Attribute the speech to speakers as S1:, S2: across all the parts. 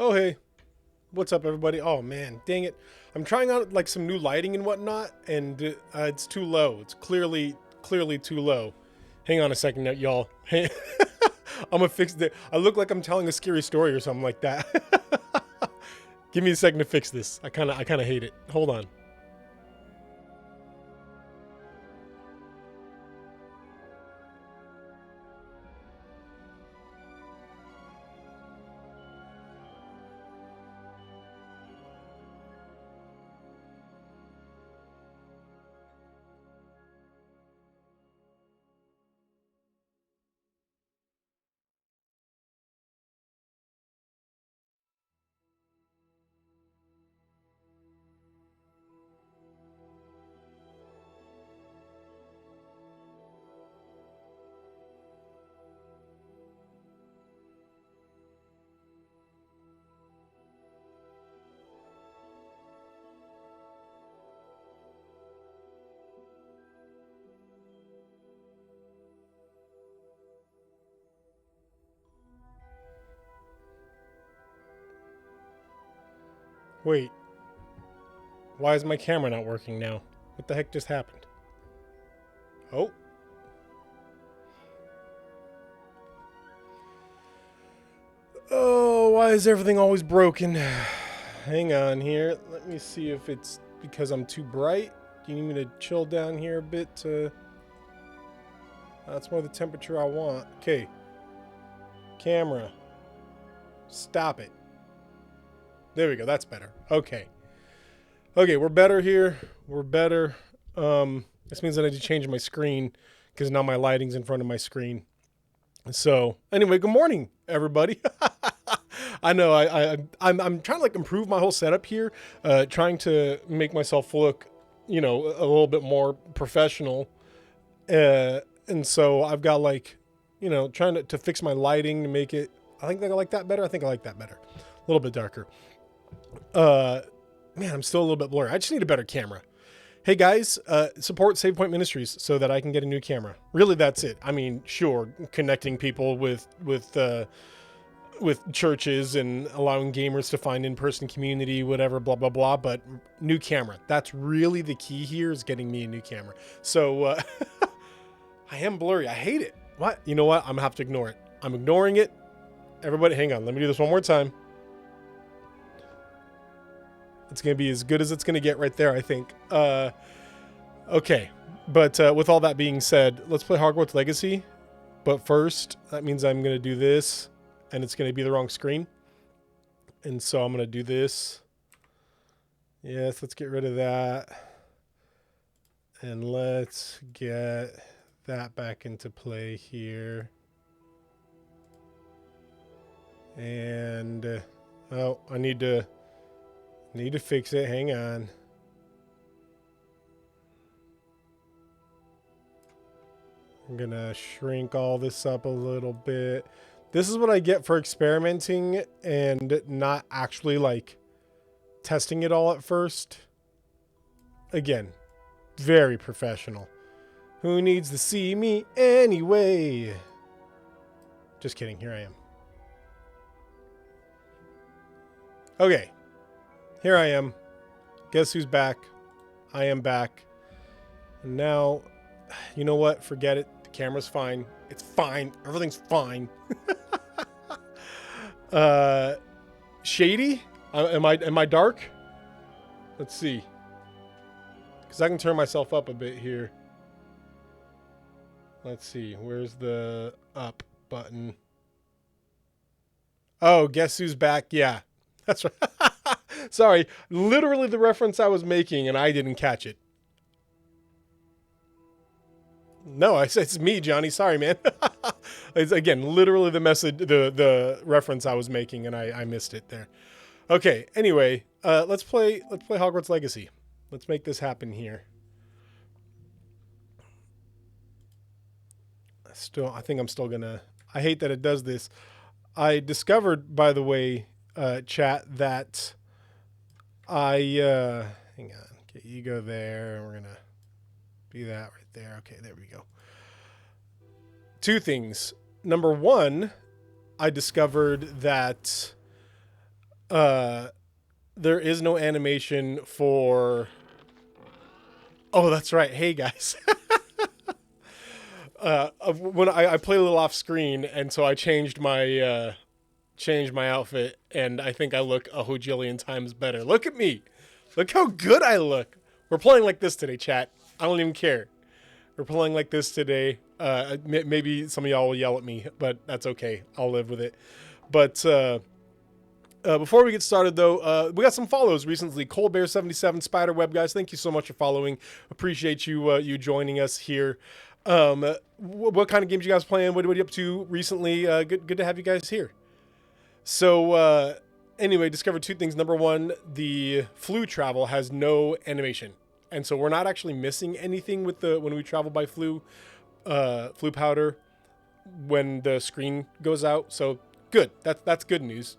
S1: Oh, hey. What's up, everybody? Oh, man. Dang it. I'm trying out, like, some new lighting and whatnot, and it's too low. It's clearly too low. Hang on a second, y'all. Hey, I'm gonna fix it. I look like I'm telling a scary story or something like that. Give me a second to fix this. I kinda hate it. Hold on. Wait. Why is my camera not working now? What the heck just happened? Oh. Oh, why is everything always broken? Hang on here. Let me see if it's because I'm too bright. Do you need me to chill down here a bit to... That's more the temperature I want. Okay. Camera. Stop it. There we go. That's better. Okay. Okay, we're better here. We're better. This means I need to change my screen because now my lighting's in front of my screen. So anyway, good morning, everybody. I know I'm trying to like improve my whole setup here, trying to make myself look, a little bit more professional. And so I've got like, trying to fix my lighting to make it. I think I like that better. I think I like that better. A little bit darker. Man, I'm still a little bit blurry. I just need a better camera. Hey guys, support Save Point Ministries so that I can get a new camera. Really, that's it. I mean, sure, connecting people with churches and allowing gamers to find in-person community, whatever, blah blah blah. But new camera. That's really the key here, is getting me a new camera. So I am blurry. I hate it. What? You know what? I'm gonna have to ignore it. I'm ignoring it. Everybody, hang on. Let me do this one more time. It's going to be as good as it's going to get right there, I think. Okay. But with all that being said, let's play Hogwarts Legacy. But first, that means I'm going to do this, and it's going to be the wrong screen. And so I'm going to do this. Yes, let's get rid of that. And let's get that back into play here. And, oh, I need to fix it. Hang on. I'm gonna shrink all this up a little bit. This is what I get for experimenting and not actually like testing it all at first. Again, very professional. Who needs to see me anyway? Just kidding. Here I am. Okay. Here I am. Guess who's back? I am back. And now, you know what? Forget it. The camera's fine. It's fine. Everything's fine. Shady? Am I dark? Let's see. Because I can turn myself up a bit here. Let's see. Where's the up button? Oh, guess who's back? Yeah. That's right. Sorry, literally the reference I was making, and I didn't catch it. No, it's me, Johnny. Sorry, man. It's, again, literally the message, the reference I was making, and I missed it there. Okay. Anyway, let's play Hogwarts Legacy. Let's make this happen here. I think I'm still gonna. I hate that it does this. I discovered, by the way, chat, that hang on. Okay, you go there, and we're gonna do that right there. Okay, there we go. Two things. Number one, I discovered that There is no animation for... Oh, that's right. Hey, guys. When I play a little off screen, and so I changed my outfit, and I think I look a hojillion times better. Look at me. Look how good I look. We're playing like this today, chat. I don't even care. We're playing like this today. Maybe some of y'all will yell at me, but that's okay. I'll live with it. But before we get started, though, we got some follows recently. Colbear77, Spiderweb, guys, thank you so much for following. Appreciate you you joining us here. What kind of games you guys playing? What are you up to recently? Good to have you guys here. So anyway, discovered two things. Number one, the flu travel has no animation, and so we're not actually missing anything with when we travel by flu powder when the screen goes out. So good. That's good news.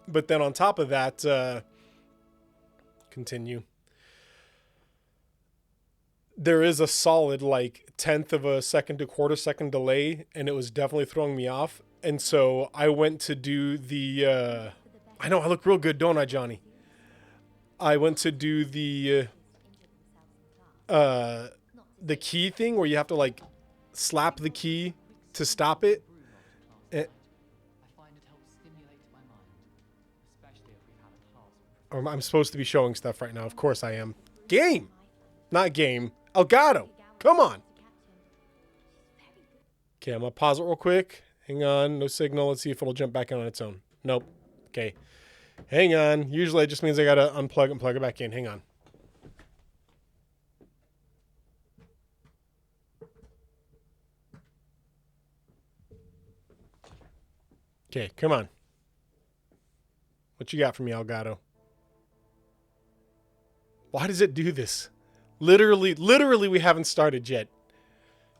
S1: But then on top of that, continue. There is a solid like 1/10 of a second to quarter second delay, and it was definitely throwing me off. And so I went to do the, I know I look real good, don't I, Johnny? I went to do the key thing where you have to like slap the key to stop it. I'm supposed to be showing stuff right now. Of course I am. Game! Not game. Elgato! Come on! Okay, I'm going to pause it real quick. Hang on. No signal. Let's see if it'll jump back in on its own. Nope. Okay. Hang on. Usually it just means I got to unplug and plug it back in. Hang on. Okay, come on. What you got for me, Elgato? Why does it do this? Literally, we haven't started yet.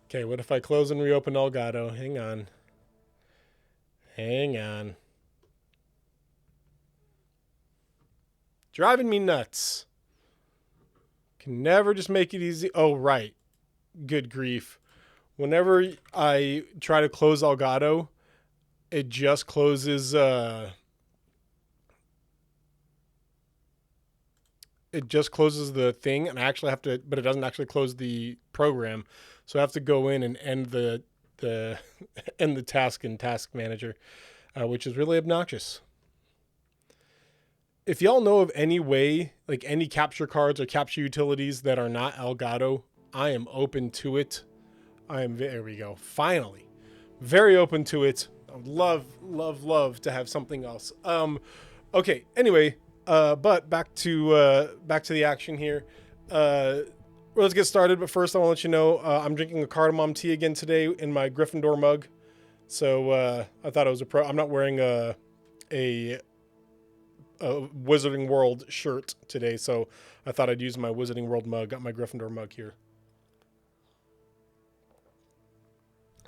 S1: Okay, what if I close and reopen Elgato? Hang on. Hang on. Driving me nuts. Can never just make it easy. Oh, right. Good grief. Whenever I try to close Elgato, it just closes... it just closes the thing, and I actually have to, but it doesn't actually close the program. So I have to go in and end the end the task in Task Manager, which is really obnoxious. If y'all know of any way, like any capture cards or capture utilities that are not Elgato, I am open to it. There we go. Finally. Very open to it. I would love to have something else. Okay, anyway, but back to the action here. Let's get started. But first, I want to let you know I'm drinking a cardamom tea again today in my Gryffindor mug. So I thought it was I'm not wearing a Wizarding World shirt today, so I thought I'd use my Wizarding World mug. Got my Gryffindor mug here.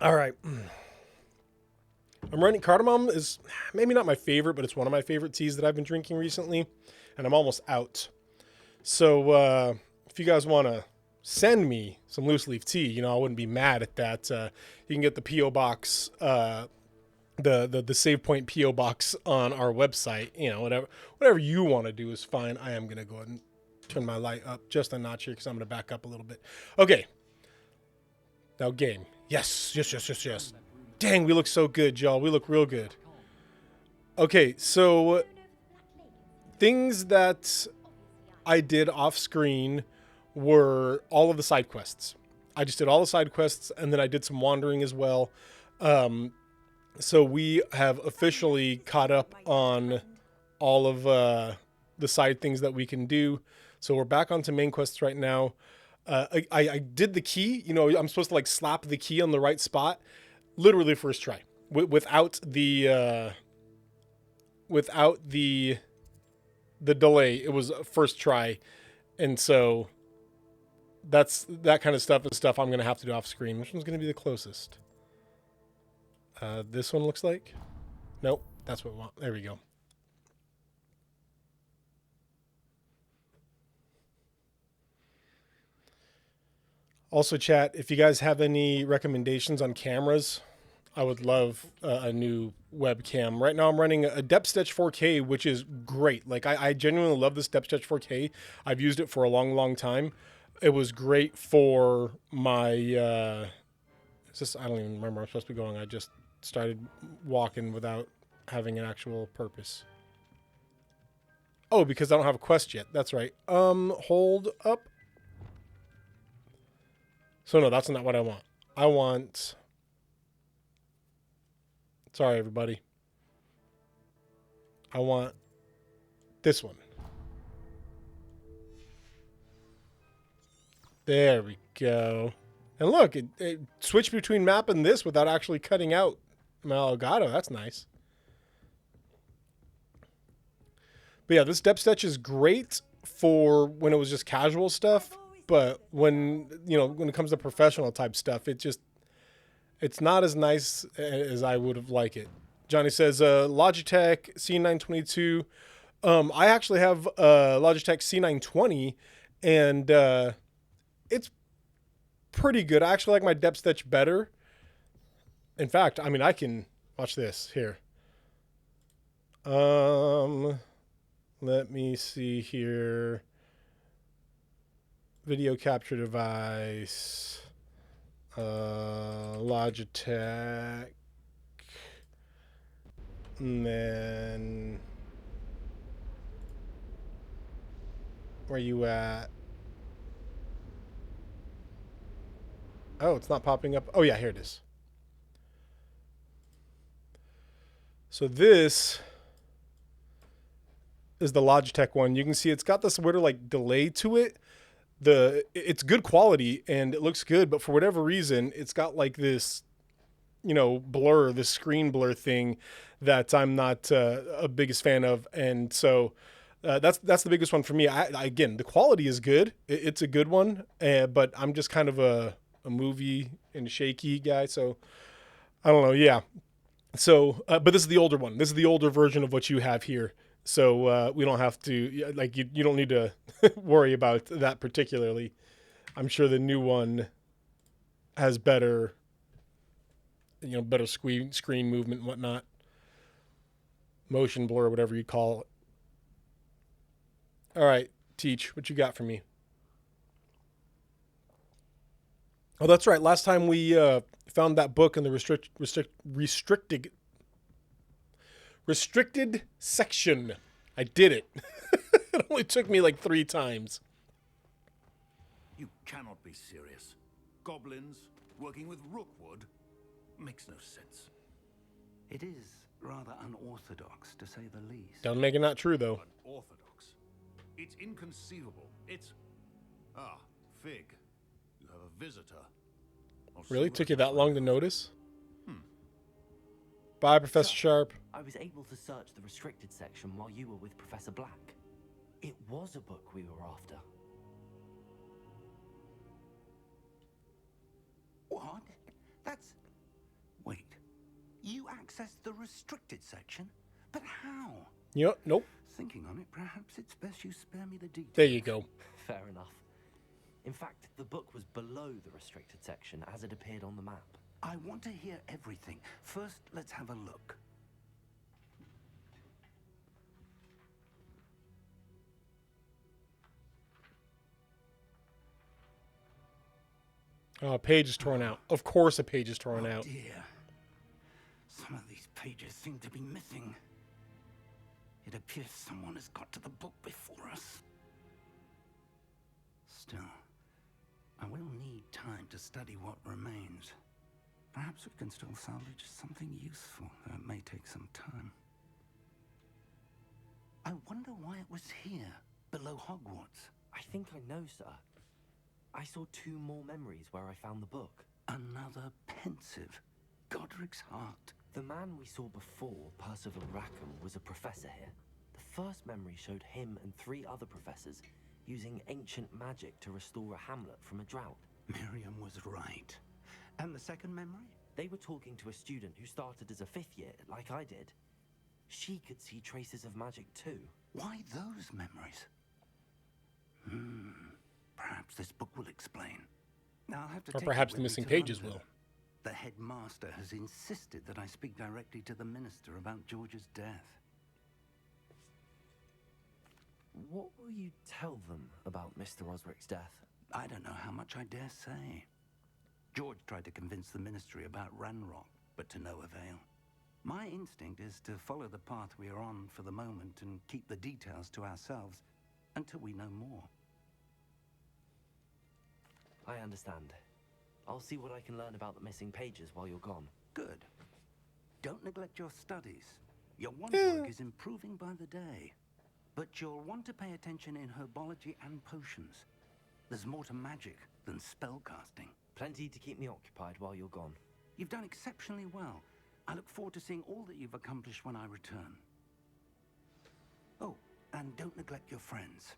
S1: All right. I'm running cardamom is maybe not my favorite, but it's one of my favorite teas that I've been drinking recently, and I'm almost out. So if you guys want to send me some loose leaf tea, you know, I wouldn't be mad at that. You can get the P.O. box, the Save Point P.O. box on our website. You know, whatever you want to do is fine. I am gonna go ahead and turn my light up just a notch here because I'm gonna back up a little bit. Okay. Now game. Yes. Dang, we look so good, y'all. We look real good. Okay, so things that I did off screen were all of the side quests. I just did all the side quests, and then I did some wandering as well. So we have officially caught up on all of the side things that we can do. So we're back onto main quests right now. I did the key. You know, I'm supposed to like slap the key on the right spot. Literally first try, without the delay. It was first try, and so that kind of stuff is stuff I'm gonna have to do off screen. Which one's gonna be the closest? This one looks like. Nope, that's what we want. There we go. Also, chat, if you guys have any recommendations on cameras, I would love a new webcam. Right now I'm running a Depth Stitch 4K, which is great. Like I genuinely love this Depth Stitch 4K. I've used it for a long, long time. It was great for my, I don't even remember where I'm supposed to be going. I just started walking without having an actual purpose. Oh, because I don't have a quest yet. That's right. Hold up. So no, that's not what I want. I want... Sorry, everybody. I want this one. There we go. And look, it switched between map and this without actually cutting out Malgado. That's nice. But yeah, this depth stitch is great for when it was just casual stuff. But when it comes to professional type stuff, it's not as nice as I would have liked it. Johnny says, Logitech C922. I actually have Logitech C920, and it's pretty good. I actually like my depth stitch better. In fact, I mean, I can watch this here. Let me see here. Video capture device. Logitech. And then where you at? Oh, it's not popping up. Oh yeah, here it is. So this is the Logitech one. You can see it's got this weird like delay to it. It's good quality and it looks good, but for whatever reason, it's got like this, blur, this screen blur thing that I'm not a biggest fan of. And so that's the biggest one for me. Again, the quality is good. It's a good one, but I'm just kind of a movie and shaky guy. So I don't know. Yeah. So, but this is the older one. This is the older version of what you have here. So we don't have to, like, you don't need to worry about that particularly. I'm sure the new one has better, better screen movement and whatnot. Motion blur, whatever you call it. All right, Teach, what you got for me? Oh, that's right. Last time we found that book in the restricted section. I did it. It only took me like 3 times.
S2: You cannot be serious. Goblins working with rookwood makes no sense.
S3: It is rather unorthodox, to say the least.
S1: Don't make it not true, though.
S2: Unorthodox? It's inconceivable. It's... Ah, Fig. You have a visitor.
S1: Really? Took you that long to notice? Bye, Professor Sharp.
S4: I was able to search the restricted section while you were with Professor Black. It was a book we were after.
S3: What? That's... Wait. You accessed the restricted section? But how?
S1: Yep, nope.
S3: Thinking on it, perhaps it's best you spare me the details.
S1: There you go.
S4: Fair enough. In fact, the book was below the restricted section as it appeared on the map.
S3: I want to hear everything. First, let's have a look.
S1: Oh, a page is torn out. Of course a page is torn out.
S3: Dear. Some of these pages seem to be missing. It appears someone has got to the book before us. Still, I will need time to study what remains. Perhaps we can still salvage something useful, though it may take some time. I wonder why it was here, below Hogwarts.
S4: I think I know, sir. I saw 2 more memories where I found the book.
S3: Another pensive. Godric's heart.
S4: The man we saw before, Percival Rackham, was a professor here. The first memory showed him and 3 other professors using ancient magic to restore a hamlet from a drought.
S3: Miriam was right. And the second memory?
S4: They were talking to a student who started as a 5th year, like I did. She could see traces of magic too.
S3: Why those memories? Perhaps this book will explain. Now I'll have to
S1: Or
S3: take
S1: perhaps
S3: it
S1: the
S3: with me
S1: missing
S3: to
S1: pages
S3: London.
S1: will.
S3: The headmaster has insisted that I speak directly to the minister about George's death.
S4: What will you tell them about Mr. Osric's death?
S3: I don't know how much I dare say. George tried to convince the ministry about Ranrock, but to no avail. My instinct is to follow the path we are on for the moment and keep the details to ourselves until we know more.
S4: I understand. I'll see what I can learn about the missing pages while you're gone.
S3: Good. Don't neglect your studies. Your wand work is improving by the day. But you'll want to pay attention in herbology and potions. There's more to magic than spellcasting.
S4: Plenty to keep me occupied while you're gone.
S3: You've done exceptionally well. I look forward to seeing all that you've accomplished when I return. Oh, and don't neglect your friends.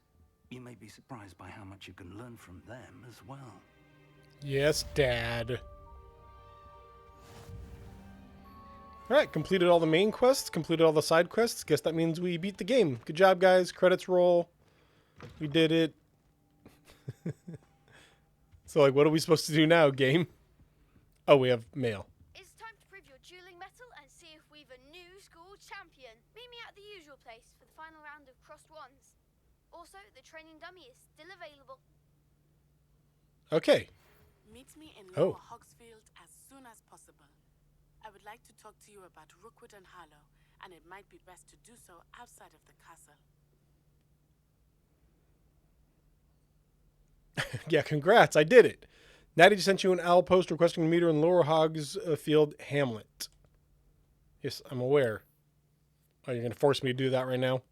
S3: You may be surprised by how much you can learn from them as well.
S1: Yes, Dad. Alright, completed all the main quests, completed all the side quests. Guess that means we beat the game. Good job, guys. Credits roll. We did it. So, like, what are we supposed to do now, game? Oh, we have mail.
S5: It's time to prove your dueling mettle and see if we've a new school champion. Meet me at the usual place for the final round of crossed wands. Also, the training dummy is still available.
S1: Okay.
S6: Meet me in
S1: Oh.
S6: Lower Hogsfield as soon as possible. I would like to talk to you about Rookwood and Harlow, and it might be best to do so outside of the castle.
S1: Yeah, congrats. I did it. Natty just sent you an owl post requesting to meet her in Lower Hogsfield Hamlet. Yes, I'm aware. Oh, you're going to force me to do that right now?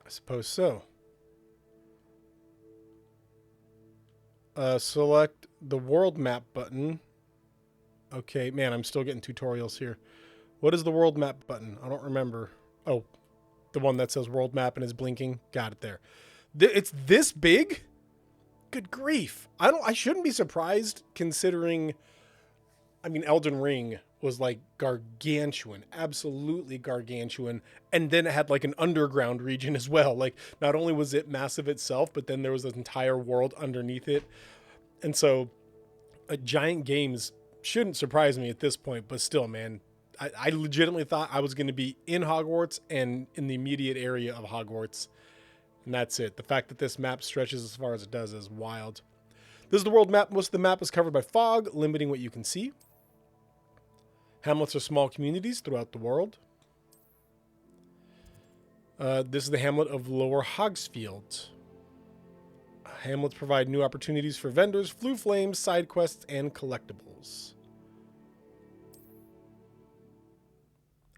S1: I suppose so. Select the world map button. Okay, man, I'm still getting tutorials here. What is the world map button? I don't remember. Oh, the one that says world map and is blinking. Got it there. It's this big? Good grief. I shouldn't be surprised considering, I mean, Elden Ring was like gargantuan, absolutely gargantuan. And then it had like an underground region as well. Like not only was it massive itself, but then there was an entire world underneath it. And so giant games shouldn't surprise me at this point, but still, man, I legitimately thought I was going to be in Hogwarts and in the immediate area of Hogwarts. And that's it. The fact that this map stretches as far as it does is wild. This is the world map. Most of the map is covered by fog, limiting what you can see. Hamlets are small communities throughout the world. This is the hamlet of Lower Hogsfield. Hamlets provide new opportunities for vendors, flue flames, side quests, and collectibles.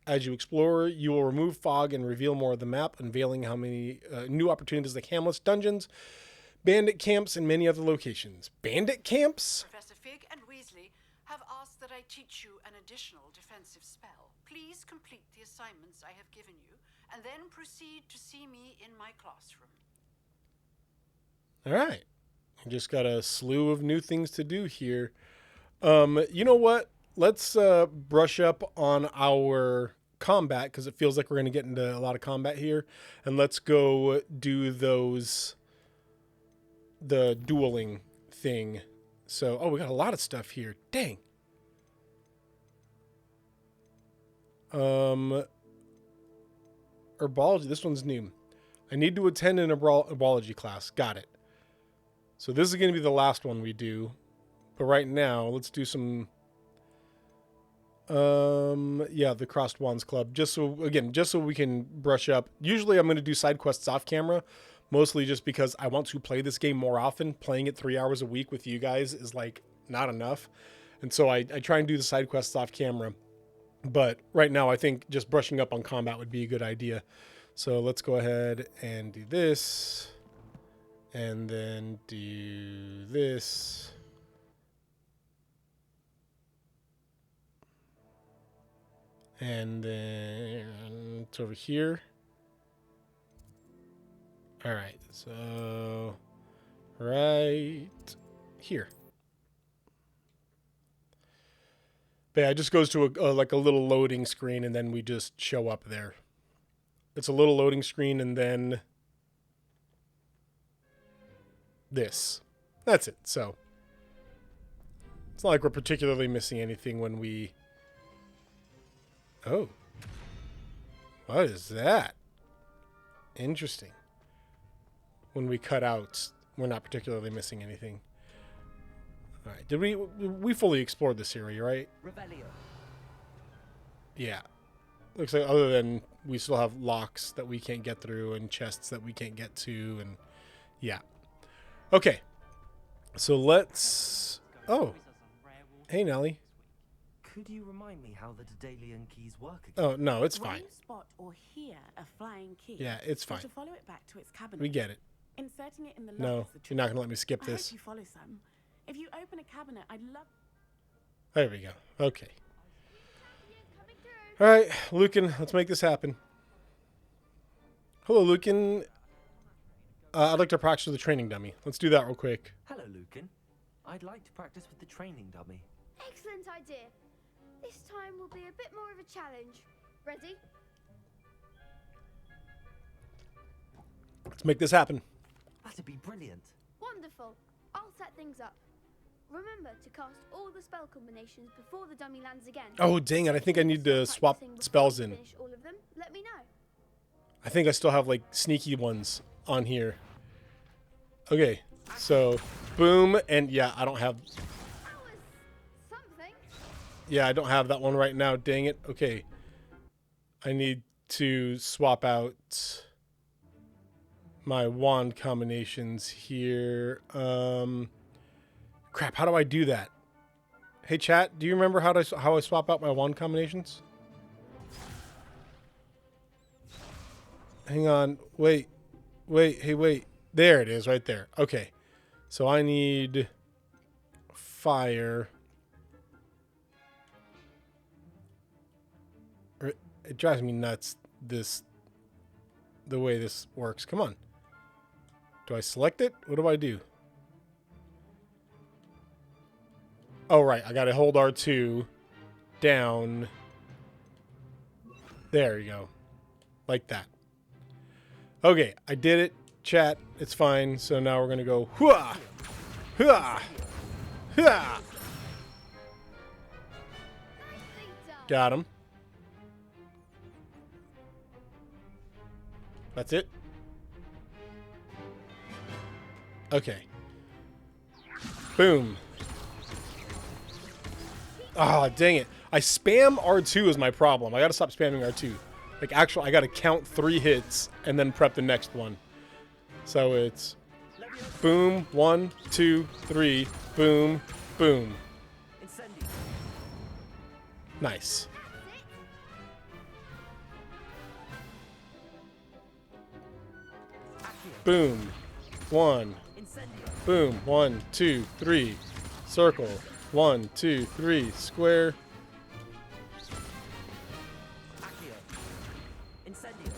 S1: As you explore, you will remove fog and reveal more of the map, unveiling how many new opportunities like hamlets, dungeons, bandit camps, and many other locations. Bandit camps?
S7: Professor Fig and Weasley have asked that I teach you an additional defensive spell. Please complete the assignments I have given you, and then proceed to see me in my classroom.
S1: All right. I just got a slew of new things to do here. You know what? Let's brush up on our combat because it feels like we're going to get into a lot of combat here. And let's go do the dueling thing. So, oh, we got a lot of stuff here. Dang. Herbology. This one's new. I need to attend an herbology class. Got it. So this is going to be the last one we do. But right now, let's do some... yeah, the Crossed Wands Club. Just so we can brush up. Usually I'm going to do side quests off camera. Mostly just because I want to play this game more often. Playing it 3 hours a week with you guys is like not enough. And so I try and do the side quests off camera. But right now I think just brushing up on combat would be a good idea. So let's go ahead and do this. And then do this. And then it's over here. All right, so right here. But yeah, it just goes to like a little loading screen, and then we just show up there. It's a little loading screen, and then this. That's it. So it's not like we're particularly missing anything when we... Oh. What is that? Interesting. When we cut out, we're not particularly missing anything. All right. Did we fully explored this area, right?
S4: Revelio.
S1: Yeah. Looks like other than we still have locks that we can't get through and chests that we can't get to, and yeah. Okay. So let's... Oh. Hey, Nelly.
S4: Could you remind me how the Daedalian keys work again?
S1: Oh, no, it's
S6: When
S1: fine.
S6: you spot or hear a flying key,
S1: Yeah, it's
S6: you're
S1: fine.
S6: to follow it back to its cabinet.
S1: We get it.
S6: Inserting it in the lock
S1: No,
S6: is the
S1: you're not
S6: trick.
S1: going to let me skip
S6: I
S1: this.
S6: hope you follow some. If you open a cabinet, I'd love...
S1: There we go. Okay. All right, Lucan, let's make this happen. Hello, Lucan. I'd like to practice with the training dummy. Let's do that real quick.
S4: Hello, Lucan. I'd like to practice with the training dummy.
S5: Excellent idea. This time will be a bit more of a challenge. Ready?
S1: Let's make this happen.
S4: That'd be brilliant.
S5: Wonderful. I'll set things up. Remember to cast all the spell combinations before the dummy lands again.
S1: Oh, dang it. I think I need to swap
S5: Practicing before
S1: spells
S5: you
S1: in.
S5: finish all of them. Let me know.
S1: I think I still have, like, sneaky ones on here. Okay, so boom, and yeah, I don't have...
S5: That was something.
S1: Yeah, I don't have that one right now. Dang it. Okay. I need to swap out my wand combinations here. Crap, how do I do that? Hey, chat, do you remember how I swap out my wand combinations? Hang on. Wait. Hey, wait. There it is, right there. Okay. So I need fire. It drives me nuts, the way this works. Come on. Do I select it? What do I do? Oh, right. I got to hold R2 down. There you go. Like that. Okay, I did it. Chat, it's fine. So now we're going to go hooah! Hooah! Hooah!
S5: Nicely done.
S1: Got him. That's it? Okay. Boom. Ah, dang it. I spam R2 is my problem. I gotta stop spamming R2. Like, actually, I gotta count 3 hits and then prep the next one. So it's boom, 1, 2, 3, boom, boom.
S4: Incendio.
S1: Nice. Boom. 1.
S4: Incendio.
S1: Boom. 1, 2, 3. Circle. 1, 2, 3. Square.
S4: Accio. Incendio.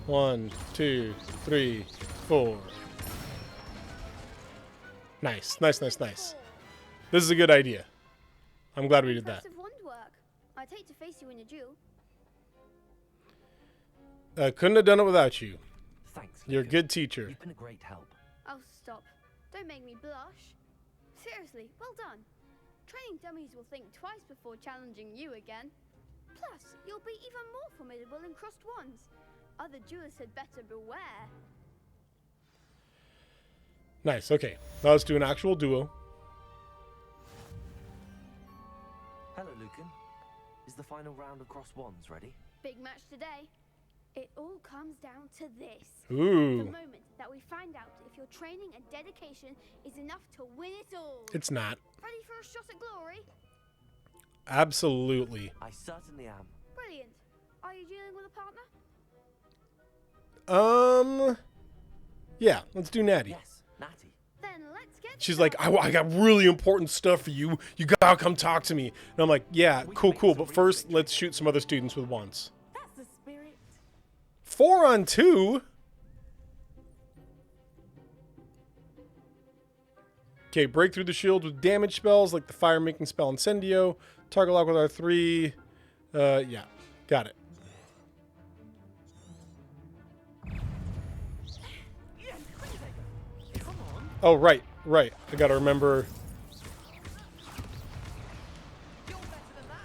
S1: 1, 2, 3, 4. Nice. Nice. This is a good idea. I'm glad we did that.
S5: Impressive wand work. I'd hate to face you in a duel.
S1: Couldn't have done it without you.
S4: Thanks.
S1: You're a
S4: Lucan.
S1: good teacher.
S4: You've been a great help.
S5: Oh, stop. Don't make me blush. Seriously, well done. Training dummies will think twice before challenging you again. Plus, you'll be even more formidable in crossed wands. Other duelists had better beware.
S1: Nice. Okay. Now let's do an actual duo.
S4: Hello, Lucan. Is the final round of cross wands ready?
S5: Big match today. It all comes down to this. The
S1: Ooh.
S5: moment that we find out if your training and dedication is enough to win it all.
S1: It's not.
S5: Ready for a shot at glory?
S1: Absolutely.
S4: I certainly am.
S5: Brilliant. Are you dealing with a partner?
S1: Yeah, let's do Natty.
S4: Yes, Natty.
S5: Then let's get
S1: She's like, I got really important stuff for you. You gotta come talk to me. And I'm like, yeah, cool. But first, let's shoot some other students with wands.
S6: That's the spirit.
S1: 4 on 2? Okay, break through the shield with damage spells like the fire-making spell Incendio. Target lock with R3. Yeah, got it.
S4: Come on.
S1: Oh, right. Right. I gotta remember.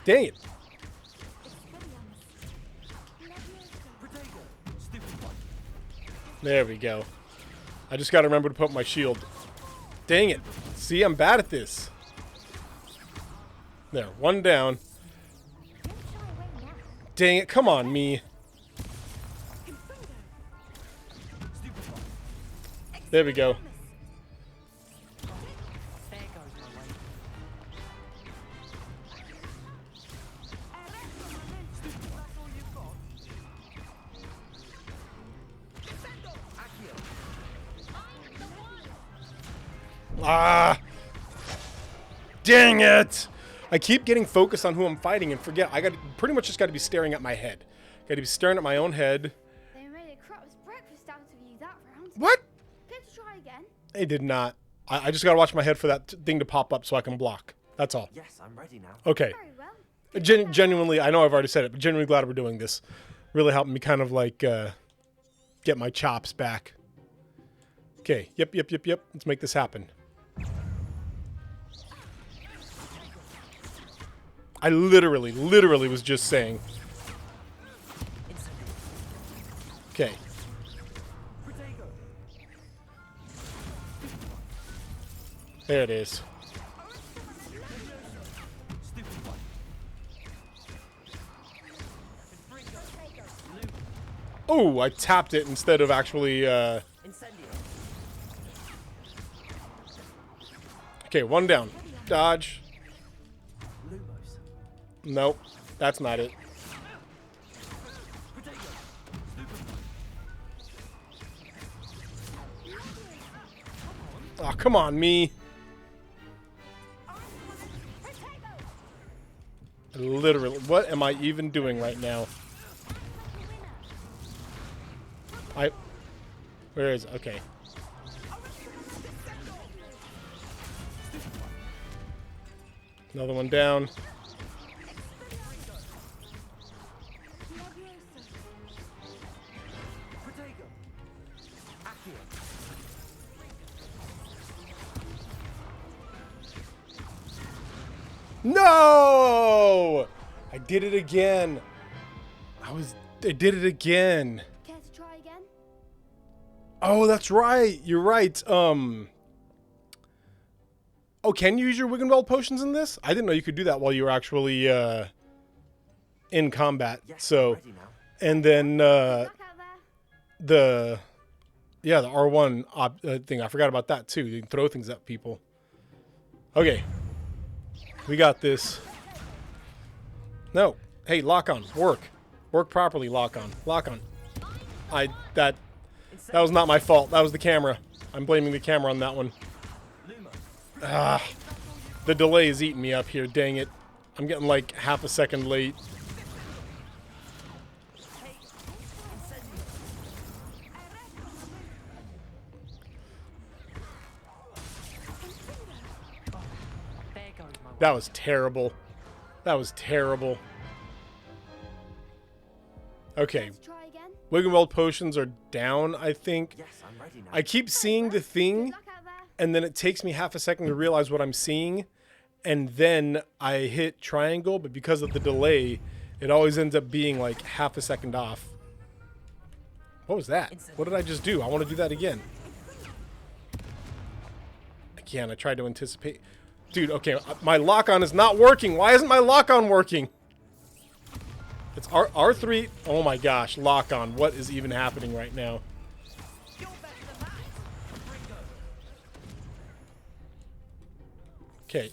S1: Dang it. There we go. I just gotta remember to put my shield. Dang it. See, I'm bad at this. There, one down. Dang it, come on, me. There we go. Ah! Dang it! I keep getting focused on who I'm fighting and forget I got pretty much just got to be staring at my head. Got to be staring at my own head.
S5: They made a crap's breakfast out of you that round.
S1: What?
S5: Care to try again?
S1: They did not. I just got to watch my head for that thing to pop up so I can block. That's all.
S4: Yes, I'm ready now.
S1: Okay.
S5: Very well.
S1: Genuinely, I know I've already said it, but genuinely glad we're doing this. Really helping me kind of like get my chops back. Okay. Yep. Let's make this happen. I literally was just saying. Okay. There it is. Oh, I tapped it instead of actually, Okay, one down. Dodge. Nope, that's not it. Oh, come on, me. Literally, what am I even doing right now? Where is it? Okay. Another one down. No! I did it again. I did it again.
S5: Care to try again?
S1: Oh, that's right. You're right. Oh, can you use your Wiggenweld potions in this? I didn't know you could do that while you were actually in combat.
S4: Yes,
S1: So,
S4: I'm ready now.
S1: and then
S5: Back out there.
S1: the R1 thing. I forgot about that too. You can throw things at people. Okay. We got this. No. Hey, lock on. Work. Work properly, lock on. Lock on. That was not my fault. That was the camera. I'm blaming the camera on that one. Ah. The delay is eating me up here, dang it. I'm getting like half a second late. That was terrible. That was terrible. Okay.
S5: Let's try again.
S1: Wiggenweld potions are down, I think.
S4: Yes, I'm ready now.
S1: I keep seeing the thing,
S5: Good luck out there.
S1: and then it takes me half a second to realize what I'm seeing, and then I hit triangle, but because of the delay, it always ends up being like half a second off. What was that? What did I just do? I want to do that again. Again, I tried to anticipate. Dude, okay, my lock-on is not working. Why isn't my lock-on working? It's R3. Oh my gosh, lock-on. What is even happening right now? Okay.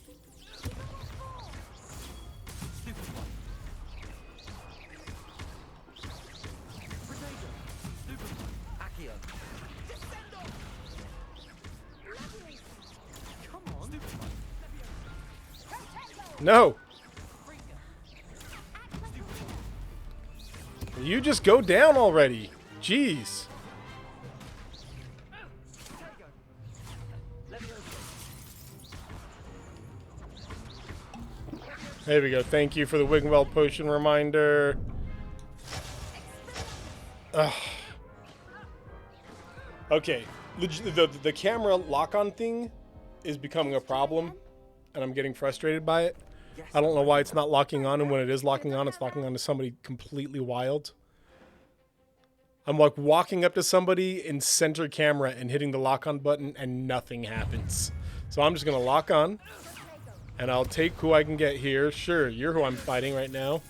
S1: No. You just go down already. Jeez. There we go. Thank you for the Wiggenweld potion reminder. Ugh. Okay. The camera lock-on thing is becoming a problem, and I'm getting frustrated by it.
S4: Yes,
S1: I don't know
S4: I'm
S1: why
S4: ready.
S1: it's not locking on, and when it is locking on, it's locking on to somebody completely wild. I'm like walking up to somebody in center camera and hitting the lock on button, and nothing happens. So I'm just gonna lock on, and I'll take who I can get here. Sure, you're who I'm fighting right now.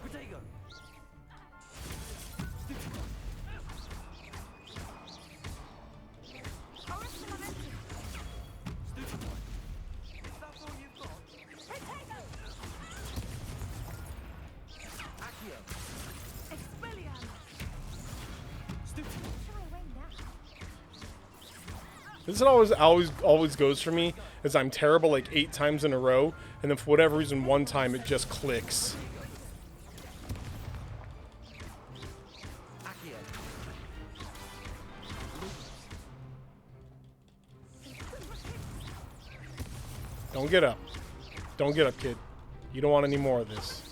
S4: Protego. That's all you've got? Accio.
S1: This is always goes for me, is I'm terrible like 8 times in a row, and then for whatever reason, one time it just clicks.
S4: Accio.
S1: Don't get up. Don't get up, kid. You don't want any more of this.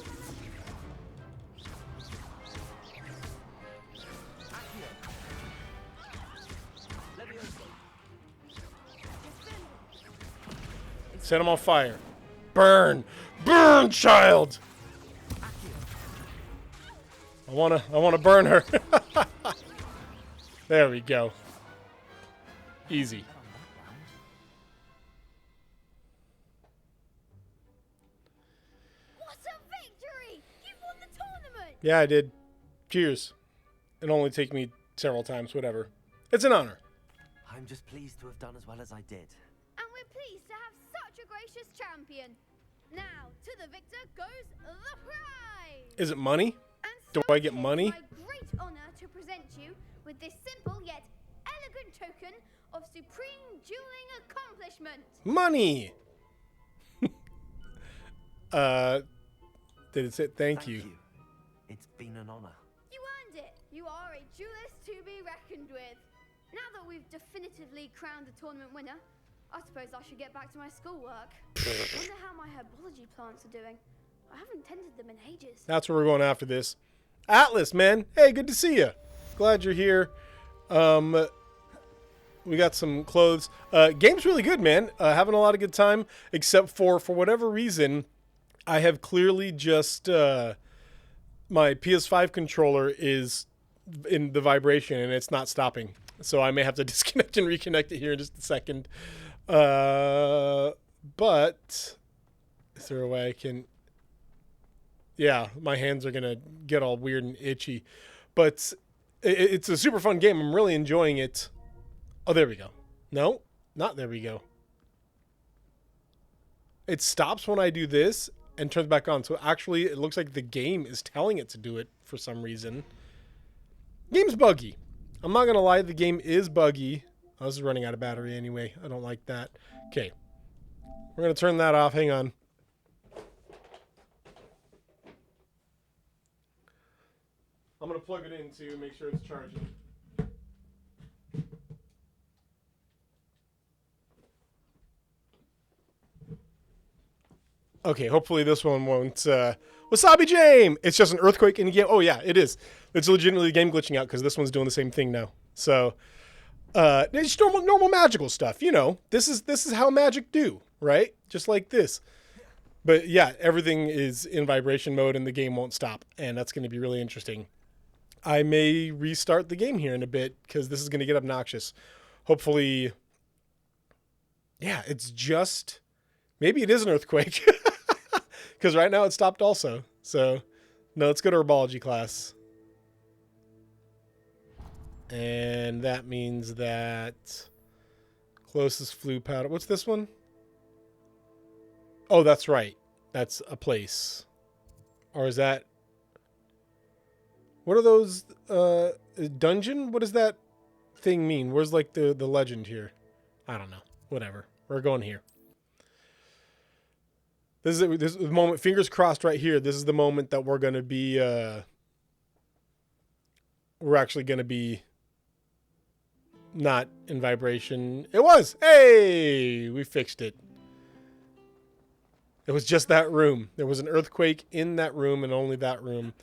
S1: Set him on fire. Burn! Burn, child! I wanna burn her. There we go. Easy.
S5: What a victory! You've won the tournament!
S1: Yeah, I did. Cheers. It only take me several times, whatever. It's an honor.
S4: I'm just pleased to have done as well as I did.
S5: And we're pleased to have such a gracious champion. Now, to the victor goes the prize!
S1: Is it money?
S5: And
S1: Do
S5: so
S1: I get
S5: it is
S1: money?
S5: my great honor to present you with this simple yet elegant token of supreme dueling accomplishment.
S1: Money! Did it say thank you?
S4: It's been an honor.
S5: You earned it. You are a duelist to be reckoned with. Now that we've definitively crowned the tournament winner, I suppose I should get back to my schoolwork. Wonder how my herbology plants are doing. I haven't tended them in ages.
S1: That's where we're going after this. Atlas, man. Hey, good to see you. Glad you're here. We got some clothes. Game's really good, man. Having a lot of good time, except for whatever reason, I have clearly just my PS5 controller is in the vibration and it's not stopping. So I may have to disconnect and reconnect it here in just a second. But is there a way I can? Yeah, my hands are gonna get all weird and itchy, but it's a super fun game. I'm really enjoying it. Oh, there we go. No, not there we go. It stops when I do this and turns back on. So actually, it looks like the game is telling it to do it for some reason. Game's buggy. I'm not gonna lie, the game is buggy. Oh, this is running out of battery anyway. I don't like that. Okay, we're gonna turn that off. Hang on. I'm gonna plug it in to make sure it's charging. Okay, hopefully this one won't. Wasabi Jame! It's just an earthquake in the game. Oh, yeah, it is. It's legitimately game glitching out because this one's doing the same thing now. So, it's normal magical stuff. You know, this is how magic do, right? Just like this. But yeah, everything is in vibration mode and the game won't stop. And that's going to be really interesting. I may restart the game here in a bit because this is going to get obnoxious. Hopefully, yeah, it's just, maybe it is an earthquake. Because right now it stopped also. So, no, let's go to herbology class. And that means that closest flu powder. What's this one? Oh, that's right. That's a place. Or is that... What are those? Dungeon? What does that thing mean? Where's like the legend here? I don't know. Whatever. We're going here. This is the moment. Fingers crossed right here. This is the moment that we're going to be... we're actually going to be not in vibration. It was! Hey! We fixed it. It was just that room. There was an earthquake in that room and only that room.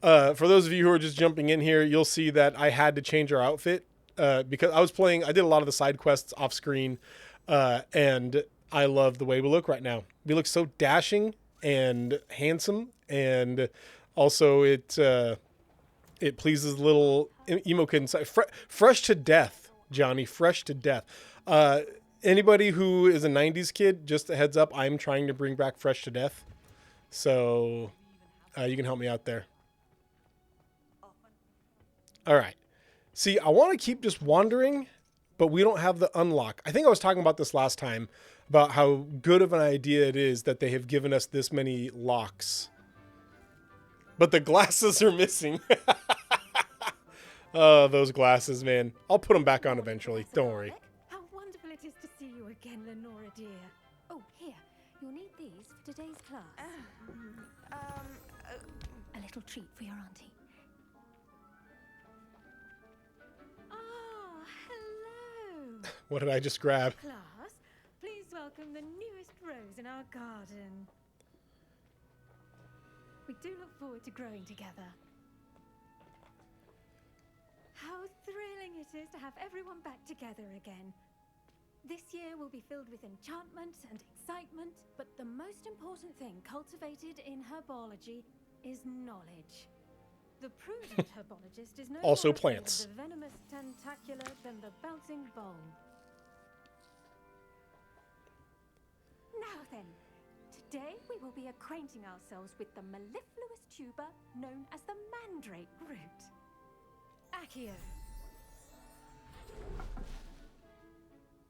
S1: For those of you who are just jumping in here, you'll see that I had to change our outfit because I did a lot of the side quests off screen, and I love the way we look right now. We look so dashing and handsome, and also it pleases little emo kid inside. Fresh to death, Johnny, fresh to death. Anybody who is a 90s kid, just a heads up, I'm trying to bring back Fresh to Death. So you can help me out there. All right. See, I want to keep just wandering, but we don't have the unlock. I think I was talking about this last time, about how good of an idea it is that they have given us this many locks. But the glasses are missing. Oh, those glasses, man. I'll put them back on eventually. Don't worry.
S8: How wonderful it is to see you again, Lenora dear. Oh, here. You'll need these for today's class. A little treat for your auntie. Oh, hello.
S1: What did I just grab?
S8: Class, please welcome the newest rose in our garden. We do look forward to growing together. How thrilling it is to have everyone back together again. This year will be filled with enchantment and excitement, but the most important thing cultivated in herbology is knowledge. The prudent herbologist is no
S1: Also
S8: more afraid of
S1: plants.
S8: the venomous tentacular than the bouncing bulb. Now then, today we will be acquainting ourselves with the mellifluous tuber known as the mandrake root. Accio.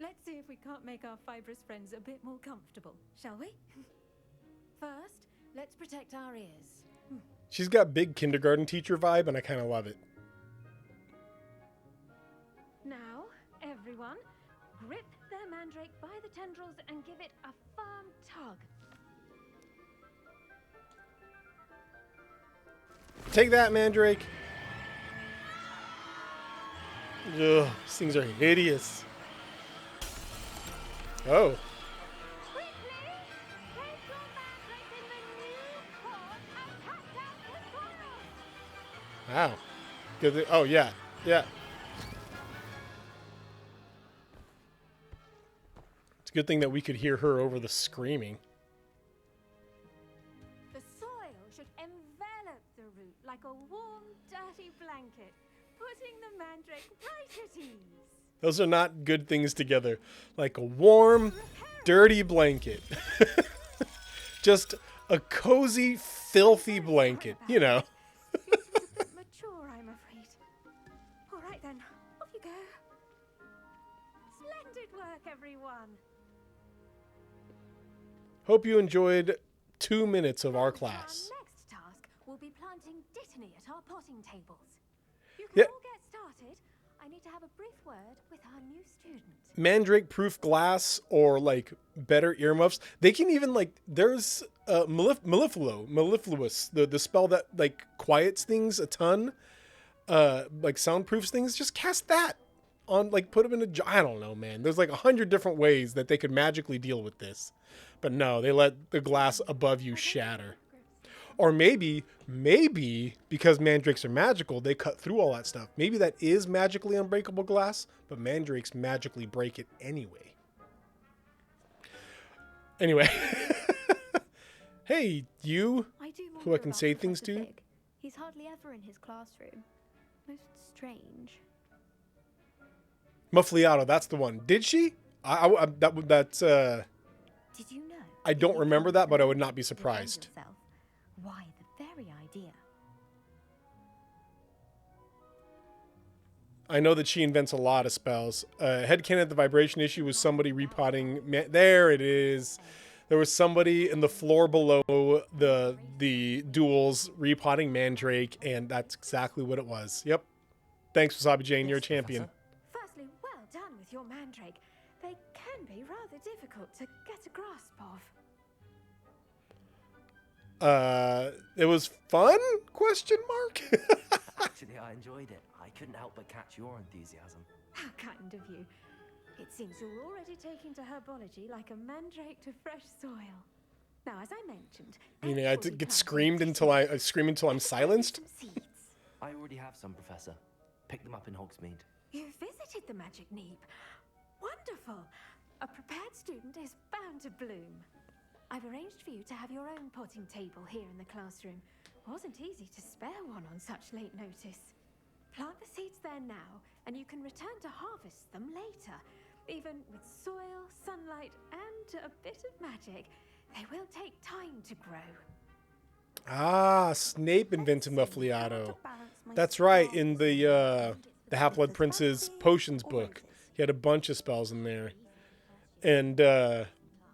S8: Let's see if we can't make our fibrous friends a bit more comfortable, shall we? First, let's protect our ears.
S1: She's got big kindergarten teacher vibe, and I kind of love it.
S8: Now, everyone, grip their mandrake by the tendrils and give it a firm tug.
S1: Take that, Mandrake. Ugh, these things are hideous. Oh.
S8: Quickly, take your mandrake in the new pot and cut down the soil.
S1: Wow. Good. Oh, yeah. Yeah. It's a good thing that we could hear her over the screaming.
S8: The soil should envelop the root like a warm, dirty blanket, putting the mandrake right at ease.
S1: Those are not good things together. Like a warm, dirty blanket. Just a cozy, filthy blanket, you know.
S8: This is a bit mature, I'm afraid. All right then, off you go. Splendid work, everyone.
S1: Hope you enjoyed 2 minutes of our class.
S8: Our next task will be planting dittany at our potting tables. You can
S1: Yeah.
S8: all get started. I need to have a brief word with our new student.
S1: Mandrake proof glass or like better earmuffs. They can even like there's mellifluous, the spell that like quiets things a ton, like soundproofs things. Just cast that on, like put them in a jar. I don't know, man. There's like 100 different ways that they could magically deal with this, but no, they let the glass above you shatter. Or maybe because mandrakes are magical, they cut through all that stuff. Maybe that is magically unbreakable glass, but mandrakes magically break it anyway. Anyway. Hey, you,
S5: I do
S1: who I
S5: wonder
S1: can
S5: about
S1: say things
S5: Professor
S1: to.
S5: Fig. He's hardly ever in his classroom. Most strange.
S1: Muffliato, that's the one. Did she? That's
S8: Did you know?
S1: I don't remember that, but I would not be surprised.
S8: Why, the very idea.
S1: I know that she invents a lot of spells. Headcanon, the vibration issue was somebody repotting. There it is. There was somebody in the floor below the duels repotting Mandrake, and that's exactly what it was. Yep. Thanks, Wasabi Jane. You're a champion.
S8: Firstly, well done with your mandrake. They can be rather difficult to get a grasp of.
S1: It was fun? Question mark.
S4: Actually, I enjoyed it. I couldn't help but catch your enthusiasm.
S8: How kind of you. It seems you're already taking to herbology like a mandrake to fresh soil. Now, as I mentioned,
S1: Meaning I get screamed until I scream until I'm silenced?
S4: I already have some, Professor. Pick them up in Hogsmeade.
S8: You visited the Magic Neep. Wonderful. A prepared student is bound to bloom. I've arranged for you to have your own potting table here in the classroom. Wasn't easy to spare one on such late notice. Plant the seeds there now, and you can return to harvest them later. Even with soil, sunlight, and a bit of magic, they will take time to grow.
S1: Ah, Snape invented Muffliato. That's right, in the Half-Blood Prince's potions book. He had a bunch of spells in there. And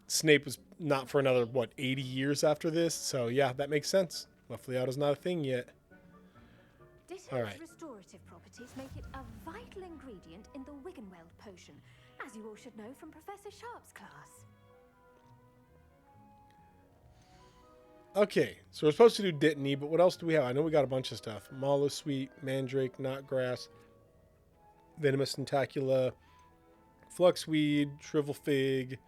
S1: Snape was not for another, 80 years after this? So yeah, that makes sense. Muffliato's not a thing yet. All right.
S8: Restorative properties make it a vital ingredient in the Wiggenweld potion, as you all should know from Professor Sharp's class.
S1: Okay, so we're supposed to do Dittany, but what else do we have? I know we got a bunch of stuff. Mallow Sweet, Mandrake, Knotgrass, Venomous Tentacula, Fluxweed, Shrivel Fig,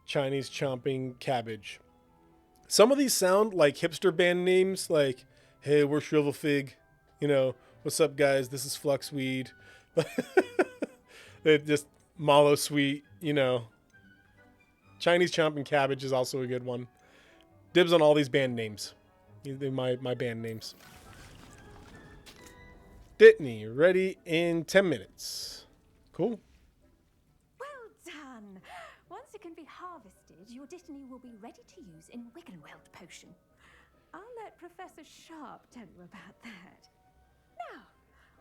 S1: Chinese Chomping Cabbage. Some of these sound like hipster band names, like, hey, we're Shrivel Fig. You know, what's up, guys? This is Fluxweed. They just Mallow Sweet, you know. Chinese Chomping Cabbage is also a good one. Dibs on all these band names. They're my band names. Dittany, ready in 10 minutes. Cool.
S8: Well done! Once it can be harvested, your Dittany will be ready to use in Wiggenweld potion. I'll let Professor Sharp tell you about that. Now,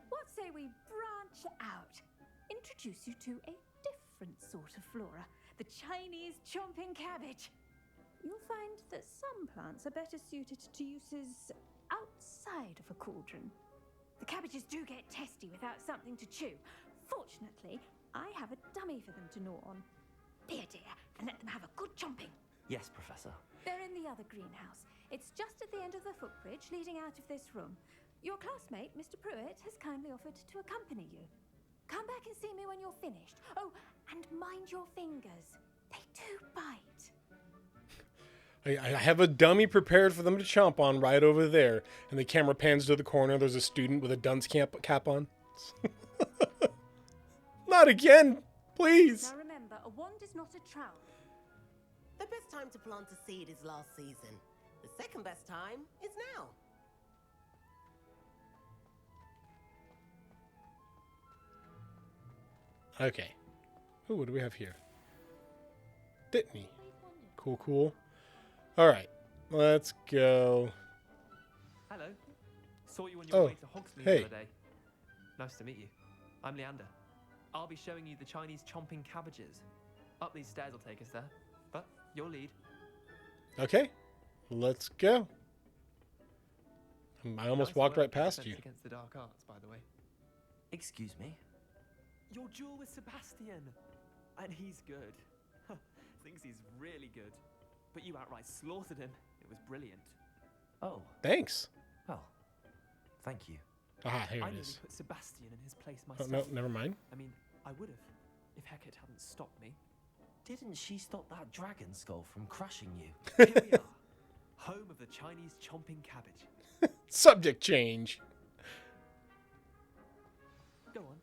S8: what say we branch out? Introduce you to a different sort of flora, the Chinese chomping cabbage. You'll find that some plants are better suited to uses outside of a cauldron. The cabbages do get testy without something to chew. Fortunately, I have a dummy for them to gnaw on. Here, dear, and let them have a good chomping.
S4: Yes, Professor.
S8: They're in the other greenhouse. It's just at the end of the footbridge leading out of this room. Your classmate, Mr. Pruitt, has kindly offered to accompany you. Come back and see me when you're finished. Oh, and mind your fingers. They do bite.
S1: I have a dummy prepared for them to chomp on right over there. And the camera pans to the corner. There's a student with a dunce cap on. Not again, please.
S8: Now remember, a wand is not a trowel.
S9: The best time to plant a seed is last season. The second best time is now.
S1: Okay. Ooh, what do we have here? Dittany. Cool, cool. All right. Let's go.
S10: Hello. Saw you on your way to Hogsmeade
S1: hey.
S10: the other day. Nice to meet you. I'm Leander. I'll be showing you the Chinese chomping cabbages. Up these stairs will take us there. But your lead.
S1: Okay. Let's go. I almost
S10: Nice
S1: walked
S10: work
S1: right past you.
S10: against the dark arts, by the way.
S4: Excuse me?
S10: Your duel with Sebastian. And he's good. Thinks he's really good. But you outright slaughtered him. It was brilliant.
S4: Oh,
S1: Thanks.
S4: well, thank you.
S1: Aha, here
S10: I
S1: it
S10: nearly
S1: is.
S10: put Sebastian in his place
S1: Oh,
S10: myself.
S1: no, never mind.
S10: I mean, I would have if Hecate hadn't stopped me.
S4: Didn't she stop that dragon skull from crushing you?
S10: Here we are, home of the Chinese chomping cabbage.
S1: Subject change.
S10: Go on,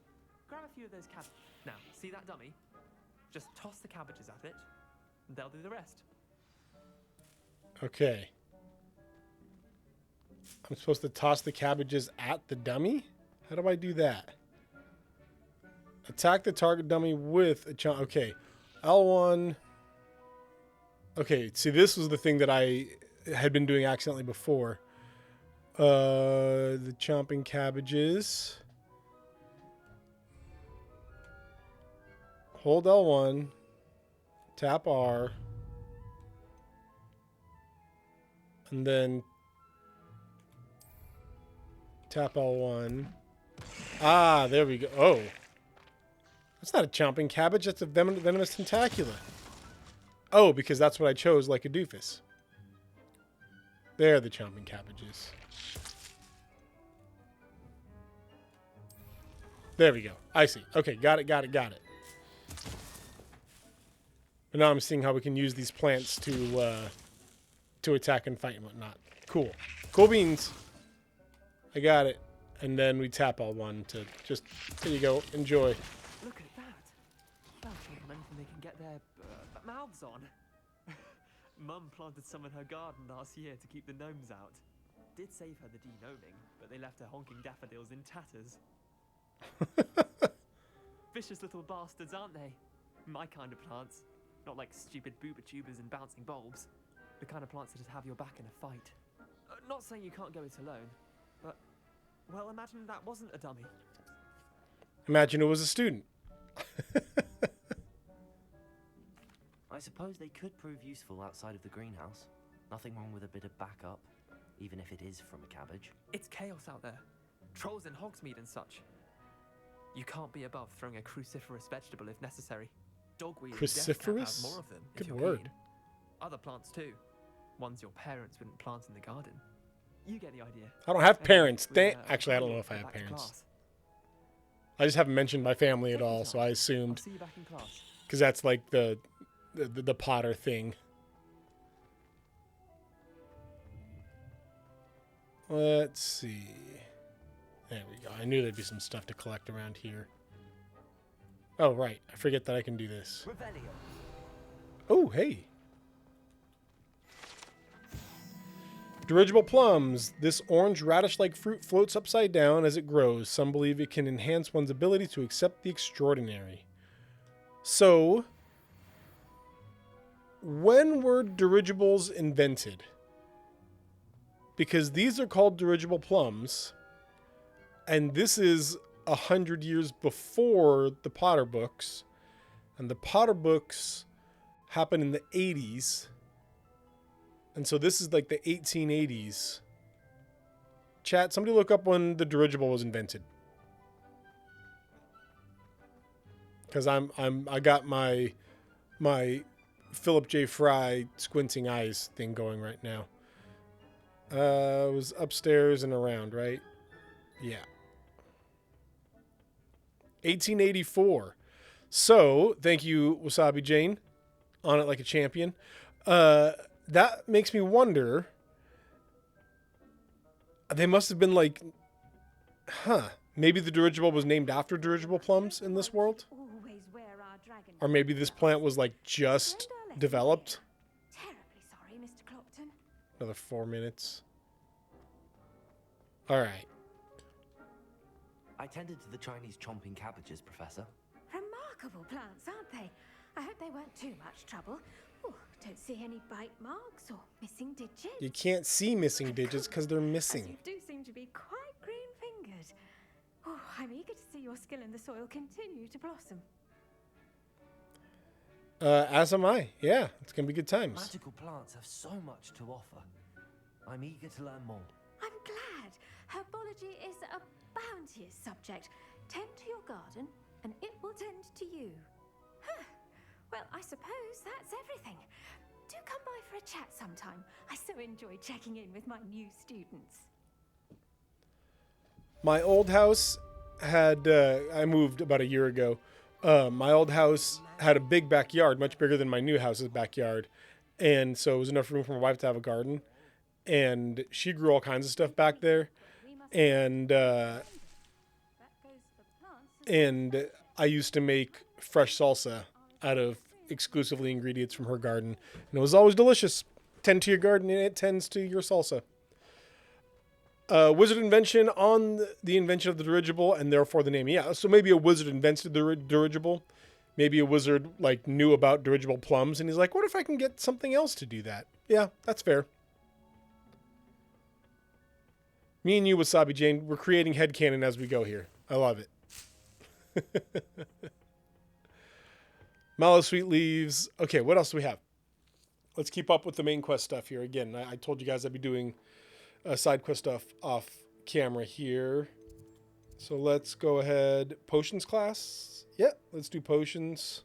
S10: grab a few of those cabbages. Now, see that dummy? Just toss the cabbages at it, and they'll do the rest.
S1: Okay. I'm supposed to toss the cabbages at the dummy? How do I do that? Attack the target dummy with a chomp. Okay. L1. Okay, see, this was the thing that I had been doing accidentally before. The chomping cabbages. Hold L1. Tap R. And then tap L1. Ah, there we go. Oh. That's not a chomping cabbage. That's a venomous tentacula. Oh, because that's what I chose, like a doofus. There are the chomping cabbages. There we go. I see. Okay, got it. But now I'm seeing how we can use these plants to to attack and fight and whatnot. Cool. Cool beans. I got it. And then we tap L1 to just, there you go, enjoy.
S10: Look at that. They'll take on anything they can get their mouths on. Mum planted some in her garden last year to keep the gnomes out. Did save her the de-gnoming, but they left her honking daffodils in tatters. Vicious little bastards, aren't they? My kind of plants. Not like stupid booba tubers and bouncing bulbs. The kind of plants that just have your back in a fight. Not saying you can't go it alone, but, well, imagine that wasn't a dummy.
S1: Imagine it was a student.
S4: I suppose they could prove useful outside of the greenhouse. Nothing wrong with a bit of backup, even if it is from a cabbage.
S10: It's chaos out there. Trolls in Hogsmeade and such. You can't be above throwing a cruciferous vegetable if necessary. Dogweed and deathcap
S1: Cruciferous?
S10: have more of them.
S1: Good
S10: if you're
S1: word.
S10: keen. Other plants too. Ones your parents wouldn't plant in the garden. You get the idea.
S1: I don't have
S10: Anyway,
S1: parents.
S10: we,
S1: Actually, I don't know
S10: we'll
S1: if I
S10: go
S1: have
S10: back to
S1: parents.
S10: class.
S1: I just haven't mentioned my family at
S10: Take your
S1: all, so
S10: time.
S1: I
S10: I'll
S1: assumed,
S10: see you back in class.
S1: because that's like the Potter thing. Let's see. There we go. I knew there'd be some stuff to collect around here. Oh, right. I forget that I can do this. Oh, hey. Dirigible plums. This orange radish-like fruit floats upside down as it grows. Some believe it can enhance one's ability to accept the extraordinary. So, when were dirigibles invented? Because these are called dirigible plums, and this is 100 years before the Potter books, and the Potter books happened in the 80s, and so this is like the 1880s. Chat, somebody look up when the dirigible was invented, because I got my Philip J. Fry squinting eyes thing going right now. It was upstairs and around, right? Yeah. 1884. So, thank you, Wasabi Jane. On it like a champion. That makes me wonder. They must have been like, maybe the dirigible was named after dirigible plums in this world? Or maybe this plant was like just developed?
S8: Terribly sorry, Mr. Clopton.
S1: Another 4 minutes. All right.
S4: I tended to the Chinese chomping cabbages, Professor.
S8: Remarkable plants, aren't they? I hope they weren't too much trouble. Oh, don't see any bite marks or missing digits.
S1: You can't see missing digits because they're
S8: As
S1: missing.
S8: you do seem to be quite green-fingered. Oh, I'm eager to see your skill in the soil continue to blossom.
S1: As am I. Yeah, it's going to be good times.
S4: Magical plants have so much to offer. I'm eager to learn more.
S8: I'm glad. Herbology is a bounteous subject. Tend to your garden, and it will tend to you. Huh. Well, I suppose that's everything. Do come by for a chat sometime. I so enjoy checking in with my new students.
S1: My old house had, I moved about a year ago. My old house had a big backyard, much bigger than my new house's backyard. And so it was enough room for my wife to have a garden. And she grew all kinds of stuff back there. And I used to make fresh salsa out of exclusively ingredients from her garden. And it was always delicious. Tend to your garden and it tends to your salsa. Wizard invention on the invention of the dirigible and therefore the name. Yeah, so maybe a wizard invented the dirigible. Maybe a wizard like knew about dirigible plums and he's like, what if I can get something else to do that? Yeah, that's fair. Me and you, Wasabi Jane, we're creating headcanon as we go here. I love it. Mallow Sweet Leaves. Okay, what else do we have? Let's keep up with the main quest stuff here. Again, I told you guys I'd be doing side quest stuff off camera here. So let's go ahead. Potions class. Yeah, let's do potions.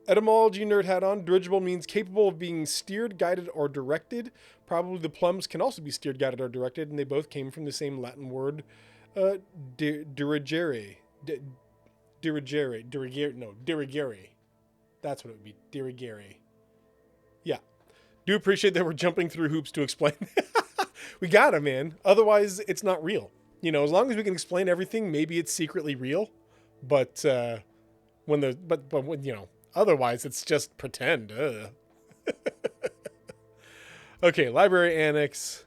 S1: Etymology nerd hat on. Dirigible means capable of being steered, guided, or directed. Probably the plums can also be steered, guided, or directed, and they both came from the same Latin word, dirigere. Dirigere. That's what it would be. Dirigere. Yeah. Do appreciate that we're jumping through hoops to explain. We gotta, man. Otherwise, it's not real. You know, as long as we can explain everything, maybe it's secretly real. But when you know, otherwise it's just pretend. Okay, library annex.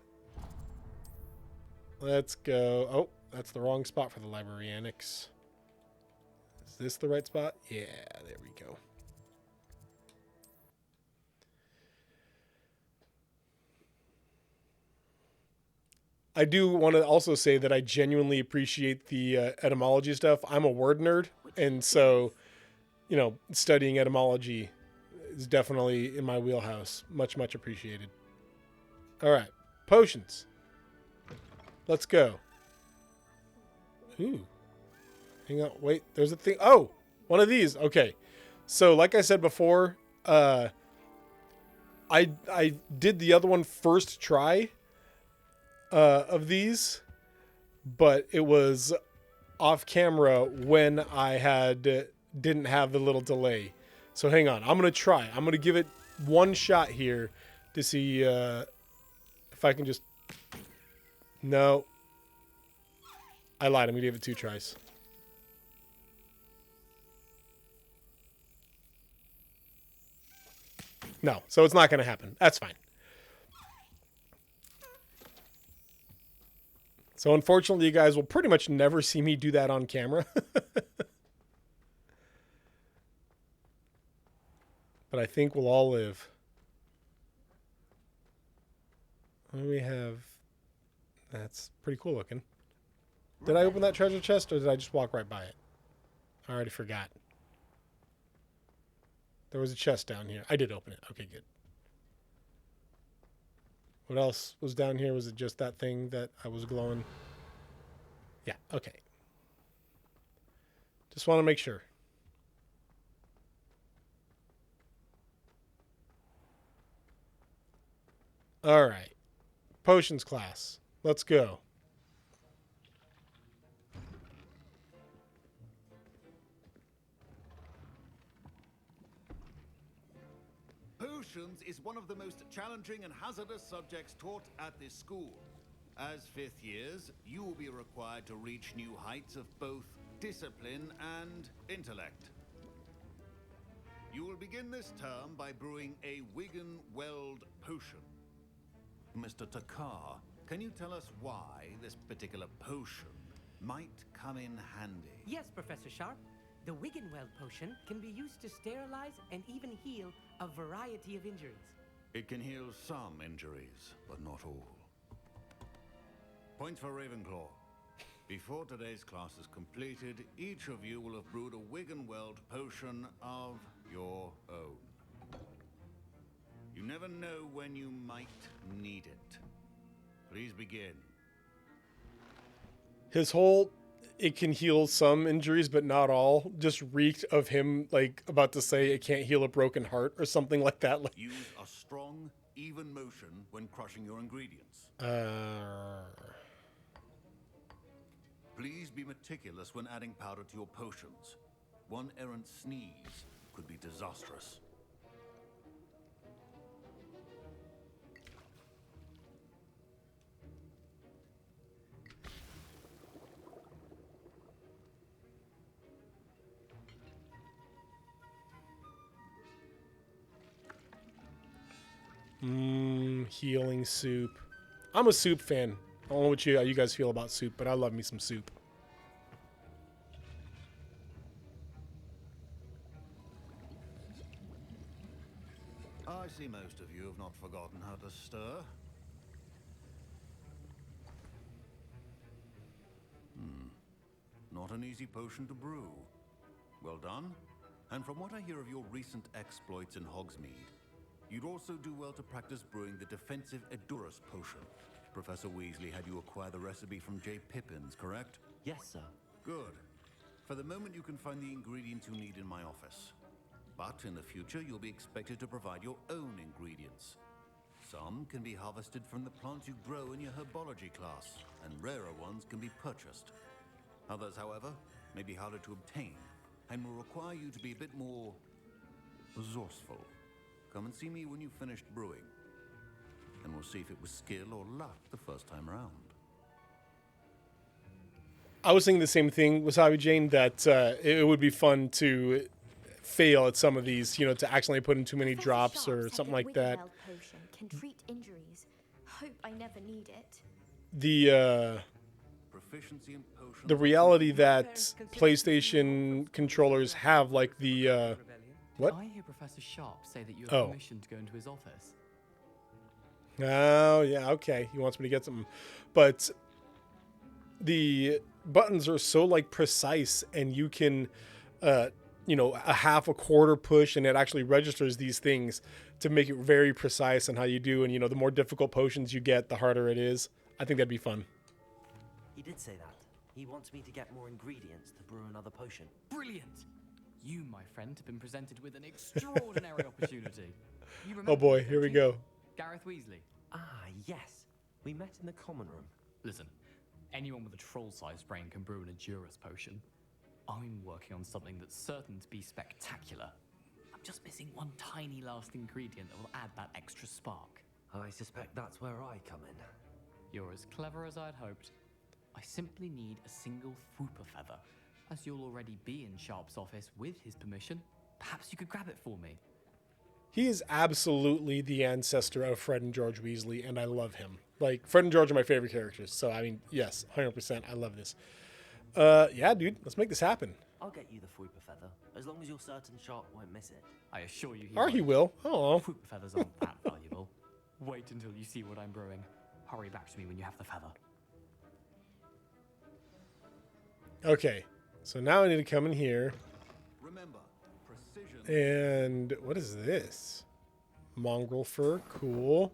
S1: Let's go. Oh, that's the wrong spot for the library annex. Is this the right spot? Yeah, there we go. I do want to also say that I genuinely appreciate the etymology stuff. I'm a word nerd, and so, you know, studying etymology is definitely in my wheelhouse. Much, much appreciated. All right, potions. Let's go. Ooh. Hang on, wait, there's a thing. Oh, one of these. Okay. So, like I said before, I did the other one first try of these, but it was off camera when I didn't have the little delay. So hang on, I'm gonna try. I'm gonna give it one shot here to see if I can just. No, I lied. I'm gonna give it 2 tries. No, so it's not gonna happen. That's fine. So unfortunately, you guys will pretty much never see me do that on camera. But I think we'll all live. What do we have? That's pretty cool looking. Did I open that treasure chest or did I just walk right by it? I already forgot. There was a chest down here. I did open it. Okay, good. What else was down here? Was it just that thing that I was glowing? Yeah, okay. Just want to make sure. All right. Potions class. Let's go.
S2: Potions is one of the most challenging and hazardous subjects taught at this school. As 5th years, you will be required to reach new heights of both discipline and intellect. You will begin this term by brewing a Wigan-Weld potion. Mr. Takar, can you tell us why this particular potion might come in handy?
S11: Yes, Professor Sharp. The Wigan-Weld potion can be used to sterilize and even heal a variety of injuries.
S2: It can heal some injuries, but not all. Point for Ravenclaw. Before today's class is completed, each of you will have brewed a Wigan-Weld potion of your own. You never know when you might need it. Please begin.
S1: His whole "it can heal some injuries but not all" just reeked of him like about to say it can't heal a broken heart or something like that. Like,
S2: use a strong, even motion when crushing your ingredients. Please be meticulous when adding powder to your potions. One errant sneeze could be disastrous.
S1: Healing soup. I'm a soup fan. I don't know what how you guys feel about soup, but I love me some soup.
S2: I see most of you have not forgotten how to stir. Not an easy potion to brew. Well done. And from what I hear of your recent exploits in Hogsmeade, you'd also do well to practice brewing the defensive Edurus potion. Professor Weasley had you acquire the recipe from J. Pippin's, correct?
S4: Yes, sir.
S2: Good. For the moment, you can find the ingredients you need in my office. But in the future, you'll be expected to provide your own ingredients. Some can be harvested from the plants you grow in your herbology class, and rarer ones can be purchased. Others, however, may be harder to obtain, and will require you to be a bit more resourceful. Come and see me when you've finished brewing, and we'll see if it was skill or luck the first time around.
S1: I was thinking the same thing, Wasabi Jane, that it would be fun to fail at some of these, you know, to accidentally put in too many drops or something like that.
S12: Potion can treat injuries. Hope I never need it.
S1: The reality that PlayStation controllers have, like the what?
S10: I hear Professor Sharp say that you have permission to go into his office.
S1: Oh yeah, okay. He wants me to get something, but the buttons are so like precise, and you can, you know, a half, a quarter push, and it actually registers these things to make it very precise on how you do. And you know, the more difficult potions you get, the harder it is. I think that'd be fun.
S4: He did say that. He wants me to get more ingredients to brew another potion.
S10: Brilliant! You, my friend, have been presented with an extraordinary opportunity. You
S1: Oh boy, here we go.
S10: Gareth Weasley.
S4: Ah, yes. We met in the common room.
S10: Listen, anyone with a troll-sized brain can brew an Adurus potion. I'm working on something that's certain to be spectacular. I'm just missing one tiny last ingredient that will add that extra spark.
S4: I suspect that's where I come in.
S10: You're as clever as I'd hoped. I simply need a single Fwooper feather. As you'll already be in Sharp's office with his permission, perhaps you could grab it for me.
S1: He is absolutely the ancestor of Fred and George Weasley, and I love him. Like, Fred and George are my favorite characters, so I mean, yes, 100%, I love this. Yeah, dude, let's make this happen.
S4: I'll get you the Fwooper feather, as long as you're certain Sharp won't miss it.
S10: I assure you
S1: He will. Oh.
S10: Fwooper feathers aren't that valuable. Wait until you see what I'm brewing. Hurry back to me when you have the feather.
S1: Okay, so now I need to come in here.
S2: Remember, precision.
S1: And what is this? Mongrel fur, cool.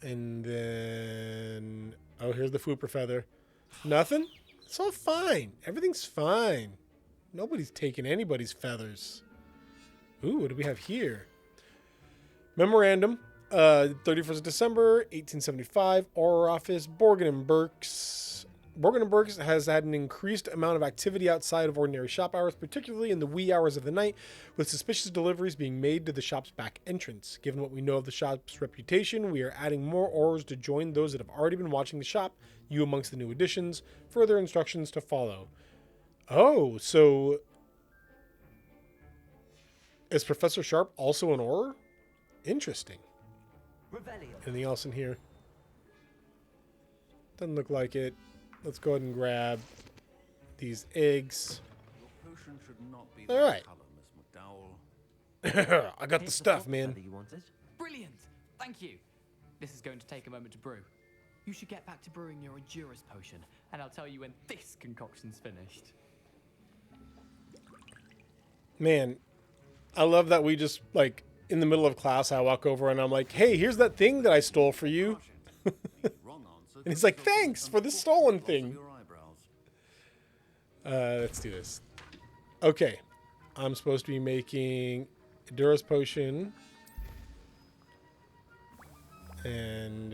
S1: And then, oh, here's the Fwooper feather. Nothing? It's all fine. Everything's fine. Nobody's taking anybody's feathers. Ooh, what do we have here? Memorandum, 31st of December, 1875, Auror Office, Borgin and Burks. Borgin and Burks has had an increased amount of activity outside of ordinary shop hours, particularly in the wee hours of the night, with suspicious deliveries being made to the shop's back entrance. Given what we know of the shop's reputation, we are adding more Aurors to join those that have already been watching the shop, you amongst the new additions. Further instructions to follow. Oh, so is Professor Sharp also an Auror? Interesting. Anything else in here? Doesn't look like it. Let's go ahead and grab these eggs.
S2: Your potion should not be
S1: All right.
S2: Miss McDowell.
S1: I got the stuff, man.
S4: You wanted?
S10: Brilliant! Thank you. This is going to take a moment to brew. You should get back to brewing your Adurus potion, and I'll tell you when this concoction's finished.
S1: Man, I love that we just, like, in the middle of class, I walk over and I'm like, hey, here's that thing that I stole for you. And he's like, thanks for the stolen thing. Let's do this. Okay. I'm supposed to be making Adurus potion. And,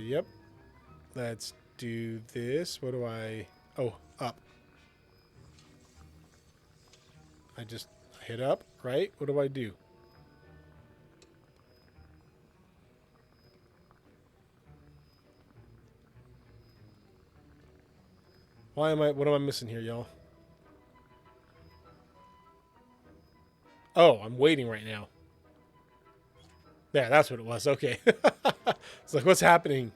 S1: yep. Let's do this. What do I... Oh, up. I just hit up, right? What do I do? What am I missing here, y'all? Oh, I'm waiting right now. Yeah, that's what it was. Okay. It's like, what's happening?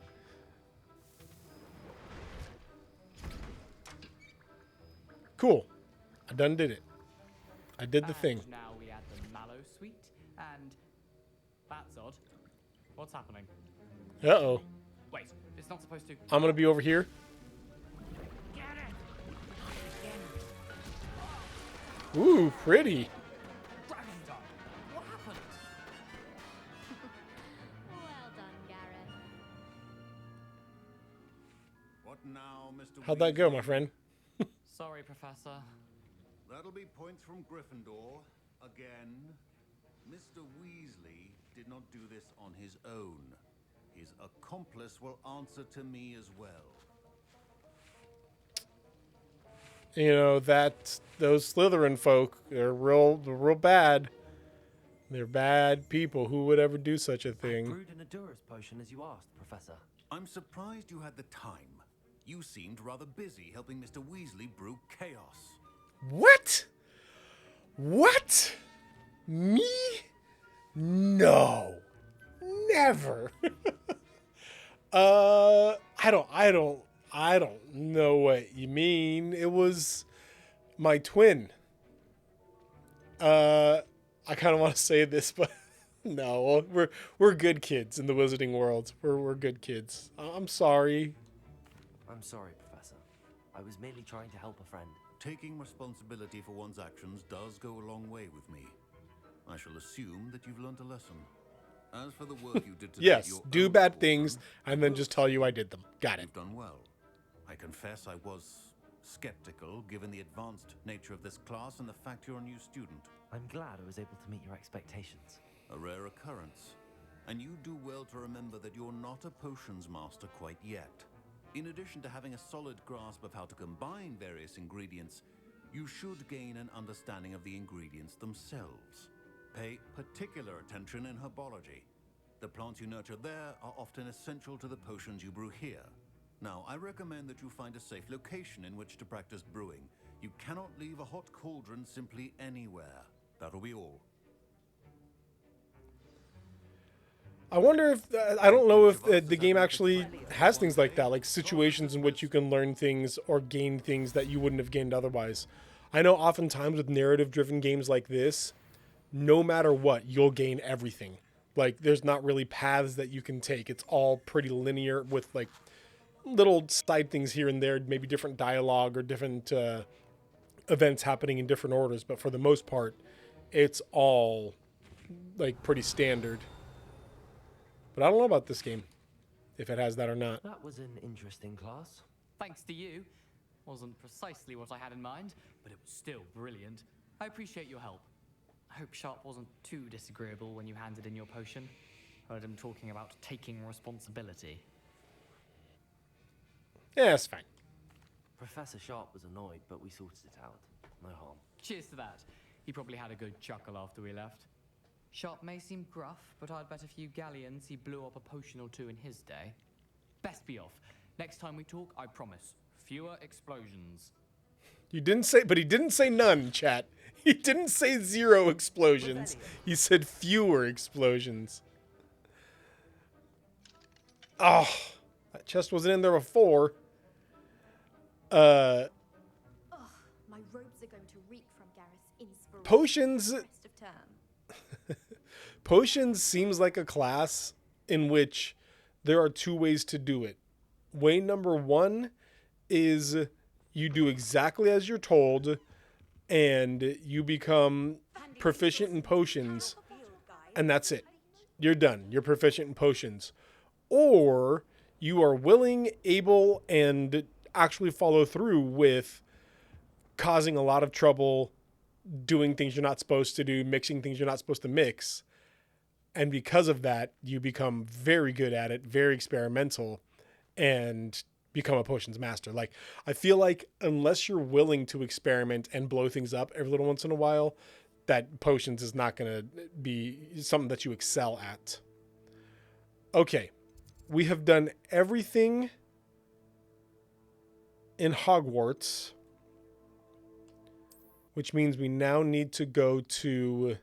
S1: Cool. I done did it. I did the thing.
S10: Now we add the mallow sweet, and that's odd. What's happening?
S1: Uh-oh.
S10: Wait, it's not supposed to.
S1: I'm gonna be over here. Ooh, pretty.
S10: Dragon Dog, what happened?
S5: Well done, Gareth.
S2: What now, Mr.
S1: How'd that go,
S2: Weasley?
S1: my friend?
S10: Sorry, Professor.
S2: That'll be points from Gryffindor. Again. Mr. Weasley did not do this on his own. His accomplice will answer to me as well.
S1: You know, that those Slytherin folk, they're real bad. They're bad people. Who would ever do such a
S4: I
S1: thing?
S4: brewed an Adurus potion as you asked, Professor.
S2: I'm surprised you had the time. You seemed rather busy helping Mr. Weasley brew chaos.
S1: What? What? Me? No. Never. I don't know what you mean. It was my twin. I kind of want to say this, but no, we're good kids in the wizarding world. We're good kids. I'm sorry.
S4: I'm sorry, Professor. I was merely trying to help a friend.
S2: Taking responsibility for one's actions does go a long way with me. I shall assume that you've learnt a lesson. As for the work you did today,
S1: Yes,
S2: your
S1: do
S2: own
S1: bad
S2: children,
S1: things and then just tell you I did them. Got it.
S2: You've done well. I confess I was skeptical given the advanced nature of this class and the fact you're a new student.
S4: I'm glad I was able to meet your expectations.
S2: A rare occurrence. And you do well to remember that you're not a potions master quite yet. In addition to having a solid grasp of how to combine various ingredients, you should gain an understanding of the ingredients themselves. Pay particular attention in herbology. The plants you nurture there are often essential to the potions you brew here. Now, I recommend that you find a safe location in which to practice brewing. You cannot leave a hot cauldron simply anywhere. That'll be all.
S1: I wonder if I don't know if the game actually has things like that, like situations in which you can learn things or gain things that you wouldn't have gained otherwise. I know oftentimes with narrative-driven games like this, no matter what, you'll gain everything. Like, there's not really paths that you can take. It's all pretty linear with, like, little side things here and there, maybe different dialogue or different events happening in different orders. But for the most part, it's all, like, pretty standard. But I don't know about this game, if it has that or not.
S4: That was an interesting class.
S13: Thanks to you. Wasn't precisely what I had in mind, but it was still brilliant. I appreciate your help. I hope Sharp wasn't too disagreeable when you handed in your potion. Heard him talking about taking responsibility.
S1: Yeah, it's fine.
S4: Professor Sharp was annoyed, but we sorted it out. No harm.
S13: Cheers to that. He probably had a good chuckle after we left. Sharp may seem gruff, but I'd bet a few galleons he blew up a potion or two in his day. Best be off. Next time we talk, I promise, fewer explosions.
S1: You didn't say, but he didn't say none, chat. He didn't say 0 explosions. He said fewer explosions. Oh, that chest wasn't in there before.
S12: Ugh, my robes are going to reek from Gareth's inspiration.
S1: Potions.
S12: For the rest of term.
S1: Potions seems like a class in which there are 2 ways to do it. Way number 1 is you do exactly as you're told and you become proficient in potions and that's it. You're done. You're proficient in potions. Or you are willing, able, and actually follow through with causing a lot of trouble, doing things you're not supposed to do, mixing things you're not supposed to mix. And because of that, you become very good at it, very experimental, and become a potions master. Like, I feel like unless you're willing to experiment and blow things up every little once in a while, that potions is not going to be something that you excel at. Okay. We have done everything in Hogwarts, which means we now need to go to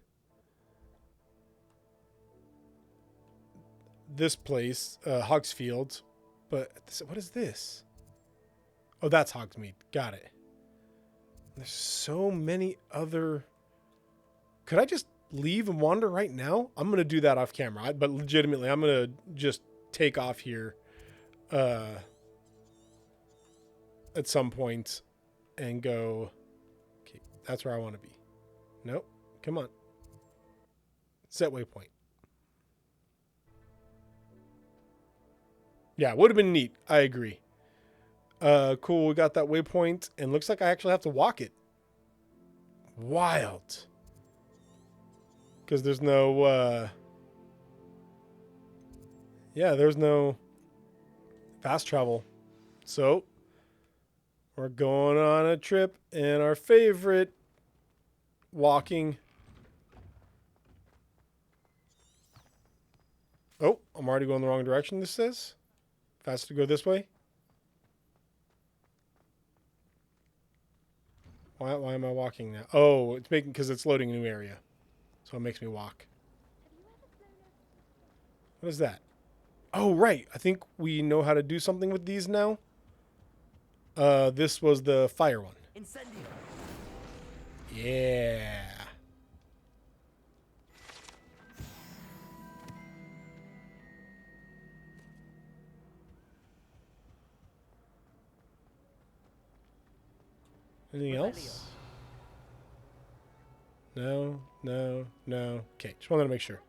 S1: this place, Hogsfield. But what is this? Oh, that's Hogsmeade. Got it. There's so many other... Could I just leave and wander right now? I'm going to do that off camera. But legitimately, I'm going to just take off here at some point and go... Okay, that's where I want to be. Nope. Come on. Set waypoint. Yeah, would have been neat. I agree. Cool, we got that waypoint, and looks like I actually have to walk it. Wild. Because there's no, yeah, there's no fast travel. So, we're going on a trip in our favorite walking Oh, I'm already going the wrong direction, this says. Faster to go this way. Why am I walking now? Oh, it's making, because it's loading a new area. So it makes me walk. What is that? Oh, right. I think we know how to do something with these now. This was the fire one.
S4: Incendio.
S1: Yeah. Anything else? No, no, no. Okay, just wanted to make sure.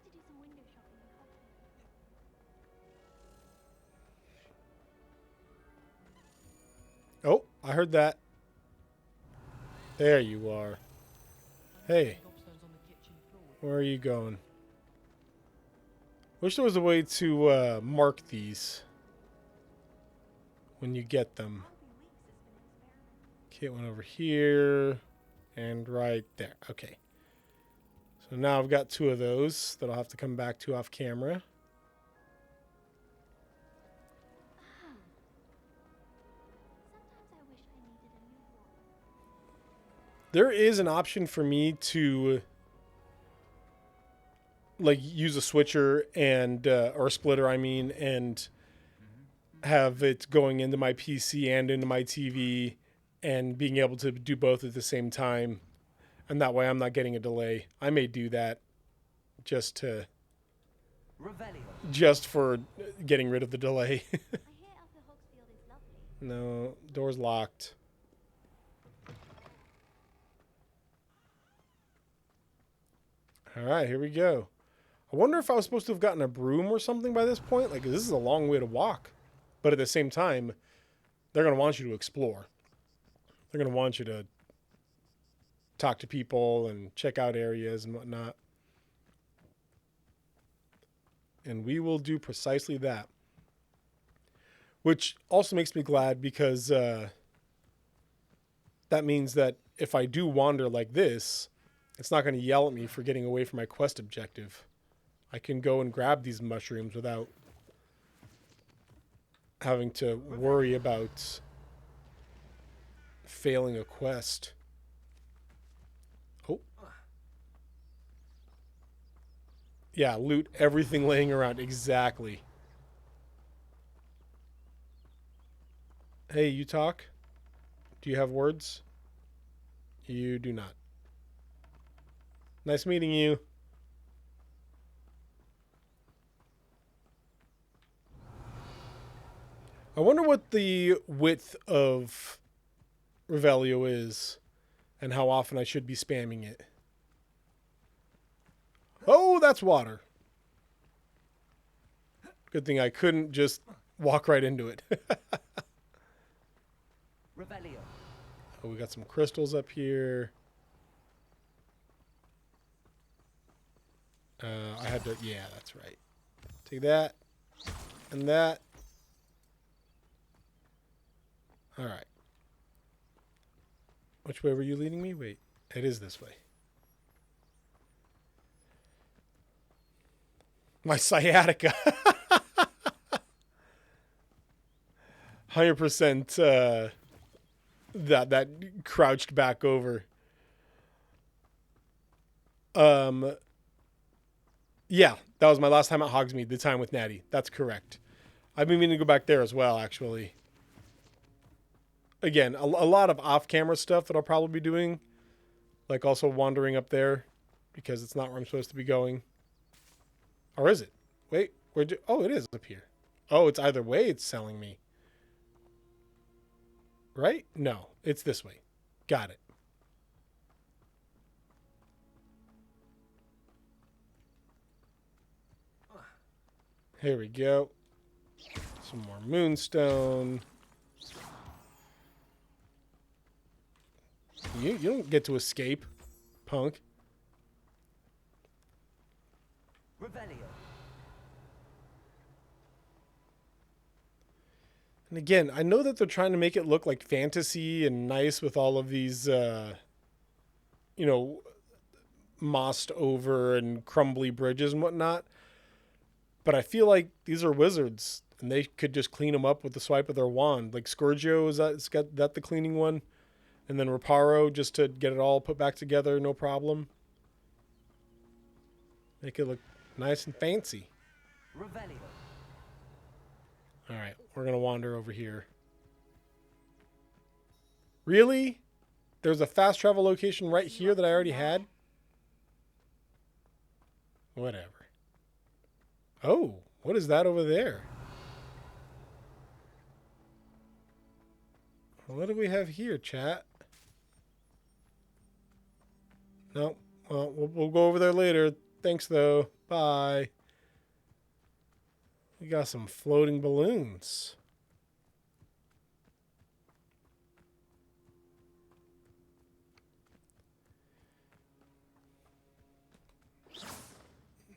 S1: Oh, I heard that. There you are. Hey. Where are you going? Wish there was a way to mark these when you get them. Okay, one over here and right there. Okay. So now I've got 2 of those that I'll have to come back to off camera. There is an option for me to like use a switcher and or a splitter, I mean, and have it going into my PC and into my TV and being able to do both at the same time. And that way I'm not getting a delay. I may do that just to just for getting rid of the delay. No, door's locked. All right, here we go. I wonder if I was supposed to have gotten a broom or something by this point. Like, this is a long way to walk. But at the same time, they're going to want you to explore. They're going to want you to talk to people and check out areas and whatnot. And we will do precisely that. Which also makes me glad because that means that if I do wander like this, it's not going to yell at me for getting away from my quest objective. I can go and grab these mushrooms without having to worry about failing a quest. Oh. Yeah, loot everything laying around. Exactly. Hey, you talk? Do you have words? You do not. Nice meeting you. I wonder what the width of Revelio is and how often I should be spamming it. Oh, that's water. Good thing I couldn't just walk right into it.
S4: Revelio.
S1: Oh, we got some crystals up here. I had to, yeah, that's right. Take that and that. All right. Which way were you leading me? Wait, it is this way. My sciatica. 100% that crouched back over. Yeah, that was my last time at Hogsmeade, the time with Natty. That's correct. I've been meaning to go back there as well, actually. Again, a lot of off-camera stuff that I'll probably be doing. Like also wandering up there because it's not where I'm supposed to be going. Or is it? Wait, oh, it is up here. Oh, it's either way it's selling me. Right? No, it's this way. Got it. Here we go. Some more moonstone. You don't get to escape, punk.
S4: Revelio.
S1: And again, I know that they're trying to make it look like fantasy and nice with all of these, mossed over and crumbly bridges and whatnot. But I feel like these are wizards, and they could just clean them up with the swipe of their wand. Like Scourgio, is that the cleaning one? And then Reparo, just to get it all put back together, no problem. Make it look nice and fancy.
S4: Revelio.
S1: All right, we're going to wander over here. Really? There's a fast travel location right here that I already had? Whatever. Oh, what is that over there? What do we have here, chat? No. Well, we'll go over there later. Thanks, though. Bye. We got some floating balloons.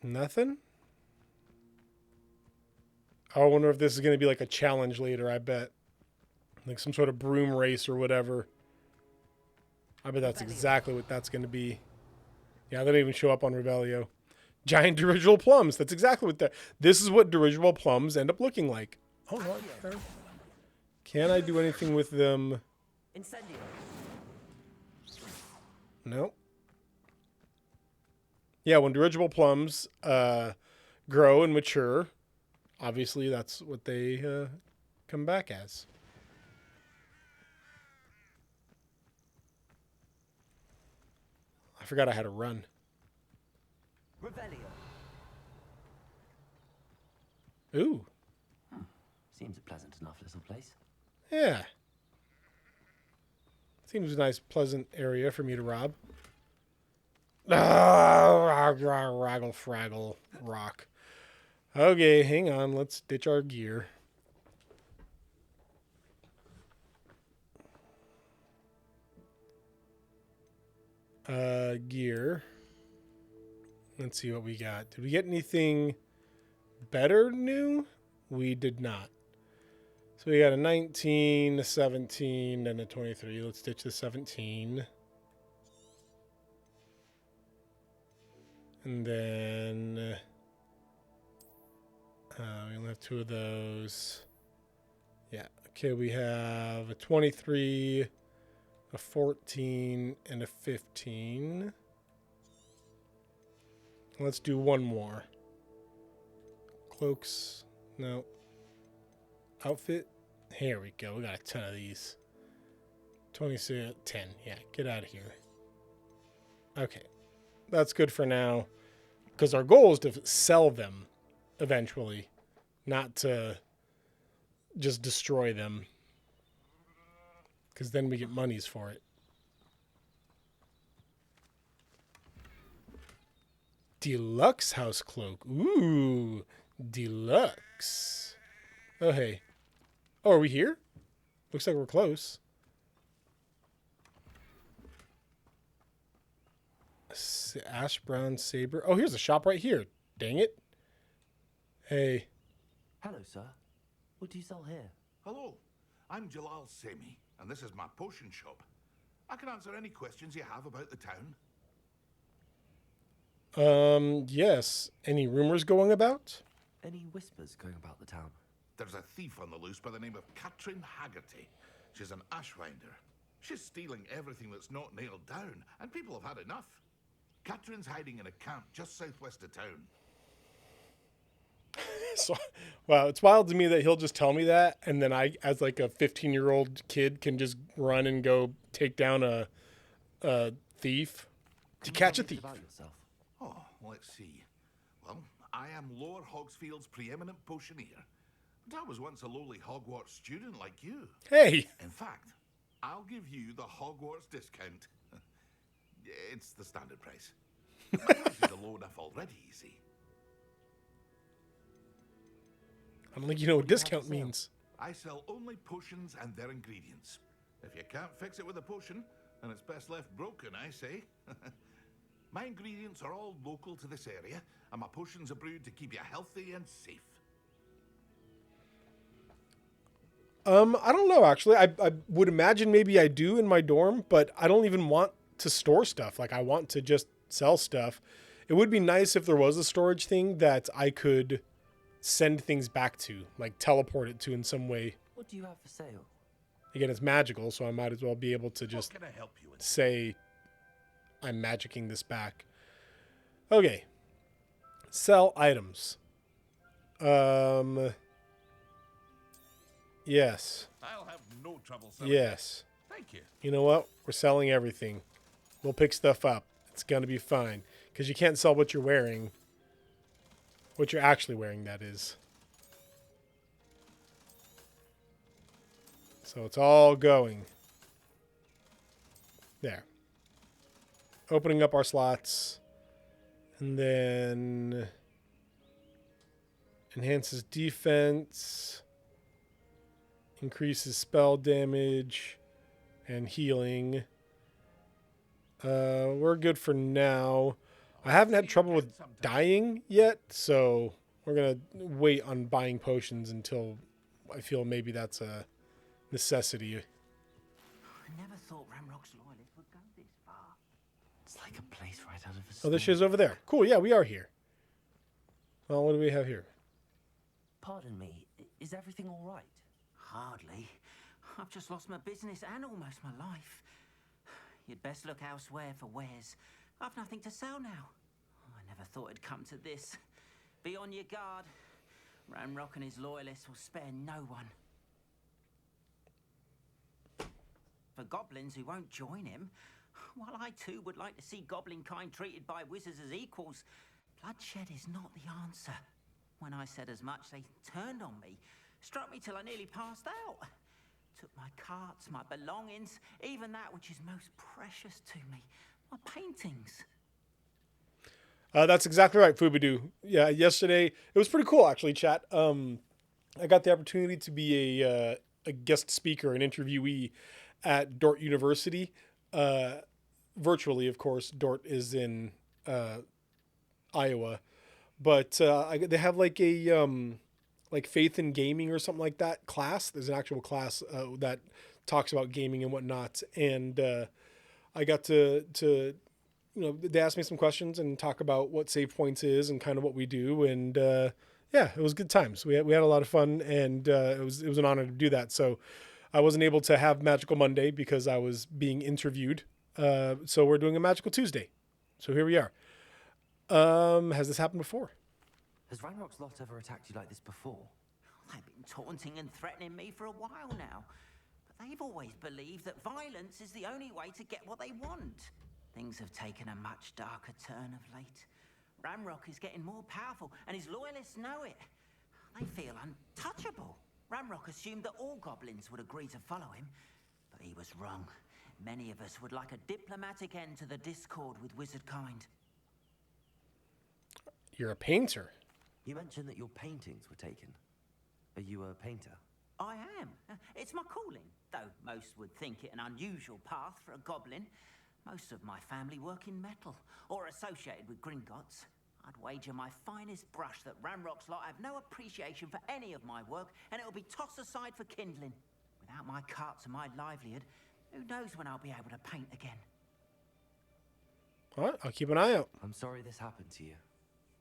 S1: Nothing? I wonder if this is going to be like a challenge later, I bet. Like some sort of broom race or whatever. I bet that's exactly what that's going to be. Yeah, they don't even show up on Revelio. Giant dirigible plums. That's exactly what this is what dirigible plums end up looking like. Oh, no. Can I do anything with them?
S4: Incendio.
S1: No. Yeah, when dirigible plums grow and mature, obviously that's what they come back as. I forgot I had to run.
S4: Revelio.
S1: Ooh.
S4: Seems a pleasant enough little place.
S1: Yeah. Seems a nice, pleasant area for me to rob. Raggle, fraggle, rock. Okay, hang on. Let's ditch our gear. Gear. Let's see what we got. Did we get anything better new? We did not. So we got a 19, a 17, and a 23. Let's ditch the 17. And then we only have 2 of those. Yeah. Okay, we have a 23, a 14, and a 15. Let's do one more. Cloaks. No. Outfit. Here we go. We got a ton of these. 26, 10. Yeah, get out of here. Okay. That's good for now. Because our goal is to sell them eventually. Not to just destroy them. Because then we get monies for it. Deluxe house cloak. Ooh, deluxe. Oh, hey. Oh, are we here? Looks like we're close. Ash brown saber. Oh, here's a shop right here. Dang it. Hey.
S4: Hello, sir. What do you sell here?
S14: Hello. I'm Jalal Semi, and this is my potion shop. I can answer any questions you have about the town.
S1: Yes. Any rumors going about?
S4: Any whispers going about the town?
S14: There's a thief on the loose by the name of Katrin Haggerty. She's an ashwinder. She's stealing everything that's not nailed down, and people have had enough. Katrin's hiding in a camp just southwest of town.
S1: So, wow, it's wild to me that he'll just tell me that, and then I, as like a 15-year-old kid, can just run and go take down a thief to catch a thief.
S4: About yourself.
S14: Oh, let's see. Well, I am Lord Hogsfield's preeminent potioneer. But I was once a lowly Hogwarts student like you.
S1: Hey!
S14: In fact, I'll give you the Hogwarts discount. It's the standard price. My prices are low enough already, you see.
S1: I don't think you know what discount means.
S14: I sell only potions and their ingredients. If you can't fix it with a potion, then it's best left broken, I say. My ingredients are all local to this area, and my potions are brewed to keep you healthy and safe.
S1: I don't know, actually. I would imagine maybe I do in my dorm, but I don't even want to store stuff. Like, I want to just sell stuff. It would be nice if there was a storage thing that I could send things back to, like teleport it to in some way.
S4: What do you have for sale?
S1: Again, it's magical, so I might as well be able to just
S14: What can I help you with?
S1: say I'm magicking this back. Okay. Sell items. Yes.
S14: I'll have no trouble selling.
S1: Yes.
S14: Thank you.
S1: You know what? We're selling everything. We'll pick stuff up. It's going to be fine. Because you can't sell what you're wearing. What you're actually wearing, that is. So it's all going. There. Opening up our slots. And then enhances defense. Increases spell damage and healing. We're good for now. I haven't had trouble with dying yet, so we're going to wait on buying potions until I feel maybe that's a necessity.
S3: I never thought Ramrock's loyalists would go this far.
S4: It's like a place right out of a
S1: Oh,
S4: story.
S1: this shit's over there. Cool, yeah, we are here. Well, what do we have here?
S4: Pardon me, is everything all right?
S3: Hardly. I've just lost my business and almost my life. You'd best look elsewhere for wares. I've nothing to sell now. I never thought it'd come to this. Be on your guard. Ramrock and his loyalists will spare no one. For goblins who won't join him, while I too would like to see goblin kind treated by wizards as equals, bloodshed is not the answer. When I said as much, they turned on me, struck me till I nearly passed out. Took my carts, my belongings, even that which is most precious to me, my paintings.
S1: That's exactly right, Fubidoo. Yeah, yesterday, it was pretty cool, actually, chat. I got the opportunity to be a guest speaker, an interviewee at Dort University. Virtually, of course. Dort is in Iowa. But they have like a like faith in gaming or something like that class. There's an actual class that talks about gaming and whatnot. And I got to they asked me some questions and talk about what Save Points is and kind of what we do. And yeah, it was good times. We had a lot of fun, and it was an honor to do that. So I wasn't able to have Magical Monday because I was being interviewed. So we're doing a Magical Tuesday. So here we are. Has this happened before?
S4: Has Ranrock's lot ever attacked you like this before?
S3: They've been taunting and threatening me for a while now. But they've always believed that violence is the only way to get what they want. Things have taken a much darker turn of late. Ramrock is getting more powerful, and his loyalists know it. They feel untouchable. Ramrock assumed that all goblins would agree to follow him, but he was wrong. Many of us would like a diplomatic end to the discord with wizard kind.
S1: You're a painter.
S4: You mentioned that your paintings were taken. Are you a painter?
S3: I am. It's my calling, though most would think it an unusual path for a goblin. Most of my family work in metal, or associated with Gringotts. I'd wager my finest brush that Ramrock's lot have no appreciation for any of my work, and it'll be tossed aside for kindling. Without my carts and my livelihood, who knows when I'll be able to paint again.
S1: All right, I'll keep an eye out.
S4: I'm sorry this happened to you.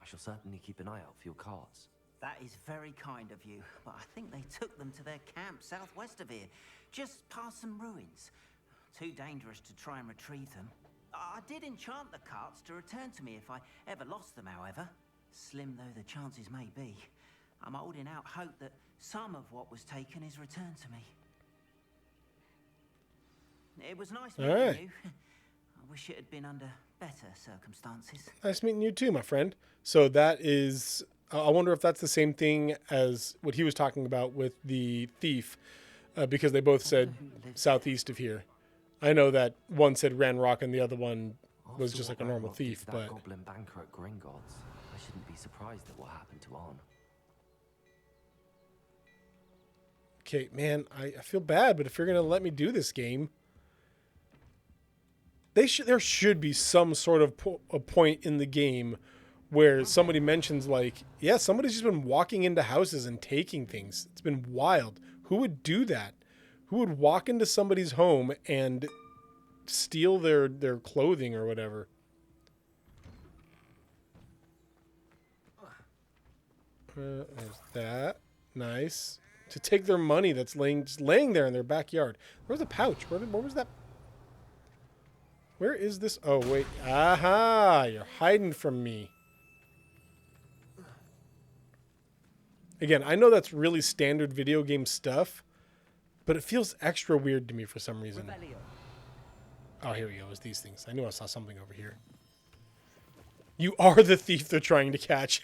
S4: I shall certainly keep an eye out for your carts.
S3: That is very kind of you, but I think they took them to their camp southwest of here, just past some ruins. Too dangerous to try and retrieve them. I did enchant the carts to return to me if I ever lost them, however. Slim though the chances may be, I'm holding out hope that some of what was taken is returned to me. It was nice meeting
S1: right.
S3: you. I wish it had been under better circumstances.
S1: Nice meeting you too, my friend. So that is, I wonder if that's the same thing as what he was talking about with the thief, because they both said southeast of here. I know that one said Ranrock and the other one was just like a normal thief, but...
S4: goblin banker at Gringotts. I shouldn't be surprised at what happened to Arn.
S1: Okay, man, I feel bad, but if you're going to let me do this game... There should be some sort of a point in the game where somebody mentions like, yeah, somebody's just been walking into houses and taking things. It's been wild. Who would do that? Who would walk into somebody's home and steal their clothing or whatever? There's that. Nice. To take their money that's just laying there in their backyard. Where's the pouch? Where was that? Where is this? Oh, wait. Aha! You're hiding from me. Again, I know that's really standard video game stuff, but it feels extra weird to me for some reason. Oh, here we go. It's these things. I knew I saw something over here. You are the thief they're trying to catch.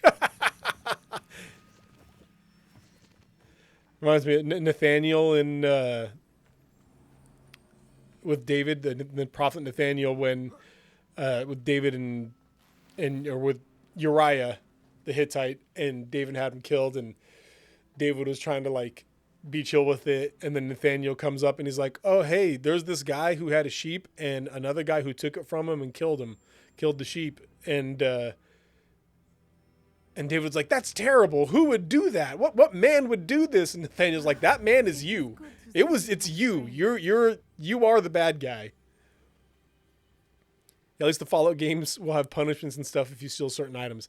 S1: Reminds me of Nathaniel in with David, the prophet Nathaniel, when with David and or with Uriah the Hittite, and David had him killed, and David was trying to like be chill with it, and then Nathaniel comes up and he's like, "Oh, hey, there's this guy who had a sheep and another guy who took it from him and killed the sheep." And David's like, "That's terrible. Who would do that? What man would do this?" And Nathaniel's like, "That man is you. It's you. You are the bad guy." At least the Fallout games will have punishments and stuff if you steal certain items.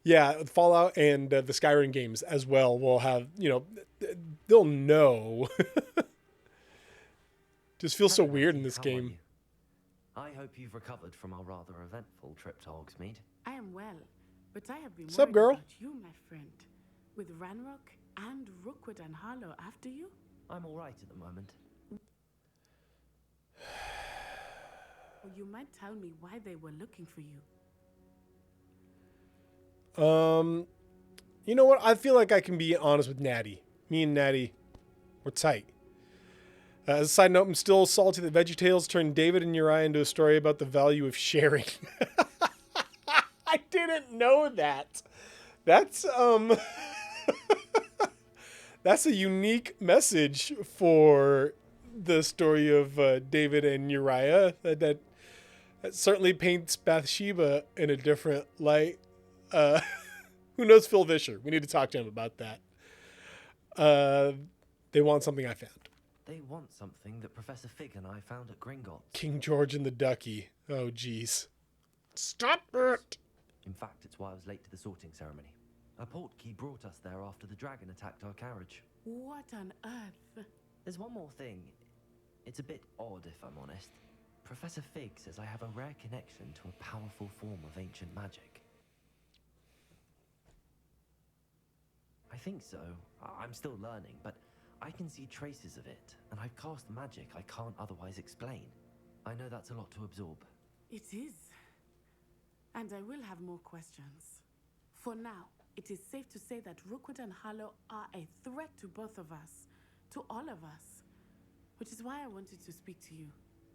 S1: Yeah, Fallout and the Skyrim games as well will have, they'll know. Just feels so weird in this game.
S4: I hope you've recovered from our rather eventful trip to Hogsmeade.
S6: I am well, but I have been
S1: What's up,
S6: worried
S1: girl?
S6: about you, my friend. With Ranrock and Rookwood and Harlow after you?
S4: I'm all right at the moment.
S6: Or you might tell me why they were looking for you.
S1: You know what? I feel like I can be honest with Natty. Me and Natty, we're tight. As a side note, I'm still salty that VeggieTales turned David and Uriah into a story about the value of sharing. I didn't know that. That's that's a unique message for the story of David and Uriah. That certainly paints Bathsheba in a different light. Who knows Phil Vischer? We need to talk to him about that. They want something I found.
S4: They want something that Professor Fig and I found at Gringotts.
S1: King George and the Ducky. Oh, jeez. Stop it!
S4: In fact, it's why I was late to the sorting ceremony. A portkey brought us there after the dragon attacked our carriage.
S6: What on earth?
S4: There's one more thing. It's a bit odd, if I'm honest. Professor Fig says I have a rare connection to a powerful form of ancient magic. I think so. I'm still learning, but I can see traces of it, and I've cast magic I can't otherwise explain. I know that's a lot to absorb.
S6: It is. And I will have more questions. For now, it is safe to say that Rookwood and Harlow are a threat to both of us, to all of us. Which is why I wanted to speak to you.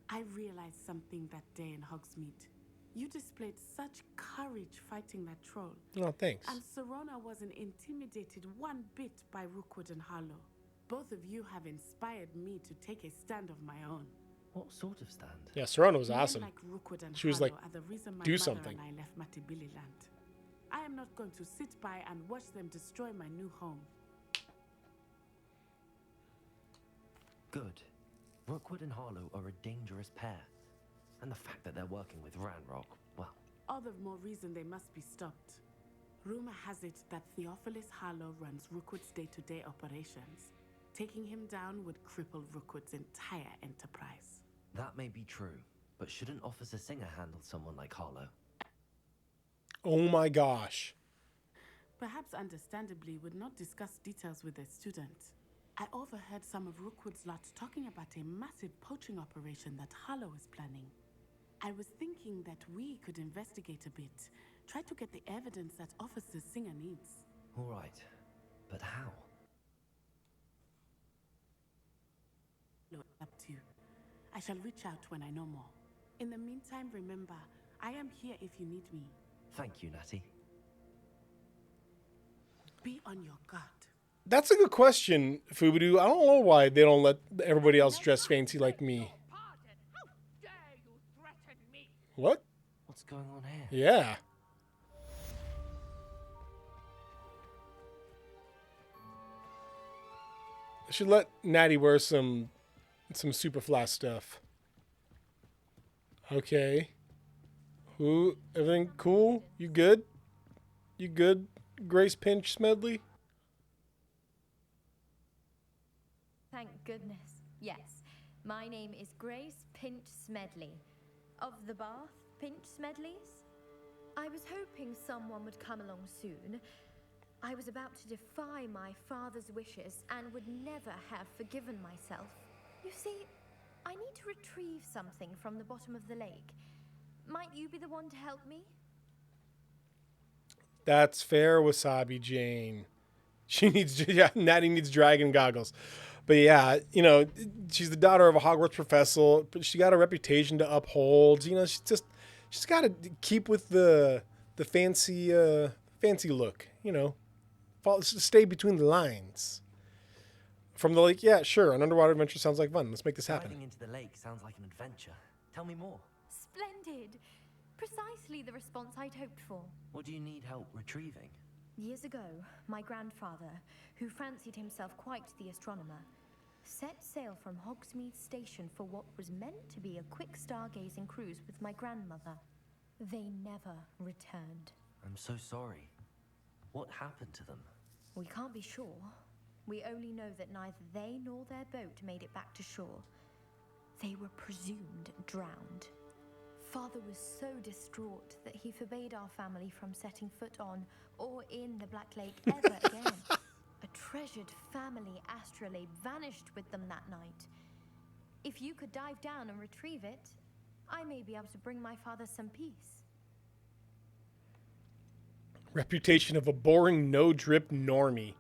S6: I realized something that day in Hogsmeade. You displayed such courage fighting that troll.
S1: Oh, thanks.
S6: And Serona wasn't intimidated one bit by Rookwood and Harlow. Both of you have inspired me to take a stand of my own.
S4: What sort of stand?
S1: Yeah, Serona was
S6: Men
S1: awesome.
S6: like Rookwood and
S1: She was
S6: Harlow
S1: like,
S6: are the reason my
S1: do
S6: mother
S1: something.
S6: and I left Matibililand. I am not going to sit by and watch them destroy my new home.
S4: Good. Rookwood and Harlow are a dangerous pair. And the fact that they're working with Ranrock, well...
S6: All the more reason they must be stopped. Rumor has it that Theophilus Harlow runs Rookwood's day-to-day operations. Taking him down would cripple Rookwood's entire enterprise.
S4: That may be true, but shouldn't Officer Singer handle someone like Harlow?
S1: Oh my gosh.
S6: Perhaps understandably would not discuss details with a student. I overheard some of Rookwood's lot talking about a massive poaching operation that Harlow is planning. I was thinking that we could investigate a bit, try to get the evidence that Officer Singer needs.
S4: All right, but how?
S6: Up to you. I shall reach out when I know more. In the meantime, remember, I am here if you need me.
S4: Thank you, Natty.
S6: Be on your guard.
S1: That's a good question, Fubudu. I don't know why they don't let everybody else dress fancy like me. What?
S4: What's going on here?
S1: Yeah. I should let Natty wear some Superfly stuff. Okay. Who? Everything cool? You good? You good? Grace Pinch Smedley?
S12: Thank goodness. Yes, my name is Grace Pinch Smedley. Of the Bath Pinch Smedleys? I was hoping someone would come along soon. I was about to defy my father's wishes and would never have forgiven myself. You see, I need to retrieve something from the bottom of the lake. Might you be the one to help me?
S1: That's fair, Wasabi Jane. She needs, yeah, Natty needs dragon goggles. But yeah, you know, she's the daughter of a Hogwarts professor, but she got a reputation to uphold. You know, she's got to keep with the fancy look. You know, stay between the lines. From the lake, yeah, sure. An underwater adventure sounds like fun. Let's make this happen.
S4: Diving into the lake sounds like an adventure. Tell me more.
S12: Splendid! Precisely the response I'd hoped for.
S4: What do you need help retrieving?
S12: Years ago, my grandfather, who fancied himself quite the astronomer, set sail from Hogsmeade Station for what was meant to be a quick stargazing cruise with my grandmother. They never returned.
S4: I'm so sorry. What happened to them?
S12: We can't be sure. We only know that neither they nor their boat made it back to shore. They were presumed drowned. Father was so distraught that he forbade our family from setting foot on or in the Black Lake ever again. A treasured family astrolabe vanished with them that night. If you could dive down and retrieve it, I may be able to bring my father some peace.
S1: Reputation of a boring, no-drip normie.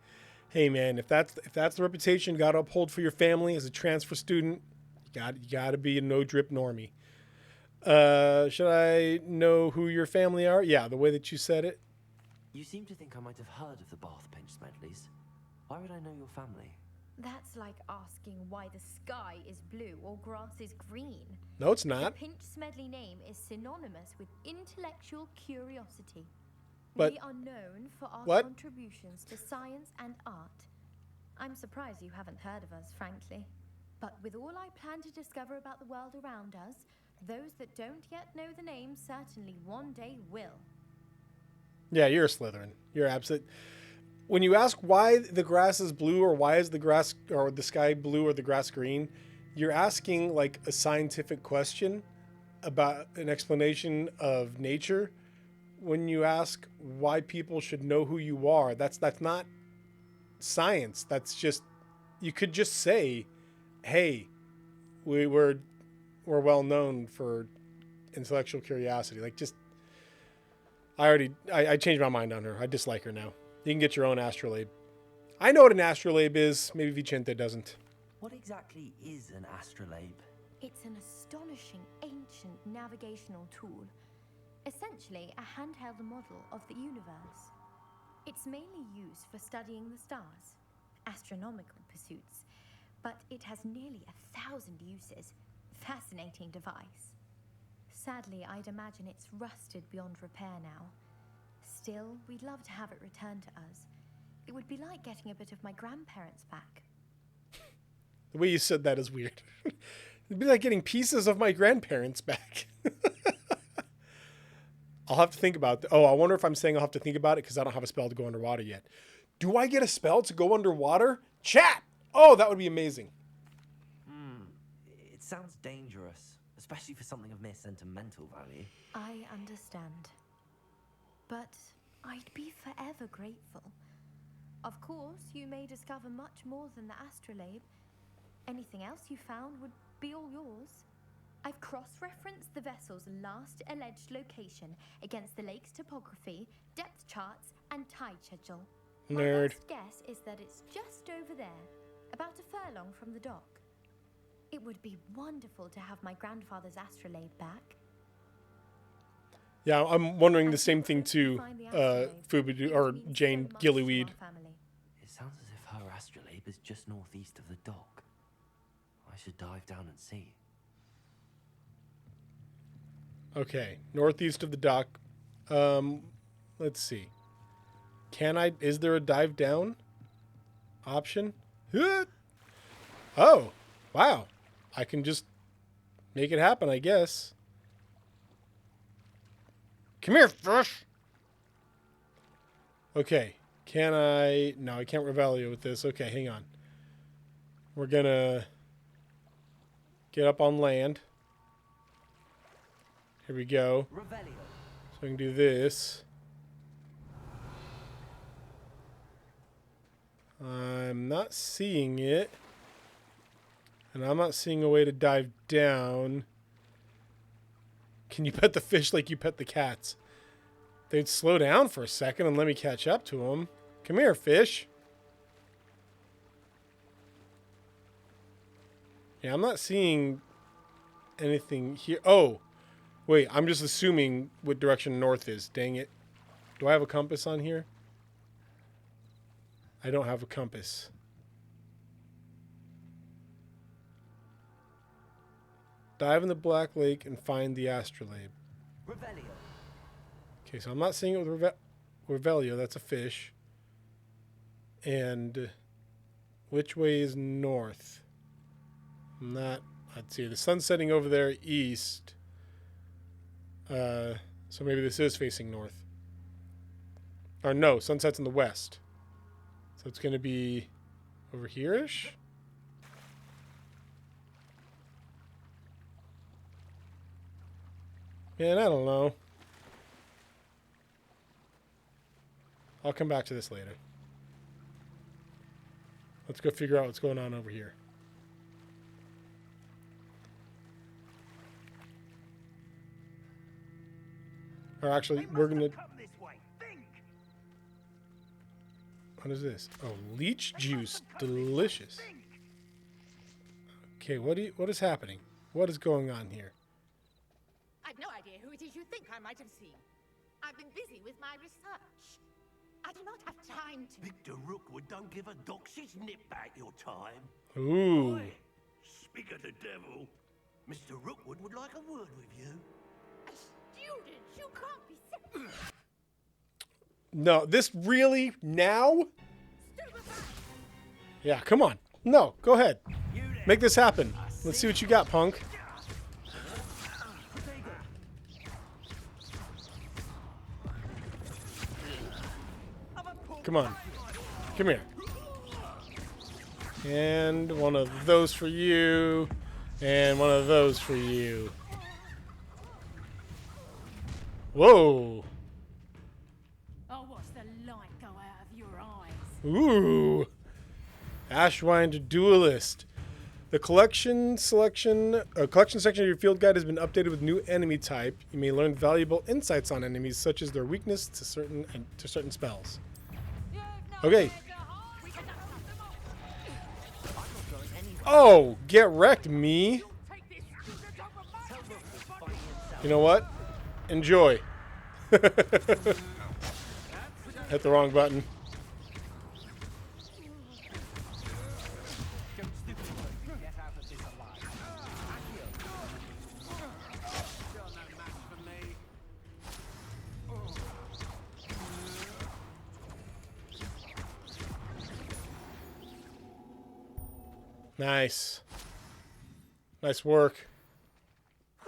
S1: Hey man, if that's the reputation you got to uphold for your family as a transfer student, you got to be a no-drip normie. Should I know who your family are? Yeah, the way that you said it.
S4: You seem to think I might have heard of the Bath Pinch Smedleys. Why would I know your family?
S12: That's like asking why the sky is blue or grass is green.
S1: No, it's not.
S12: The Pinch Smedley name is synonymous with intellectual curiosity.
S1: But
S12: we are known for our
S1: what?
S12: contributions to science and art. I'm surprised you haven't heard of us, frankly. But with all I plan to discover about the world around us, those that don't yet know the name certainly one day will.
S1: Yeah, you're a Slytherin. You're absolute. When you ask why the grass is blue or why is the grass or the sky blue or the grass green, you're asking like a scientific question about an explanation of nature. When you ask why people should know who you are, that's not science. That's just, you could just say, hey, we're well known for intellectual curiosity. Like, just, I changed my mind on her. I dislike her now. You can get your own astrolabe. I know what an astrolabe is. Maybe Vicente doesn't.
S4: What exactly is an astrolabe?
S12: It's an astonishing ancient navigational tool. Essentially, a handheld model of the universe. It's mainly used for studying the stars, astronomical pursuits, but it has nearly 1,000 uses. Fascinating device. Sadly, I'd imagine it's rusted beyond repair now. Still, we'd love to have it returned to us. It would be like getting a bit of my grandparents back.
S1: The way you said that is weird. It'd be like getting pieces of my grandparents back. I'll have to think about it. Oh, I wonder if I'm saying I'll have to think about it because I don't have a spell to go underwater yet. Do I get a spell to go underwater? Chat! Oh, that would be amazing.
S4: It sounds dangerous, especially for something of mere sentimental value.
S12: I understand. But I'd be forever grateful. Of course, you may discover much more than the astrolabe. Anything else you found would be all yours. I've cross-referenced the vessel's last alleged location against the lake's topography, depth charts, and tide schedule.
S1: Nerd.
S12: My best guess is that it's just over there, about a furlong from the dock. It would be wonderful to have my grandfather's astrolabe back.
S1: Yeah, I'm wondering the same thing too, Fubu or Jane Gillyweed.
S4: It sounds as if her astrolabe is just northeast of the dock. I should dive down and see.
S1: Okay, northeast of the dock. Let's see. Is there a dive down option? Oh, wow. I can just make it happen, I guess. Come here, fish. Okay. Can I... No, I can't Revelio with this. Okay, hang on. We're gonna get up on land. Here we go.
S11: Revelio.
S1: So we can do this. I'm not seeing it. And I'm not seeing a way to dive down. Can you pet the fish like you pet the cats? They'd slow down for a second and let me catch up to them. Come here, fish. Yeah, I'm not seeing anything here. Oh, wait, I'm just assuming what direction north is. Dang it. Do I have a compass on here? I don't have a compass. Dive in the Black Lake and find the astrolabe.
S11: Revelio.
S1: Okay, so I'm not seeing it with Revelio. That's a fish. And which way is north? I'm not... Let's see. The sun's setting over there east. So maybe this is facing north. Or no, sunset's in the west. So it's going to be over here-ish? Man, I don't know. I'll come back to this later. Let's go figure out what's going on over here. Or actually, we're going to... What is this? Oh, leech juice. Delicious. Okay, what is happening? What is going on here?
S15: I've no idea who it is you think I might have seen. I've been busy with my research. I do not have time to...
S16: Victor Rookwood don't give a doxy's nip back your time.
S1: Ooh.
S16: Oi, speak of the devil. Mr. Rookwood would like a word with you.
S15: A student? You can't be serious.
S1: No, this really? Now? Yeah, come on. No, go ahead. Make this happen. Let's see what you got, punk. Come on. Come here. And one of those for you. And one of those for you. Whoa.
S8: Oh, what's the light go out of your eyes?
S1: Ooh. Ashwind Duelist. The collection section of your field guide has been updated with new enemy type. You may learn valuable insights on enemies, such as their weakness to certain spells. Okay. Oh, get wrecked, me. You know what? Enjoy. Hit the wrong button. Nice. Nice work.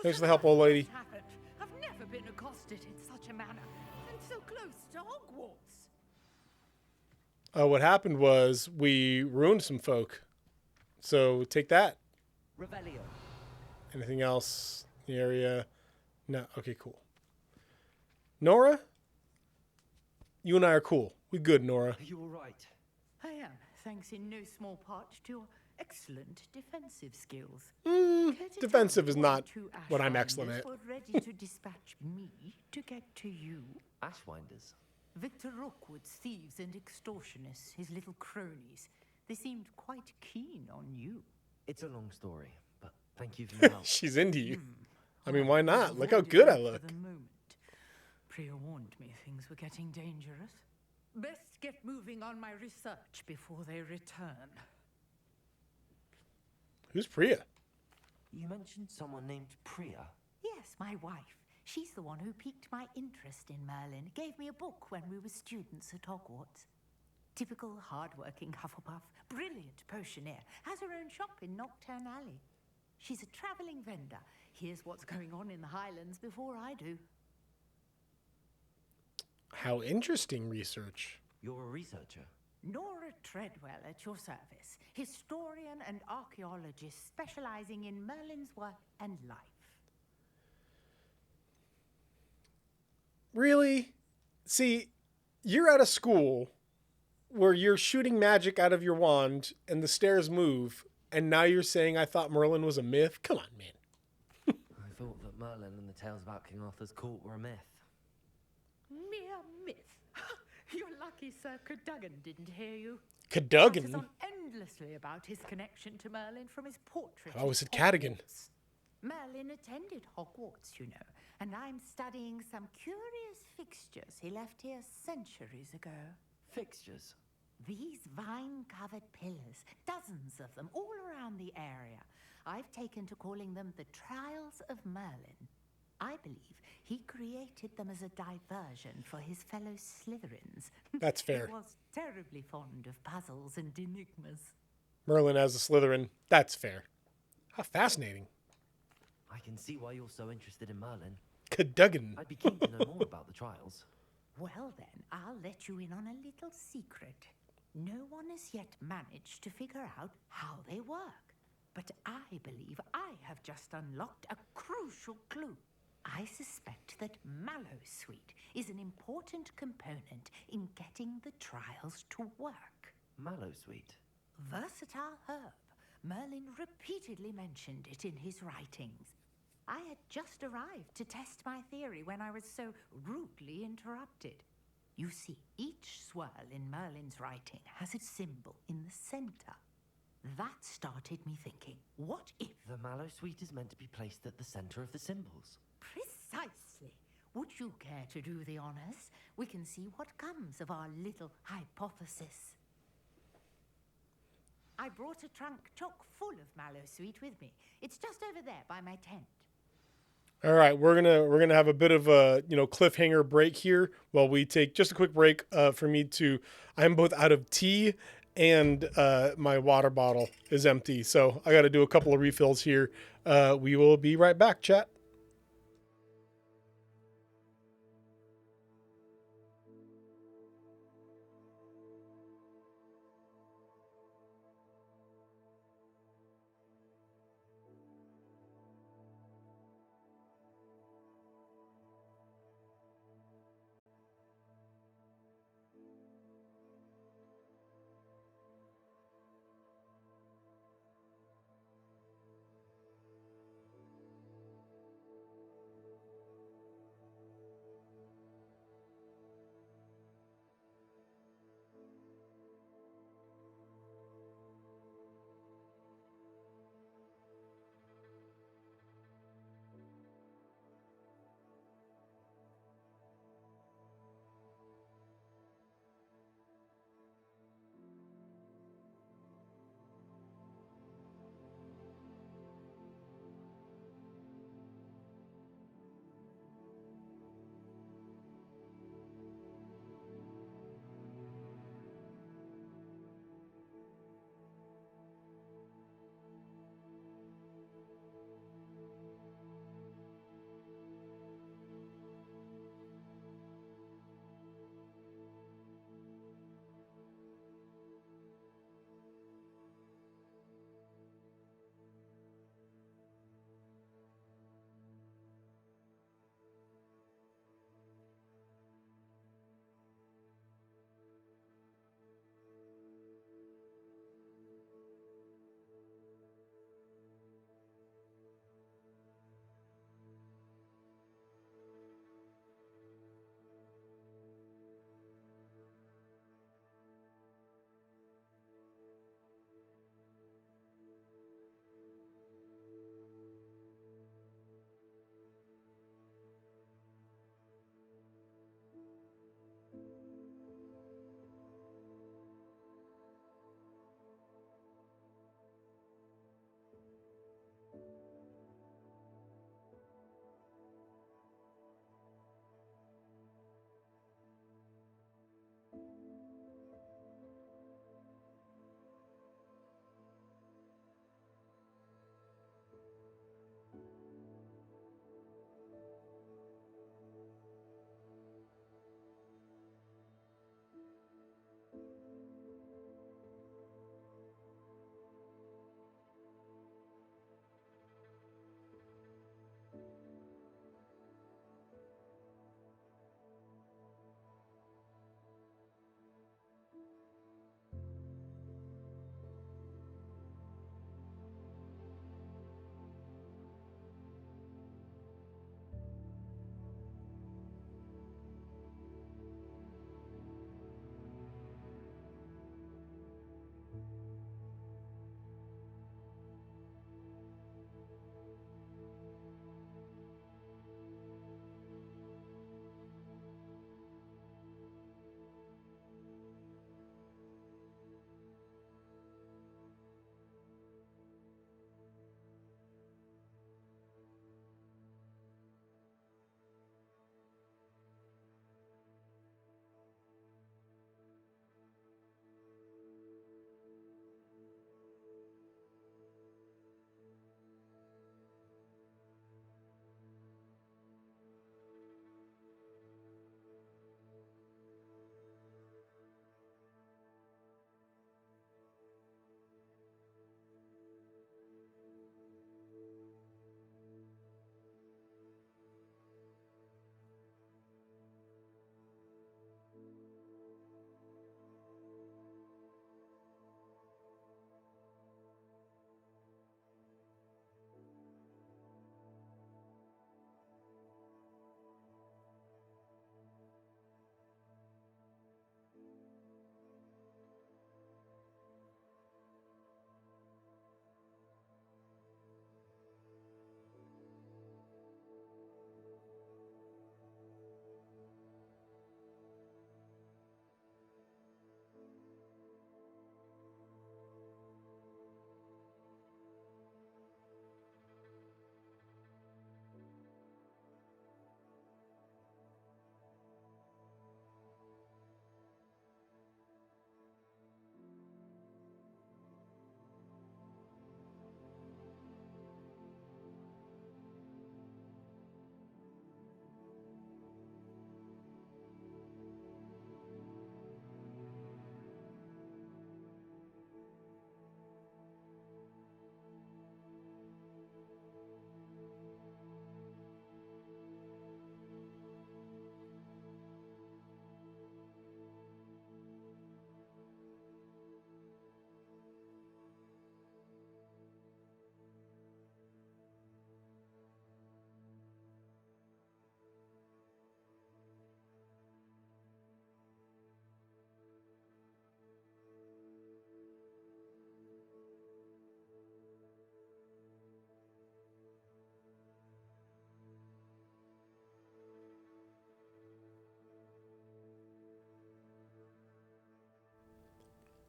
S1: Thanks for the help, old lady.
S7: I've never been accosted in such a manner, and so close to Hogwarts.
S1: What happened was we ruined some folk. So take that.
S11: Revelio.
S1: Anything else in the area? No. Okay, cool. Nora? You and I are cool. We good, Nora.
S11: Are you all right?
S7: I am, thanks in no small part to your excellent defensive skills.
S1: Defensive is not what I'm excellent at.
S7: Were ready to dispatch me to get to you.
S4: Ashwinders.
S7: Victor Rookwood's thieves and extortionists, his little cronies, they seemed quite keen on you.
S4: It's a long story, but thank you for your help.
S1: She's into you. I mean, why not? Look how good I look.
S7: For the moment. Priya warned me things were getting dangerous. Best get moving on my research before they return.
S1: Who's Priya?
S4: You mentioned someone named Priya.
S7: Yes, my wife. She's the one who piqued my interest in Merlin. Gave me a book when we were students at Hogwarts. Typical hard-working Hufflepuff. Brilliant potioneer. Has her own shop in Knockturn Alley. She's a travelling vendor. Hears what's going on in the Highlands before I do.
S1: How interesting research.
S4: You're a researcher?
S7: Nora Treadwell at your service, historian and archaeologist specializing in Merlin's work and life.
S1: Really? See, you're at a school where you're shooting magic out of your wand and the stairs move, and now you're saying I thought Merlin was a myth? Come on, man.
S4: I thought that Merlin and the tales about King Arthur's court were a myth.
S7: Mere myth. You're lucky Sir Cadogan didn't hear you.
S1: Cadogan?
S7: Rattles on endlessly about his connection to Merlin from his portrait.
S1: Oh, was it Cadogan?
S7: Merlin attended Hogwarts, you know, and I'm studying some curious fixtures he left here centuries ago.
S4: Fixtures?
S7: These vine-covered pillars, dozens of them, all around the area. I've taken to calling them the Trials of Merlin. I believe he created them as a diversion for his fellow Slytherins.
S1: That's fair.
S7: He was terribly fond of puzzles and enigmas.
S1: Merlin as a Slytherin. That's fair. How fascinating.
S4: I can see why you're so interested in Merlin.
S1: Cadogan.
S4: I'd be keen to know more about the trials.
S7: Well then, I'll let you in on a little secret. No one has yet managed to figure out how they work. But I believe I have just unlocked a crucial clue. I suspect that Mallowsweet is an important component in getting the trials to work.
S4: Mallowsweet?
S7: Versatile herb. Merlin repeatedly mentioned it in his writings. I had just arrived to test my theory when I was so rudely interrupted. You see, each swirl in Merlin's writing has a symbol in the center. That started me thinking, what if...
S4: The Mallowsweet is meant to be placed at the center of the symbols.
S7: Precisely. Would you care to do the honors? We can see what comes of our little hypothesis. I brought a trunk chock full of Mallowsweet with me. It's just over there by my tent.
S1: All right, we're gonna have a bit of a cliffhanger break here while we take just a quick break for me to. I'm both out of tea and my water bottle is empty, so I got to do a couple of refills here. We will be right back, chat.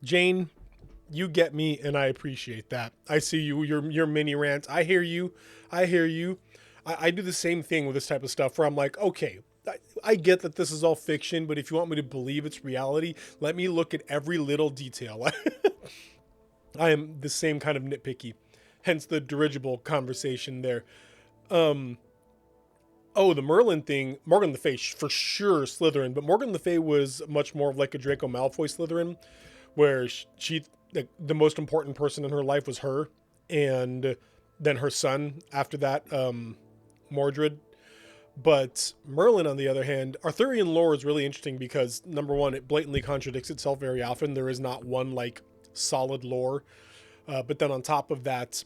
S1: Jane, you get me, and I appreciate that. I see you, your mini rants. I hear you. I hear you. I do the same thing with this type of stuff where I'm like, okay, I get that this is all fiction, but if you want me to believe it's reality, let me look at every little detail. I am the same kind of nitpicky, hence the dirigible conversation there. Oh, the Merlin thing, Morgan Le Fay for sure Slytherin, but Morgan Le Fay was much more of like a Draco Malfoy Slytherin, where she the most important person in her life was her, and then her son after that, Mordred. But Merlin, on the other hand, Arthurian lore is really interesting because, number one, it blatantly contradicts itself very often. There is not one like solid lore, but then on top of that,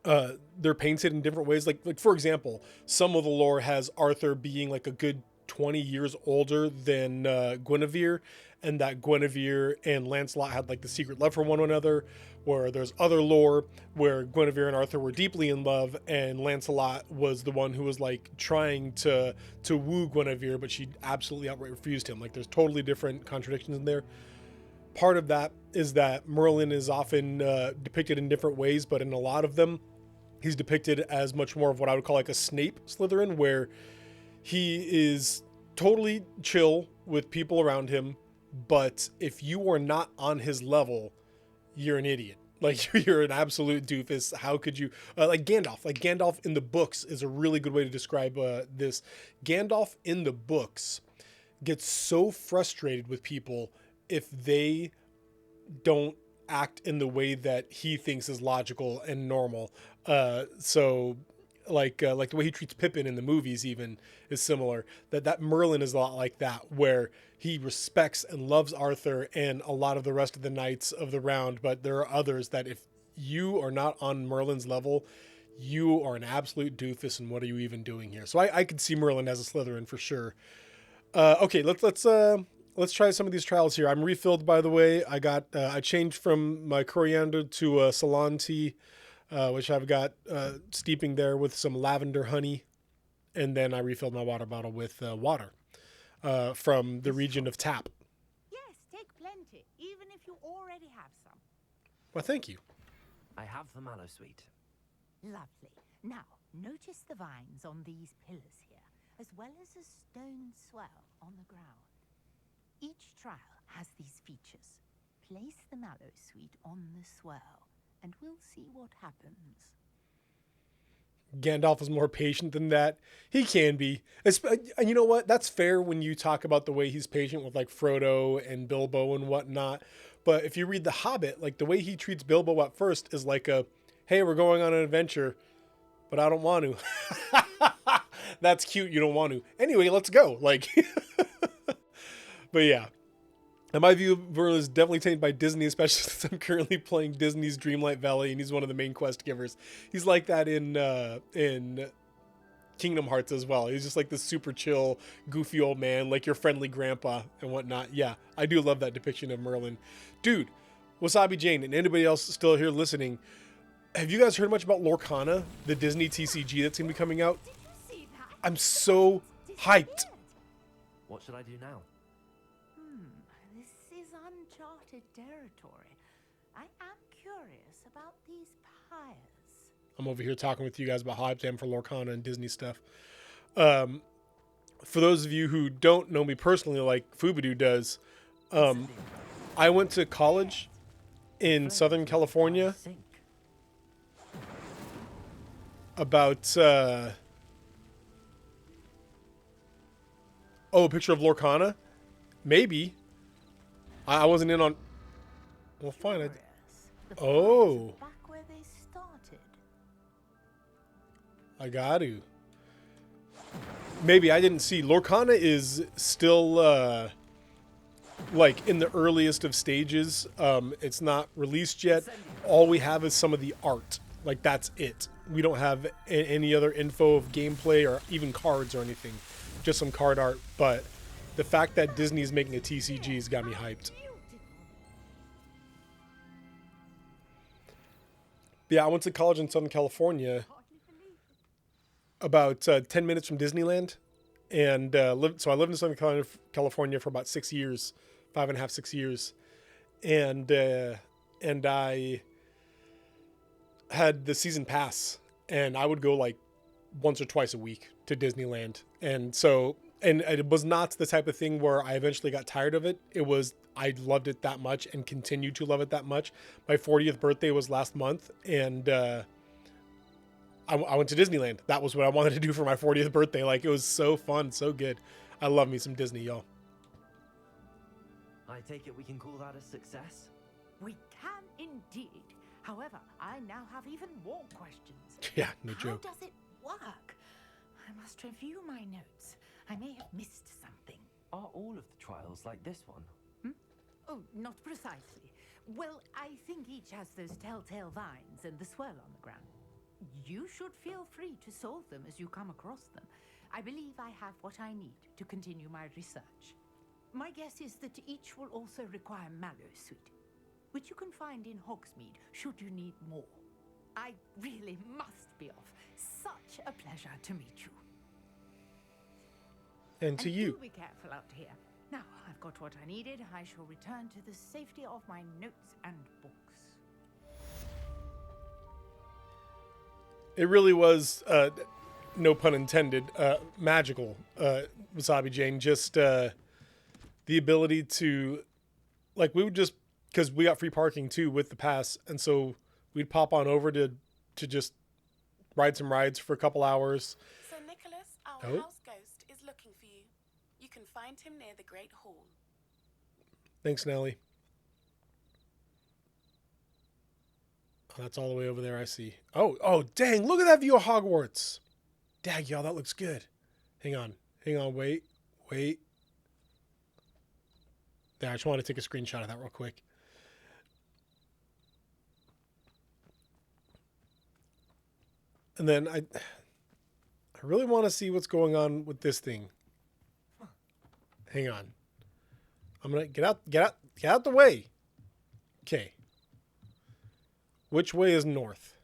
S1: they're painted in different ways. Like for example, some of the lore has Arthur being like a good 20 years older than Guinevere, and that Guinevere and Lancelot had like the secret love for one another. Where there's other lore where Guinevere and Arthur were deeply in love, and Lancelot was the one who was like trying to woo Guinevere, but she absolutely outright refused him. Like there's totally different contradictions in there. Part of that is that Merlin is often depicted in different ways, but in a lot of them, he's depicted as much more of what I would call like a Snape Slytherin, where he is totally chill with people around him, but if you are not on his level, you're an idiot. Like you're an absolute doofus. How could you like Gandalf in the books is a really good way to describe this. Gandalf in the books gets so frustrated with people if they don't act in the way that he thinks is logical and normal. So like the way he treats Pippin in the movies even is similar. That Merlin is a lot like that, where he respects and loves Arthur and a lot of the rest of the knights of the round, but there are others that if you are not on Merlin's level, you are an absolute doofus, and what are you even doing here? So I could see Merlin as a Slytherin for sure. Okay, let's try some of these trials here. I'm refilled, by the way. I changed from my coriander to Ceylon tea, which I've got steeping there with some lavender honey, and then I refilled my water bottle with water from the region of Tap.
S7: Yes, take plenty, even if you already have some.
S1: Well, thank you.
S4: I have the mallow sweet.
S7: Lovely. Now, notice the vines on these pillars here, as well as a stone swell on the ground. Each trial has these features. Place the mallow sweet on the swell, and we'll see what happens.
S1: Gandalf is more patient than that. He can be. And you know what? That's fair when you talk about the way he's patient with like Frodo and Bilbo and whatnot. But if you read The Hobbit, like the way he treats Bilbo at first is like hey, we're going on an adventure, but I don't want to. That's cute. You don't want to. Anyway, let's go. Like, but yeah. And my view of Merlin is definitely tainted by Disney, especially since I'm currently playing Disney's Dreamlight Valley, and he's one of the main quest givers. He's like that in Kingdom Hearts as well. He's just like this super chill, goofy old man, like your friendly grandpa and whatnot. Yeah, I do love that depiction of Merlin. Dude, Wasabi Jane, and anybody else still here listening, have you guys heard much about Lorcana, the Disney TCG that's going to be coming out? I'm so hyped.
S4: What should I do now?
S7: This is uncharted territory. I am curious about these pyres.
S1: I'm over here talking with you guys about how hyped I am for Lorcana and Disney stuff. For those of you who don't know me personally, like Fubadoo does, I went to college in Southern California about... a picture of Lorcana? Maybe. I wasn't in on... Well, fine. Oh.
S7: Back where they started.
S1: I got to. Maybe I didn't see. Lorcana is still, like, in the earliest of stages. It's not released yet. All we have is some of the art. Like, that's it. We don't have any other info of gameplay or even cards or anything. Just some card art. But the fact that Disney's making a TCG has got me hyped. Yeah, I went to college in Southern California, about 10 minutes from Disneyland, and I lived in Southern California for about 6 years, 5.5, 6 years, and I had the season pass, and I would go like once or twice a week to Disneyland. And so, and it was not the type of thing where I eventually got tired of it. It was, I loved it that much and continued to love it that much. My 40th birthday was last month, and I went to Disneyland. That was what I wanted to do for my 40th birthday. Like, it was so fun, so good. I love me some Disney, y'all.
S4: I take it we can call that a success?
S7: We can indeed. However, I now have even more questions.
S1: Yeah, no joke.
S7: How does it work? I must review my notes. I may have missed something.
S4: Are all of the trials like this one?
S7: Oh, not precisely. Well, I think each has those telltale vines and the swirl on the ground. You should feel free to solve them as you come across them. I believe I have what I need to continue my research. My guess is that each will also require mallowsweet, which you can find in Hogsmeade should you need more. I really must be off. Such a pleasure to meet you.
S1: And to you.
S7: Do be careful out here. Now I've got what I needed. I shall return to the safety of my notes and books.
S1: It really was, no pun intended, magical, Wasabi Jane. Just the ability to, like, we would just, because we got free parking too with the pass, and so we'd pop on over to just ride some rides for a couple hours.
S6: Sir Nicholas, our house ghost, is looking for you. You can find him near the Great Hall.
S1: Thanks, Nelly. Oh, that's all the way over there, I see. Oh, dang, look at that view of Hogwarts. Dang, y'all, that looks good. Hang on, wait. There, I just want to take a screenshot of that real quick. And then I really want to see what's going on with this thing. Hang on. I'm going to get out the way. Okay. Which way is north?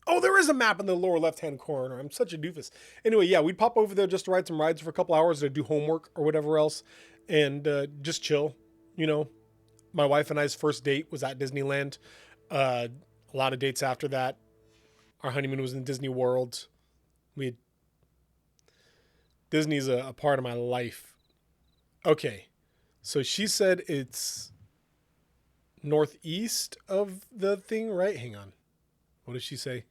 S1: Oh, there is a map in the lower left-hand corner. I'm such a doofus. Anyway, yeah, we'd pop over there just to ride some rides for a couple hours to do homework or whatever else and just chill. You know, my wife and I's first date was at Disneyland. A lot of dates after that. Our honeymoon was in Disney World. Disney's a part of my life. Okay, so she said it's northeast of the thing, right? Hang on. What did she say?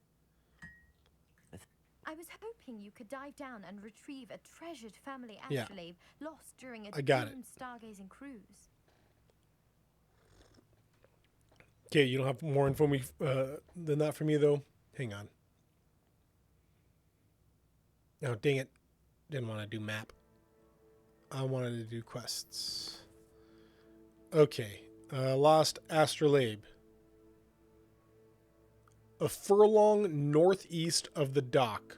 S12: I was hoping you could dive down and retrieve a treasured family
S1: Yeah.
S12: astrolabe lost during a
S1: I got it.
S12: doomed stargazing cruise.
S1: Okay, you don't have more info than that for me, though? Hang on. Oh, dang it. Didn't want to do map. I wanted to do quests. Okay. Lost astrolabe. A furlong northeast of the dock.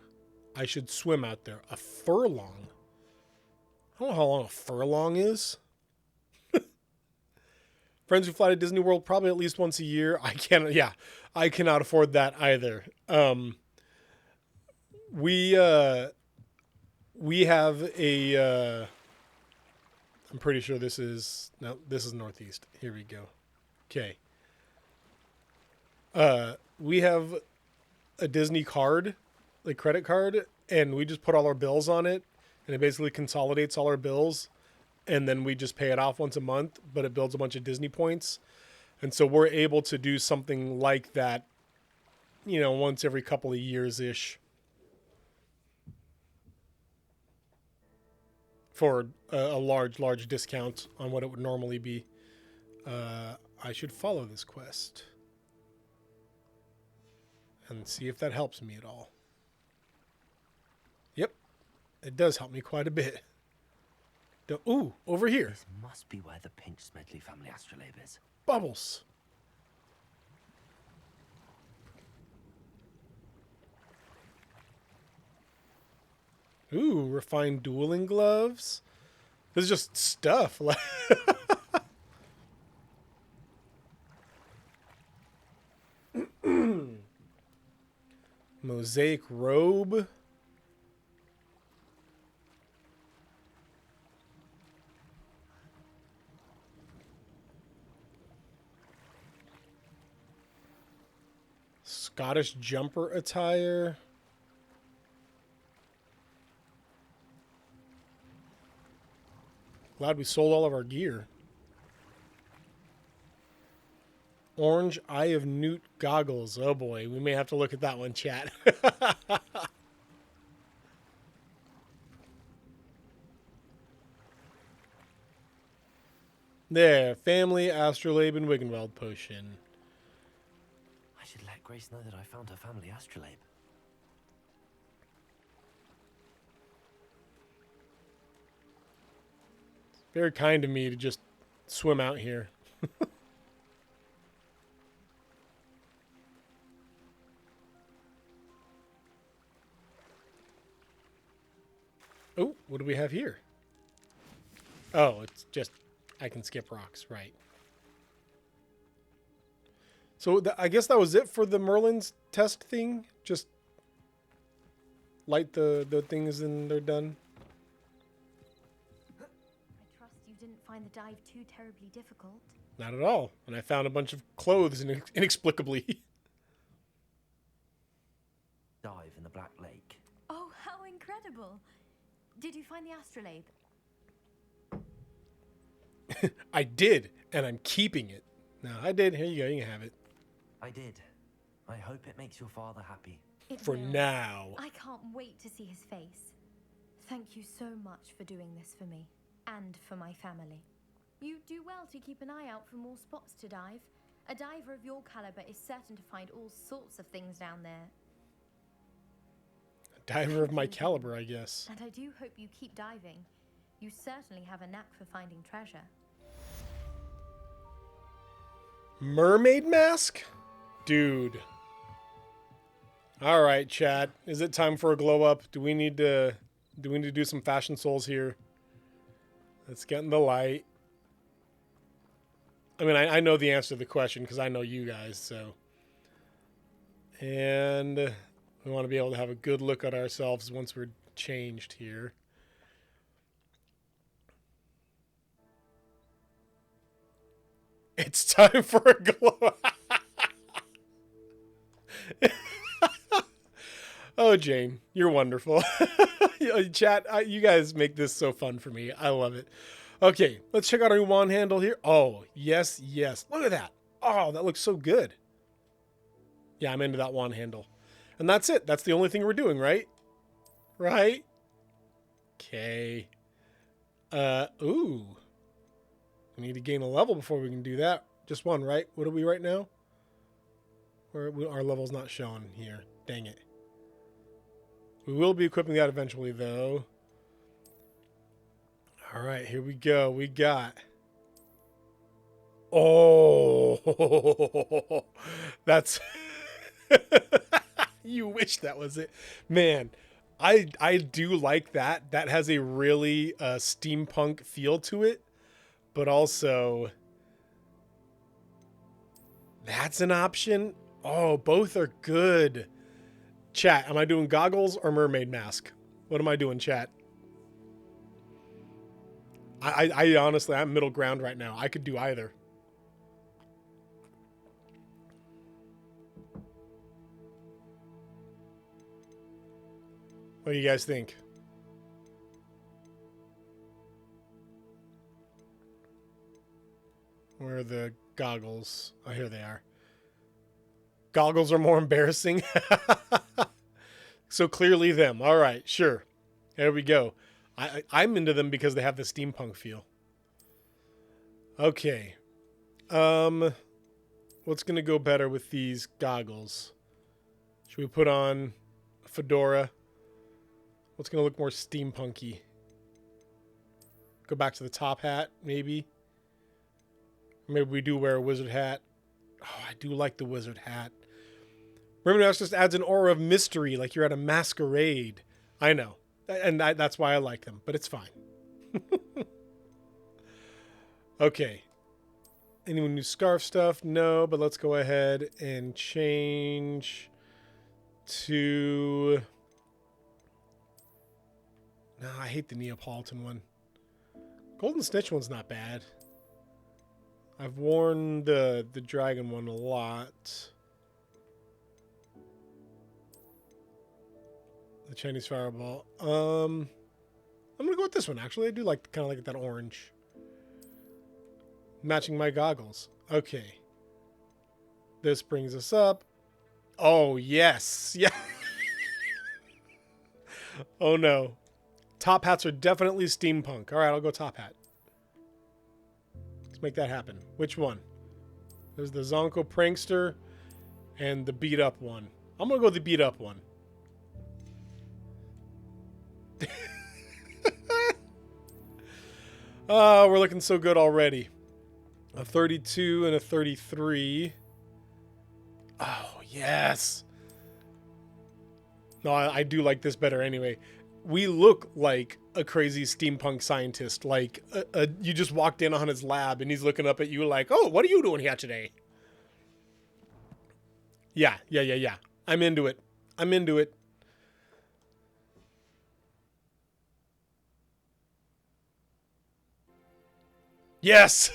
S1: I should swim out there. A furlong? I don't know how long a furlong is. Friends who fly to Disney World probably at least once a year. I cannot afford that either. We have a, I'm pretty sure this is northeast. Here we go. Okay. We have a Disney card, like credit card, and we just put all our bills on it, and it basically consolidates all our bills, and then we just pay it off once a month, but it builds a bunch of Disney points. And so we're able to do something like that, you know, once every couple of years-ish for a large discount on what it would normally be. I should follow this quest and see if that helps me at all. Yep, it does help me quite a bit. Ooh, over here.
S4: This must be where the Pinch Smedley family astrolabe is.
S1: Bubbles. Ooh, refined dueling gloves. This is just stuff. Mosaic robe. Scottish jumper attire. Glad we sold all of our gear. Orange Eye of Newt goggles. Oh boy, we may have to look at that one, chat. There, family astrolabe and Wiggenweld potion.
S4: I should let Grace know that I found her family astrolabe.
S1: Very kind of me to just swim out here. Oh, what do we have here? Oh, it's just, I can skip rocks, right. So I guess that was it for the Merlin's test thing? Just light the things and they're done?
S12: I trust you didn't find the dive too terribly difficult.
S1: Not at all. And I found a bunch of clothes inexplicably.
S4: Dive in the Black Lake.
S12: Oh, how incredible! Did you find the astrolabe?
S1: I did, and I'm keeping it. No, I did. Here you go. You can have it.
S4: I did. I hope it makes your father happy.
S12: It
S1: For
S12: will.
S1: now.
S12: I can't wait to see his face. Thank you so much for doing this for me and for my family. You do well to keep an eye out for more spots to dive. A diver of your caliber is certain to find all sorts of things down there.
S1: A diver of my caliber, I guess.
S12: And I do hope you keep diving. You certainly have a knack for finding treasure.
S1: Mermaid mask? Dude. All right, chat. Is it time for a glow up? Do we need to do some fashion souls here? Let's get in the light. I mean, I know the answer to the question because I know you guys, so. And we want to be able to have a good look at ourselves once we're changed here. It's time for a glow. Oh, Jane, you're wonderful. Chat, you guys make this so fun for me. I love it. Okay, let's check out our wand handle here. Oh, yes, yes. Look at that. Oh, that looks so good. Yeah, I'm into that wand handle. And that's it. That's the only thing we're doing, right? Right? Okay. Ooh. We need to gain a level before we can do that. Just one, right? What are we right now? Our level's not showing here. Dang it. We will be equipping that eventually, though. All right, here we go. We got... Oh! That's... You wish that was it. Man, I do like that. That has a really steampunk feel to it. But also... That's an option. Oh, both are good. Chat, am I doing goggles or mermaid mask? What am I doing, chat? I honestly, I'm middle ground right now. I could do either. What do you guys think? Where are the goggles? Oh, here they are. Goggles are more embarrassing. So clearly them. All right, sure. There we go. I'm into them because they have the steampunk feel. Okay. What's going to go better with these goggles? Should we put on a fedora? What's going to look more steampunky? Go back to the top hat, maybe? Maybe we do wear a wizard hat. Oh, I do like the wizard hat. Mermaid mask just adds an aura of mystery, like you're at a masquerade. I know. And that's why I like them, but it's fine. Okay. Anyone do scarf stuff? No, but let's go ahead and change to... No, I hate the Neapolitan one. Golden Snitch one's not bad. I've worn the dragon one a lot. The Chinese fireball. I'm gonna go with this one. Actually, I do like kind of like that orange. Matching my goggles. Okay. This brings us up. Oh yes, yeah. Oh no. Top hats are definitely steampunk. All right, I'll go top hat. Let's make that happen. Which one? There's the Zonko Prankster and the beat up one. I'm gonna go with the beat up one. Oh, we're looking so good already. A 32 and a 33. Oh, yes. No, I do like this better anyway. We look like a crazy steampunk scientist. Like, you just walked in on his lab and he's looking up at you like, oh, what are you doing here today? Yeah. I'm into it. I'm into it. Yes!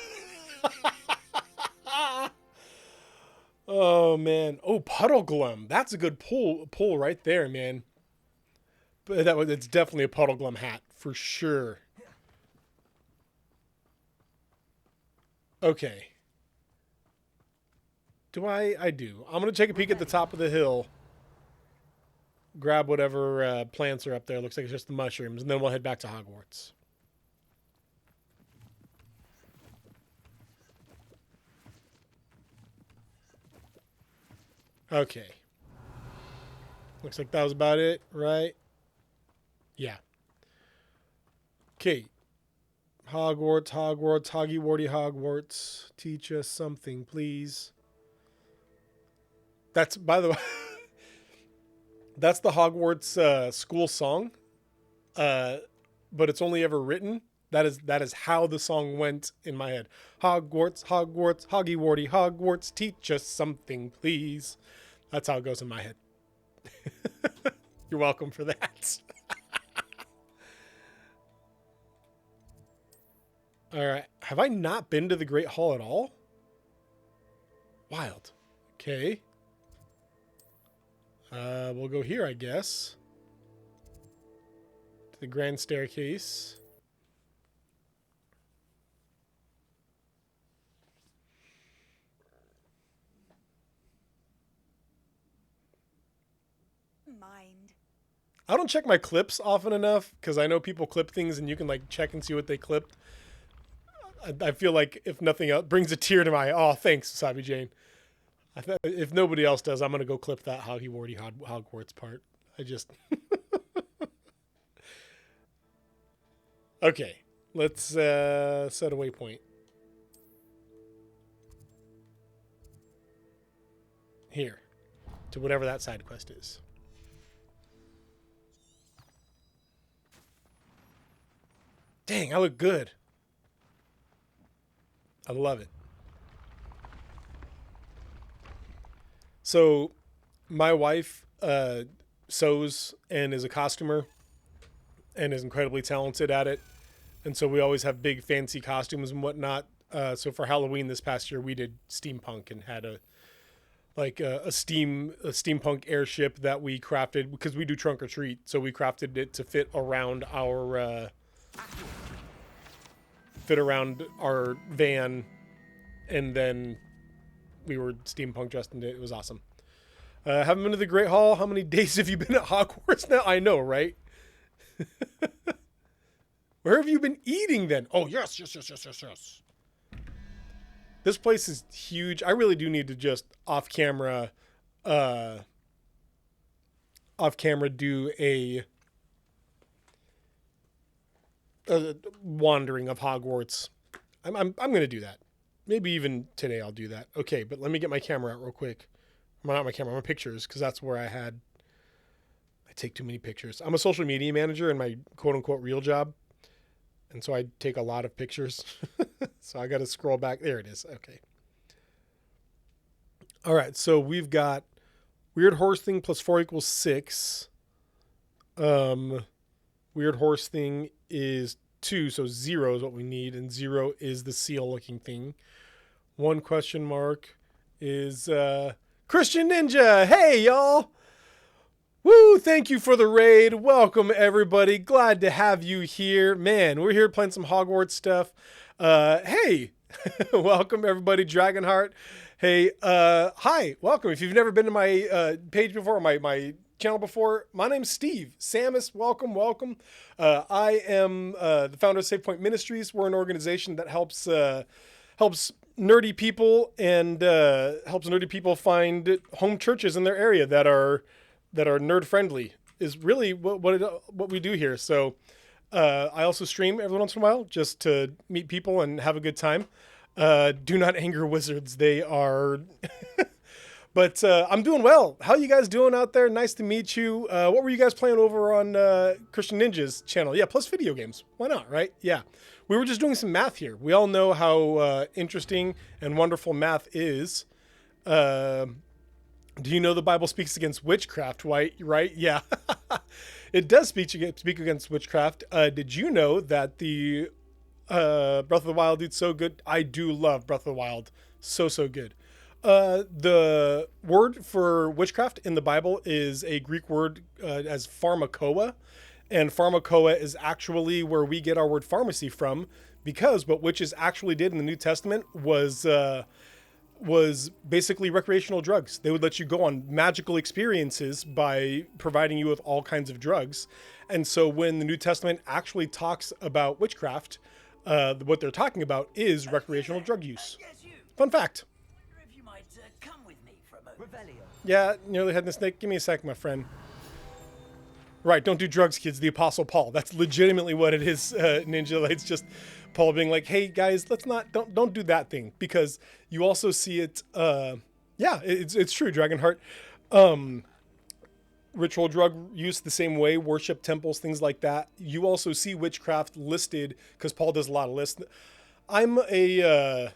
S1: Oh, man. Oh, Puddle Glum. That's a good pull right there, man. But it's definitely a Puddle Glum hat, for sure. Okay. Do I do. I'm going to take a peek at the top of the hill. Grab whatever plants are up there. Looks like it's just the mushrooms. And then we'll head back to Hogwarts. Okay. Looks like that was about it, right? Yeah. Okay. Hogwarts, Hoggy Warty Hogwarts. Teach us something, please. That's, by the way, that's the Hogwarts school song. But it's only ever written. That is how the song went in my head. Hogwarts, Hoggy Warty Hogwarts. Teach us something, please. That's how it goes in my head. You're welcome for that. All right. Have I not been to the Great Hall at all? Wild. Okay. We'll go here, I guess. To the Grand Staircase.
S17: Mind.
S1: I don't check my clips often enough because I know people clip things and you can like check and see what they clipped. I feel like if nothing else brings a tear to my thanks, Sabi Jane. If nobody else does, I'm gonna go clip that Hoggy Warty Hogwarts part. I just okay. Let's set a waypoint here to whatever that side quest is. Dang, I look good. I love it. So, my wife sews and is a costumer and is incredibly talented at it. And so we always have big fancy costumes and whatnot. So for Halloween this past year, we did steampunk and had a steampunk airship that we crafted because we do trunk or treat. So we crafted it to fit around our van, and then we were steampunk dressed in it. It was awesome. Haven't been to the Great Hall. How many days have you been at Hogwarts now? I know, right? Where have you been eating then? Oh, yes. This place is huge. I really do need to just off camera do a wandering of Hogwarts. I'm going to do that. Maybe even today I'll do that. Okay, but let me get my camera out real quick. Well, not my camera, my pictures, because that's where I take too many pictures. I'm a social media manager in my quote-unquote real job, and so I take a lot of pictures. So I got to scroll back. There it is. Okay. All right, so we've got Weird Horse Thing plus 4 equals 6. Weird Horse Thing is 2, so 0 is what we need, and 0 is the seal-looking thing. 1 question mark is Christian Ninja. Hey, y'all. Woo! Thank you for the raid. Welcome, everybody. Glad to have you here. Man, we're here playing some Hogwarts stuff. Hey, welcome, everybody. Dragonheart. Hey, hi. Welcome. If you've never been to my page before, my channel before, my name's Steve. Samus, welcome, welcome. I am the founder of Save Point Ministries. We're an organization that helps nerdy people and helps nerdy people find home churches in their area that are nerd friendly is really what we do here. So I also stream every once in a while just to meet people and have a good time. Do not anger wizards. They are, but I'm doing well. How you guys doing out there? Nice to meet you. What were you guys playing over on Christian Ninja's channel? Yeah, plus video games. Why not, right? Yeah. We were just doing some math here. We all know how interesting and wonderful math is. Do you know the Bible speaks against witchcraft, right? Yeah. It does speak against witchcraft. Did you know that the Breath of the Wild dude's so good? I do love Breath of the Wild. So good. The word for witchcraft in the Bible is a Greek word as pharmakoa. And pharmakoa is actually where we get our word pharmacy from, because what witches actually did in the New Testament was basically recreational drugs. They would let you go on magical experiences by providing you with all kinds of drugs. And so when the New Testament actually talks about witchcraft, what they're talking about is recreational drug use. Fun fact.
S16: If you might come with me for a moment.
S1: Yeah, nearly had the snake. Give me a sec, my friend. Right, don't do drugs, kids. The Apostle Paul. That's legitimately what it is, Ninja. It's just Paul being like, hey, guys, don't do that thing. Because you also see it, yeah, it's true, Dragonheart. Ritual drug use the same way, worship temples, things like that. You also see witchcraft listed, because Paul does a lot of lists. I'm a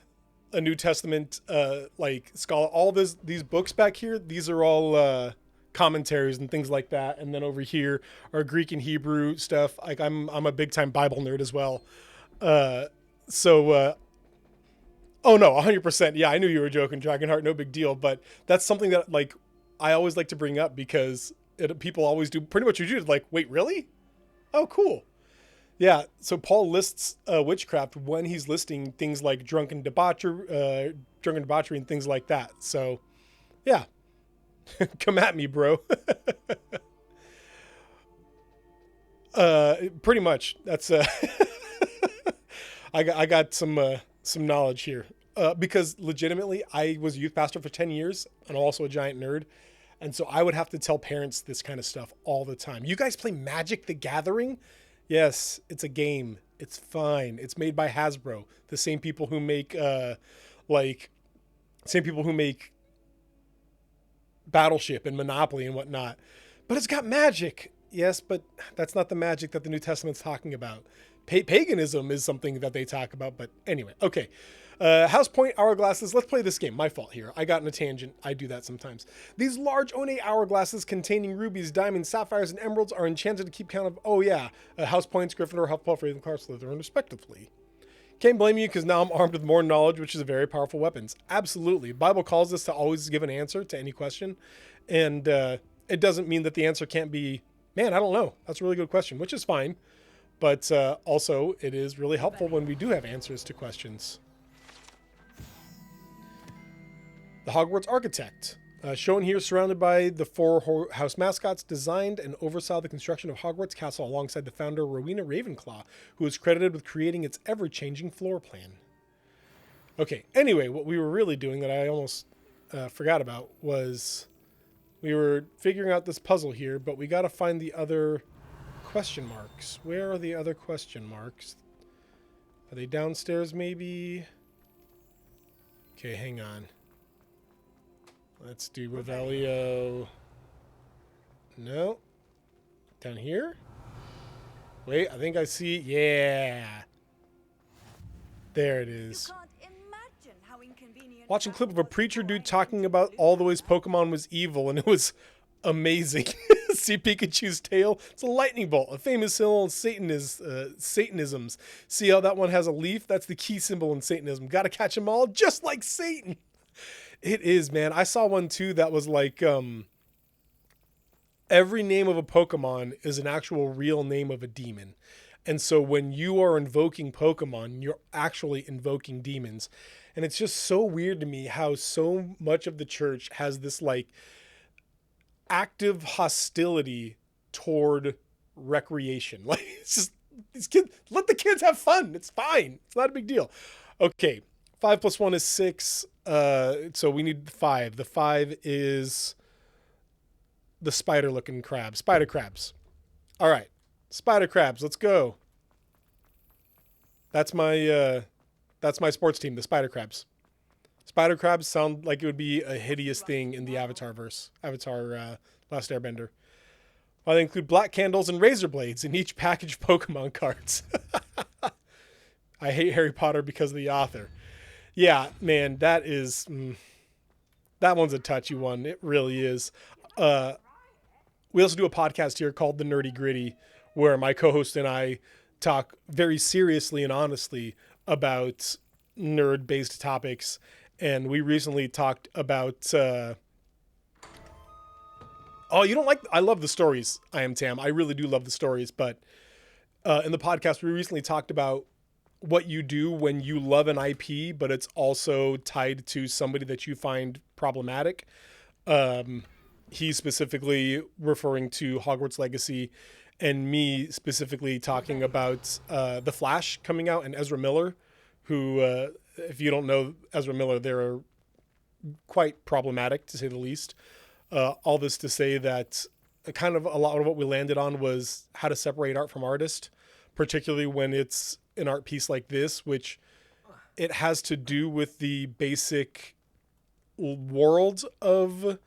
S1: New Testament, like, scholar. All these books back here, these are all, commentaries and things like that, and then over here are Greek and Hebrew stuff. Like I'm a big time Bible nerd as well. Oh no, 100%. Yeah, I knew you were joking, Dragonheart. No big deal. But that's something that like I always like to bring up because people always do pretty much what you do. Like, wait, really? Oh, cool. Yeah. So Paul lists witchcraft when he's listing things like drunken debauchery and things like that. So, yeah. Come at me, bro. Pretty much. That's I got some knowledge here. Because legitimately I was a youth pastor for 10 years and also a giant nerd. And so I would have to tell parents this kind of stuff all the time. You guys play Magic the Gathering? Yes, it's a game. It's fine. It's made by Hasbro, the same people who make Battleship and Monopoly and whatnot, but it's got magic. Yes, but that's not the magic that the New Testament's talking about. Paganism is something that they talk about, but anyway, okay. House Point hourglasses. Let's play this game. My fault here. I got in a tangent. I do that sometimes. These large One hourglasses containing rubies, diamonds, sapphires, and emeralds are enchanted to keep count of, House Points, Gryffindor, Hufflepuff, Ravenclaw, Slytherin, respectively. Can't blame you because now I'm armed with more knowledge, which is a very powerful weapons. Absolutely. Bible calls us to always give an answer to any question. And it doesn't mean that the answer can't be, man, I don't know. That's a really good question, which is fine. But also, it is really helpful when we do have answers to questions. The Hogwarts Architect. Shown here, surrounded by the 4 house mascots, designed and oversaw the construction of Hogwarts Castle alongside the founder Rowena Ravenclaw, who is credited with creating its ever-changing floor plan. Okay, anyway, what we were really doing that I almost forgot about was we were figuring out this puzzle here, but we got to find the other question marks. Where are the other question marks? Are they downstairs maybe? Okay, hang on. Let's do Revelio. No. Down here? Wait, I think I see. Yeah. There it is. Watching a clip of a preacher dude talking about all the ways Pokemon was evil, and it was amazing. See Pikachu's tail? It's a lightning bolt, a famous symbol in Satanisms. See how that one has a leaf? That's the key symbol in Satanism. Gotta catch them all, just like Satan. It is, man. I saw one too that was like every name of a Pokemon is an actual real name of a demon. And so when you are invoking Pokemon, you're actually invoking demons. And it's just so weird to me how so much of the church has this like active hostility toward recreation. Like, it's just, these kids, let the kids have fun. It's fine. It's not a big deal. Okay. 5 + 1 is 6. So we need 5. The 5 is the spider looking crab. Spider crabs. All right. Spider crabs. Let's go. That's my sports team, the spider crabs. Spider crabs sound like it would be a hideous thing in the Avatar verse. Avatar Last Airbender. Well, they include black candles and razor blades in each package of Pokemon cards. I hate Harry Potter because of the author. Yeah, man, that one's a touchy one. It really is. We also do a podcast here called The Nerdy Gritty, where my co-host and I talk very seriously and honestly about nerd-based topics. And we recently talked about... Oh, you don't like... I love the stories, I am Tam. I really do love the stories. But in the podcast, we recently talked about what you do when you love an IP, but it's also tied to somebody that you find problematic. He's specifically referring to Hogwarts Legacy, and me specifically talking about The Flash coming out and Ezra Miller, who, if you don't know Ezra Miller, they're quite problematic, to say the least. All this to say that kind of a lot of what we landed on was how to separate art from artist, particularly when it's an art piece like this, which it has to do with the basic world of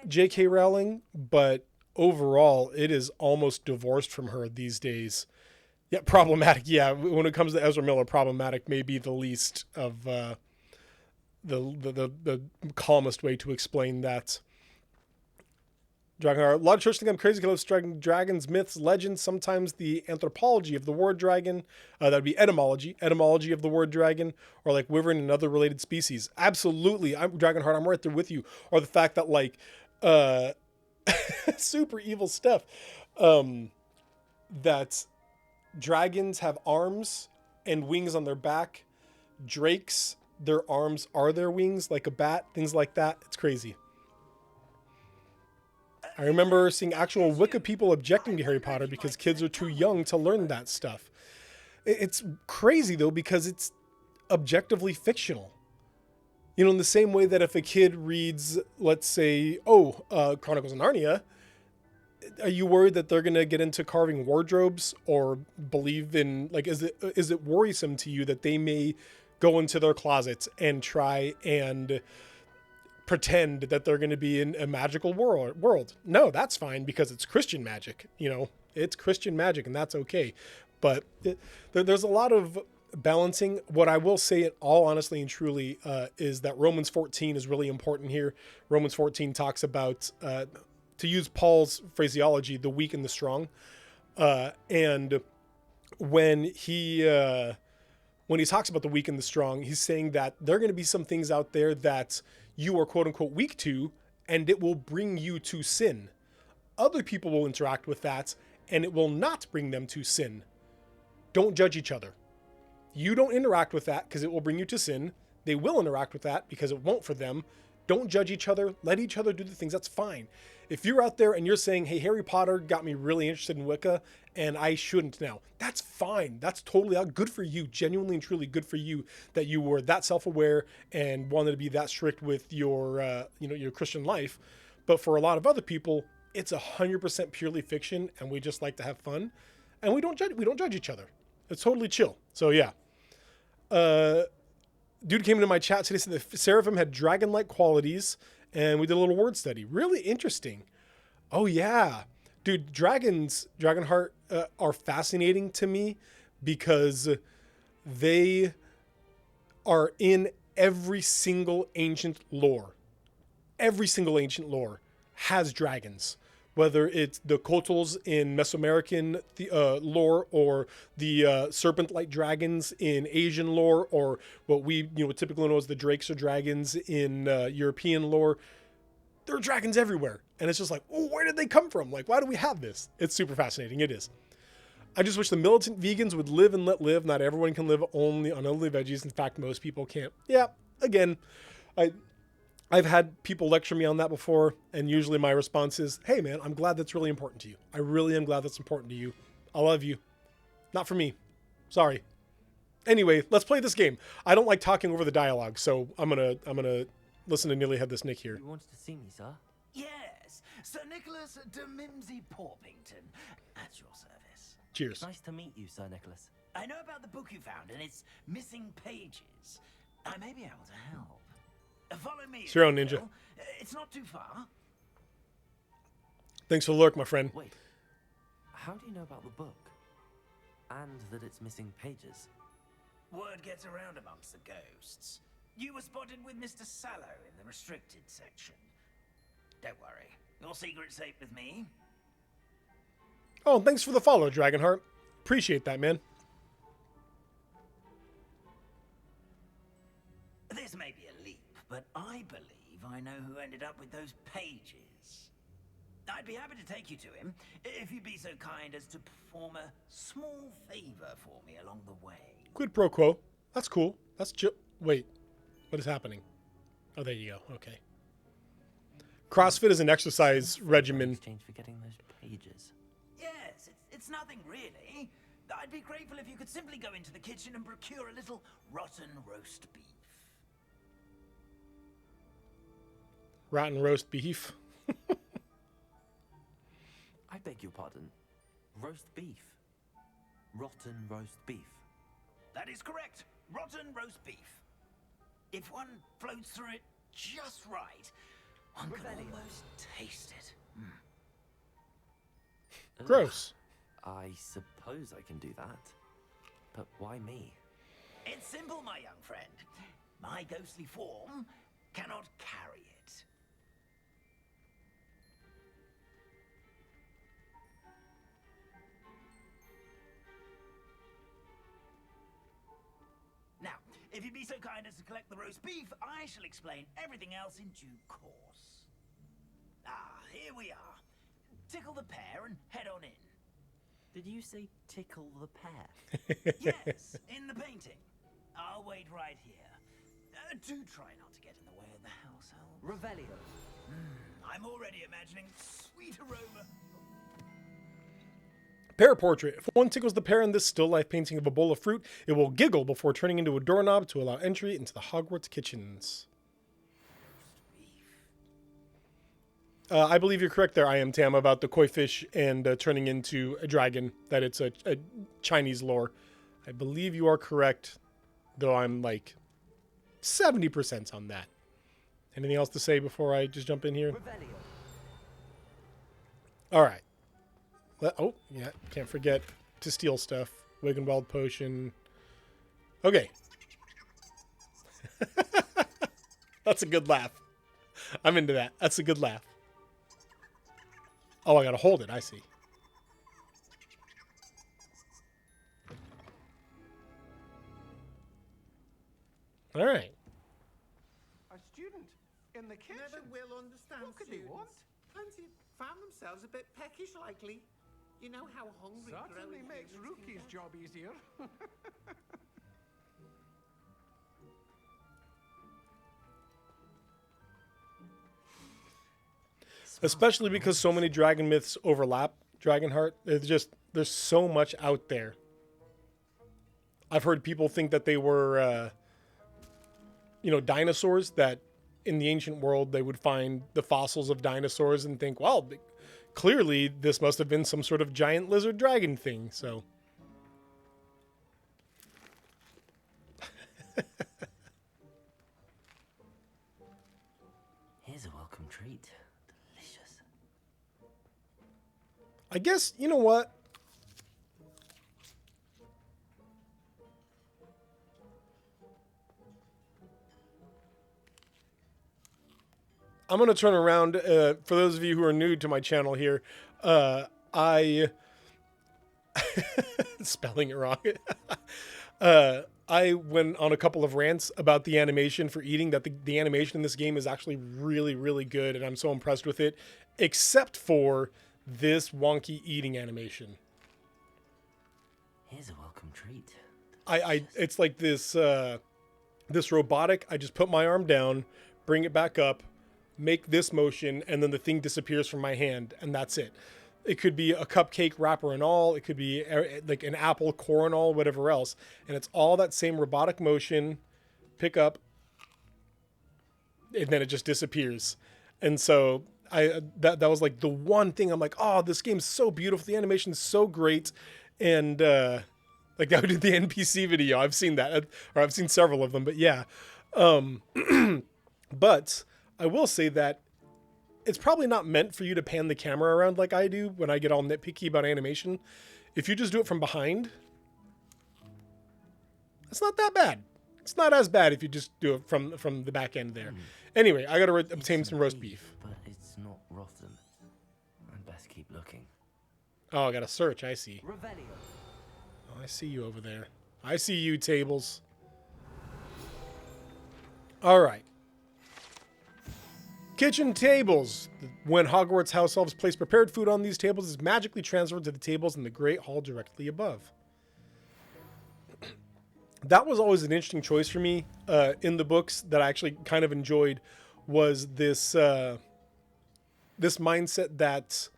S1: J.K. Rowling, but overall it is almost divorced from her these days. Yeah, problematic. Yeah, when it comes to Ezra Miller, problematic may be the least of the calmest way to explain that. Dragonheart. A lot of churches think I'm crazy because I love dragons, myths, legends, sometimes the anthropology of the word dragon. That would be etymology of the word dragon, or like wyvern and other related species. Absolutely. I'm Dragonheart. I'm right there with you. Or the fact that like, super evil stuff, that dragons have arms and wings on their back. Drakes, their arms are their wings, like a bat, things like that. It's crazy. I remember seeing actual Wicca people objecting to Harry Potter because kids are too young to learn that stuff. It's crazy, though, because it's objectively fictional. You know, in the same way that if a kid reads, let's say, Chronicles of Narnia, are you worried that they're going to get into carving wardrobes or believe in, like, is it worrisome to you that they may go into their closets and try and pretend that they're going to be in a magical world? No, that's fine because it's Christian magic. You know, it's Christian magic and that's okay. But there's a lot of balancing. What I will say in all honesty and truly is that Romans 14 is really important here. Romans 14 talks about, to use Paul's phraseology, the weak and the strong. And when he talks about the weak and the strong, he's saying that there are going to be some things out there that you are quote unquote weak to, and it will bring you to sin. Other people will interact with that and it will not bring them to sin. Don't judge each other. You don't interact with that because it will bring you to sin. They will interact with that because it won't for them. Don't judge each other. Let each other do the things. That's fine. If you're out there and you're saying, hey, Harry Potter got me really interested in Wicca and I shouldn't now, that's fine. That's totally good for you. Genuinely and truly good for you that you were that self-aware and wanted to be that strict with your, your Christian life. But for a lot of other people, it's 100% purely fiction and we just like to have fun and we don't judge each other. It's totally chill. So yeah. Dude came into my chat today, said the Seraphim had dragon-like qualities, and we did a little word study. Really interesting. Oh, yeah. Dude, Dragonheart are fascinating to me because they are in every single ancient lore. Every single ancient lore has dragons. Whether it's the Kotls in Mesoamerican lore or the serpent-like dragons in Asian lore, or what we typically know as the drakes or dragons in European lore, there are dragons everywhere. And it's just like, oh, where did they come from? Like, why do we have this? It's super fascinating. It is. I just wish the militant vegans would live and let live. Not everyone can live only on only veggies. In fact, most people can't. Yeah, again, I've had people lecture me on that before, and usually my response is, hey man, I'm glad that's really important to you. I really am glad that's important to you. I love you. Not for me. Sorry. Anyway, let's play this game. I don't like talking over the dialogue, so I'm gonna listen to Nearly Headless Nick here.
S4: You wanted to see me, sir?
S16: Yes, Sir Nicholas de Mimsy Porpington, at your service.
S1: Cheers.
S4: Nice to meet you, Sir Nicholas.
S16: I know about the book you found and its missing pages. I may be able to help. Follow me.
S1: It's your own, ninja.
S16: It's not too far.
S1: Thanks for the lurk, my friend.
S4: Wait, how do you know about the book? And that it's missing pages?
S16: Word gets around amongst the ghosts. You were spotted with Mr. Sallow in the restricted section. Don't worry, your secret's safe with me.
S1: Oh, thanks for the follow, Dragonheart. Appreciate that, man.
S16: This may be a leap, but I believe I know who ended up with those pages. I'd be happy to take you to him, if you'd be so kind as to perform a small favor for me along the way.
S1: Quid pro quo. That's cool. That's wait, what is happening? Oh, there you go. Okay. CrossFit is an exercise regimen.
S4: Exchange for getting those pages.
S16: Yes, it's nothing really. I'd be grateful if you could simply go into the kitchen and procure a little rotten roast beef.
S1: Rotten roast beef.
S4: I beg your pardon. Roast beef. Rotten roast beef.
S16: That is correct. Rotten roast beef. If one floats through it just right, one can almost taste it.
S1: Gross.
S4: I suppose I can do that. But why me?
S16: It's simple, my young friend. My ghostly form cannot carry it. Now, if you'd be so kind as to collect the roast beef, I shall explain everything else in due course. Ah, here we are. Tickle the pear and head on in.
S4: Did you say tickle the pear?
S16: Yes, in the painting. I'll wait right here. Do try not to get in the way of the household.
S11: Revelio.
S16: I'm already imagining sweet aroma.
S1: Pear portrait. If one tickles the pear in this still life painting of a bowl of fruit, it will giggle before turning into a doorknob to allow entry into the Hogwarts kitchens. I believe you're correct there, I am Tam, about the koi fish and turning into a dragon, that it's a Chinese lore. I believe you are correct, though I'm like 70% on that. Anything else to say before I just jump in here? All right. Oh, yeah, can't forget to steal stuff. Wiggenweld potion. Okay. That's a good laugh. I'm into that. That's a good laugh. Oh, I gotta hold it. I see. All right.
S17: A student in the kitchen.
S18: Never will understand
S17: What could they
S18: students.
S17: want?
S18: Fancy found themselves a bit peckish, likely. You know how hungry
S17: Certainly
S18: growing
S17: makes
S18: humans can
S17: Rookie's
S18: get.
S17: job easier.
S1: Especially because so many dragon myths overlap Dragonheart. There's so much out there. I've heard people think that they were, dinosaurs, that in the ancient world they would find the fossils of dinosaurs and think, well, clearly this must have been some sort of giant lizard dragon thing. So
S4: Here's a welcome treat. Delicious.
S1: I guess, you know what? I'm going to turn around. For those of you who are new to my channel here, I... spelling it wrong. I went on a couple of rants about the animation for eating, that the animation in this game is actually really, really good, and I'm so impressed with it, except for this wonky eating animation.
S4: Here's a welcome treat.
S1: It's like this, this robotic, I just put my arm down, bring it back up, make this motion, and then the thing disappears from my hand, and that's it. It could be a cupcake wrapper and all. It could be like an apple core and all, whatever else. And it's all that same robotic motion, pick up, and then it just disappears. And so that was like the one thing I'm like, oh, this game's so beautiful. The animation's so great. And like that would be the NPC video. I've seen that, or I've seen several of them, but yeah. But I will say that it's probably not meant for you to pan the camera around like I do when I get all nitpicky about animation. If you just do it from behind, it's not that bad. It's not as bad if you just do it from the back end there. Anyway, I got to obtain some roast beef.
S4: But it's not rotten. I'd best keep looking.
S1: Oh, I got to search. I see. Oh, I see you over there. I see you, tables. All right. Kitchen tables. When Hogwarts house elves place prepared food on these tables, it's magically transferred to the tables in the Great Hall directly above. That was always an interesting choice for me in the books that I actually kind of enjoyed, was this this mindset that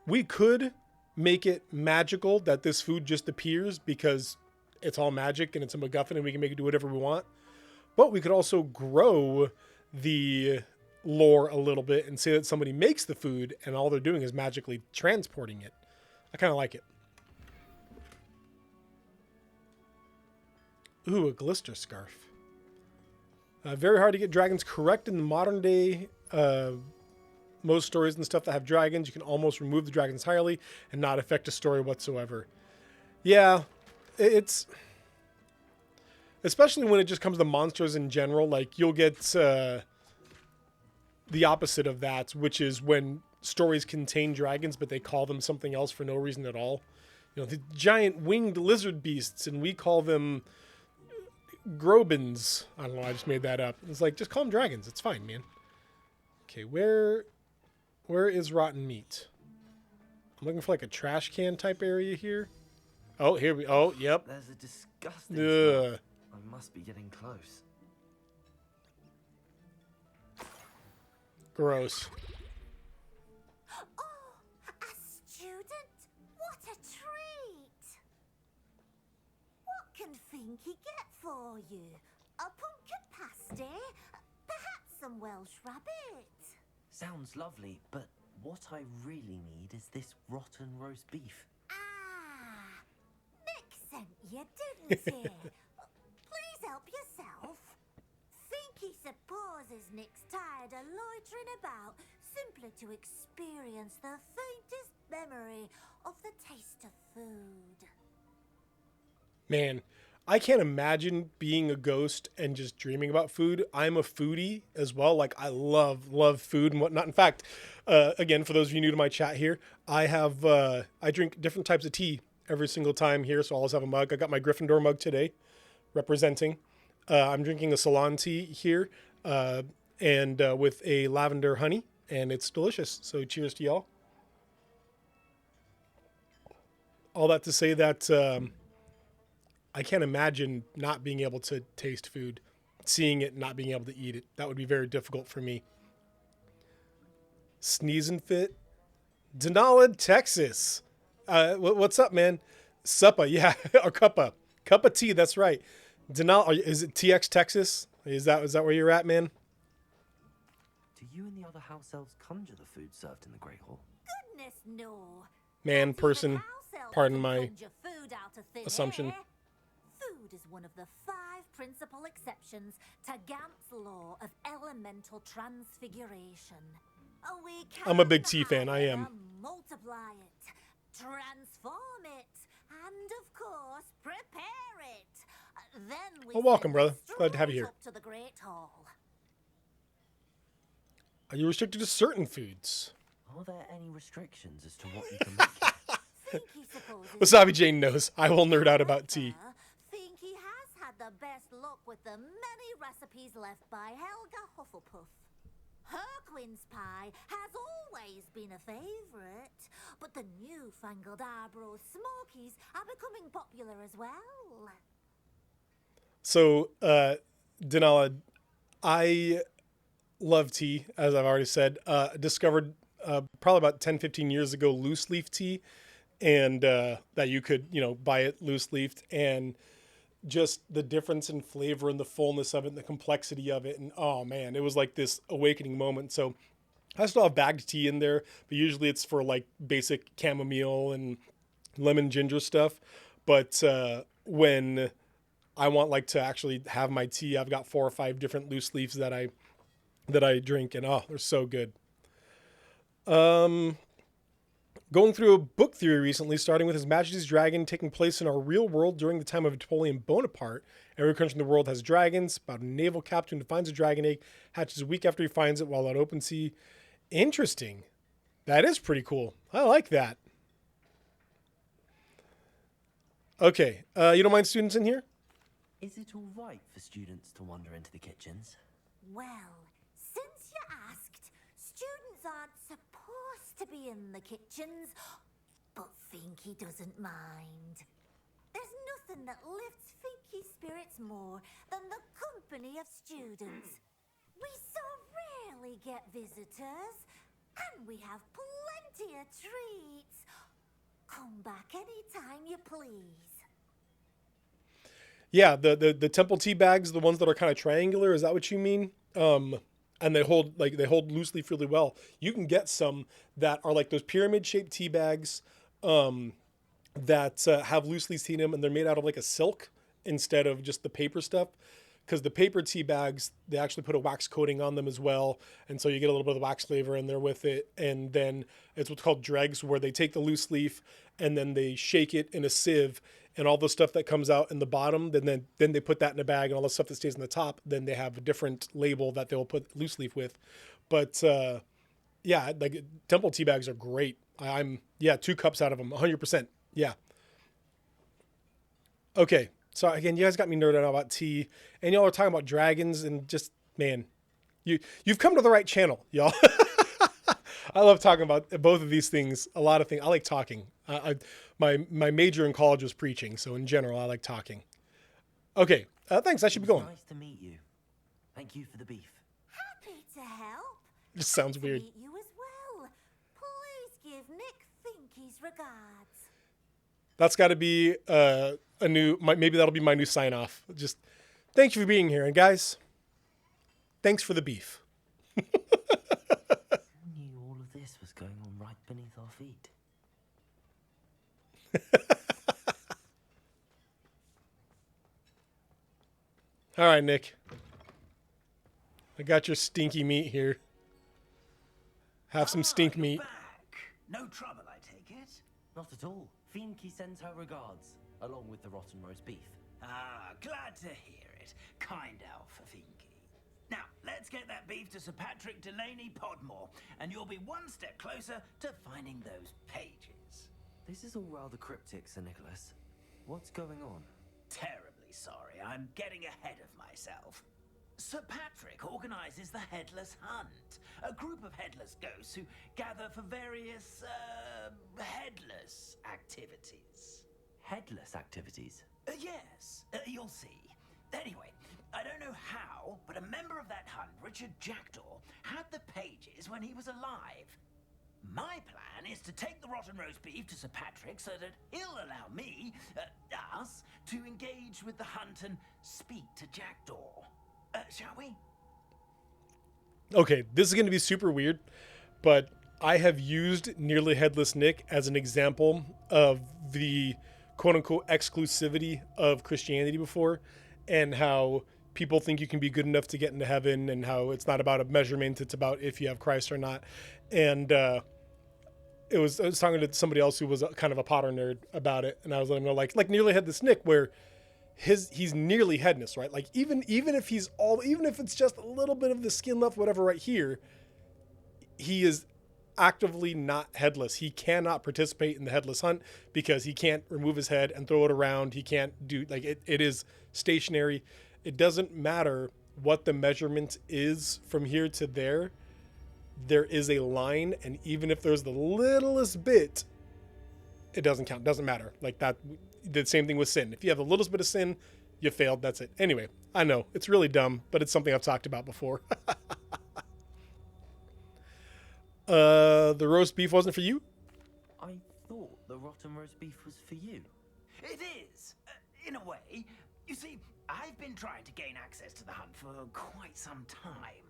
S1: we could make it magical, that this food just appears because it's all magic and it's a MacGuffin and we can make it do whatever we want. But we could also grow the lore a little bit and say that somebody makes the food and all they're doing is magically transporting it. I kind of like it. Ooh, a glister scarf. Very hard to get dragons correct in the modern day. Most stories and stuff that have dragons, you can almost remove the dragons entirely and not affect a story whatsoever. Yeah, it's... especially when it just comes to monsters in general, like you'll get the opposite of that, which is when stories contain dragons, but they call them something else for no reason at all. You know, the giant winged lizard beasts, and we call them Grobins. I don't know, I just made that up. It's like, just call them dragons. It's fine, man. Okay, where is rotten meat? I'm looking for like a trash can type area here. Oh, here we... oh, yep.
S4: There's a disgusting smell. I must be getting close.
S1: Gross.
S19: Oh, a student? What a treat! What can Finky get for you? A pumpkin pasty? Perhaps some Welsh rabbit?
S4: Sounds lovely, but what I really need is this rotten roast beef.
S19: Ah, Nick sent you, didn't he? Please help yourself. Finky supposes Nick's tired of loitering about simply to experience the faintest memory of the taste of food.
S1: Man, I can't imagine being a ghost and just dreaming about food. I'm a foodie as well. Like, I love food and whatnot. In fact, again, for those of you new to my chat here, I drink different types of tea every single time here, so I always have a mug. I got my Gryffindor mug today, representing. I'm drinking a Ceylon tea here, and with a lavender honey, and it's delicious. So cheers to y'all. All that to say that I can't imagine not being able to taste food, seeing it, not being able to eat it. That would be very difficult for me. Sneezing fit. Denali, Texas. What's up, man? Suppa, yeah, or cuppa. Cup of tea, that's right. Denali, is it TX Texas? Is that where you're at, man?
S4: Do you and the other house elves conjure the food served in the Great Hall?
S19: Goodness no.
S1: Man, person, pardon my
S19: Conjure food out of thin
S1: assumption.
S19: air. Food is one of the 5 principal exceptions to Gant's law of elemental transfiguration. We
S1: I'm a big tea fan, I am.
S19: Multiply it, transform it, and of course, prepare it. Then we
S1: Oh, welcome, brother. Glad to have you here.
S19: up to the Great Hall.
S1: Are you restricted to certain foods?
S4: Are there any restrictions as to what you can make?
S1: Wasabi Jane knows. I will nerd out about tea.
S19: Finky has had best luck with the many recipes left by Helga Hufflepuff. Her quince pie has always been a favourite, but the newfangled Arborough Smokies are becoming popular as well.
S1: So, Denala, I love tea, as I've already said. Discovered probably about 10, 15 years ago loose leaf tea, and that you could, buy it loose leafed, and just the difference in flavor and the fullness of it and the complexity of it. And oh man, it was like this awakening moment. So I still have bagged tea in there, but usually it's for like basic chamomile and lemon ginger stuff. But when I want like to actually have my tea, I've got 4 or 5 different loose leaves that I drink, and oh, they're so good. Going through a book theory recently, starting with His Majesty's Dragon taking place in our real world during the time of Napoleon Bonaparte. Every country in the world has dragons. About a naval captain who finds a dragon egg, hatches a week after he finds it while on open sea. Interesting. That is pretty cool. I like that. Okay, you don't mind students in here?
S4: Is it all right for students to wander into the kitchens?
S19: Well, since you asked, students aren't supposed to be in the kitchens, but Finky doesn't mind. There's nothing that lifts Finky's spirits more than the company of students. We so rarely get visitors, and we have plenty of treats. Come back anytime you please.
S1: Yeah, the temple tea bags, the ones that are kind of triangular, is that what you mean? And they hold loose leaf really well. You can get some that are like those pyramid shaped tea bags that have loose leaf tea in them, and they're made out of like a silk instead of just the paper stuff. Because the paper tea bags, they actually put a wax coating on them as well, and so you get a little bit of wax flavor in there with it. And then it's what's called dregs, where they take the loose leaf and then they shake it in a sieve, and all the stuff that comes out in the bottom, then they put that in a bag, and all the stuff that stays in the top, then they have a different label that they'll put loose leaf with. But yeah, like temple tea bags are great. I'm 2 cups out of them, 100%. Yeah. Okay. So again, you guys got me nerded out about tea, and y'all are talking about dragons, and just, man, you've come to the right channel, y'all. I love talking about both of these things. A lot of things. I like talking. My major in college was preaching, so in general, I like talking. Okay, thanks. I should be going.
S4: Nice to meet you. Thank you for the beef.
S19: Happy to help.
S1: This sounds weird.
S19: Meet you as well. Please give Nick Finky's regards.
S1: That's got to be maybe that'll be my new sign off. Just thank you for being here, and guys, thanks for the beef.
S4: Who knew all of this was going on right beneath our feet?
S1: All right, Nick. I got your stinky meat here. Have some stink meat.
S16: No trouble, I take it?
S4: Not at all. Finky sends her regards, along with the rotten roast beef.
S16: Ah, glad to hear it. Kind elf for Finky. Now, let's get that beef to Sir Patrick Delaney Podmore, and you'll be one step closer to finding those pages.
S4: This is all rather cryptic, Sir Nicholas. What's going on?
S16: Terribly sorry, I'm getting ahead of myself. Sir Patrick organizes the Headless Hunt, a group of headless ghosts who gather for various, headless activities.
S4: Headless activities?
S16: Yes, you'll see. Anyway, I don't know how, but a member of that hunt, Richard Jackdaw, had the pages when he was alive. My plan is to take the rotten roast beef to Sir Patrick so that he'll allow me, us, to engage with the hunt and speak to Jackdaw. Shall we?
S1: Okay, this is going to be super weird, but I have used Nearly Headless Nick as an example of the quote-unquote exclusivity of Christianity before, and how people think you can be good enough to get into heaven, and how it's not about a measurement, it's about if you have Christ or not. And I was talking to somebody else who was kind of a Potter nerd about it, and I was letting them know, like Nearly Headless Nick, where he's nearly headless, right? Like even if even if it's just a little bit of the skin left, whatever, right here, he is actively not headless. He cannot participate in the headless hunt because he can't remove his head and throw it around. He can't do, like, it is stationary. It doesn't matter what the measurement is from here to there. There is a line, and even if there's the littlest bit, it doesn't count. Doesn't matter. Like that. The same thing with sin. If you have the littlest bit of sin, you failed. That's it. Anyway, I know it's really dumb, but it's something I've talked about before. The roast beef wasn't for you?
S4: I thought the rotten roast beef was for you.
S16: It is, in a way. You see, I've been trying to gain access to the hunt for quite some time.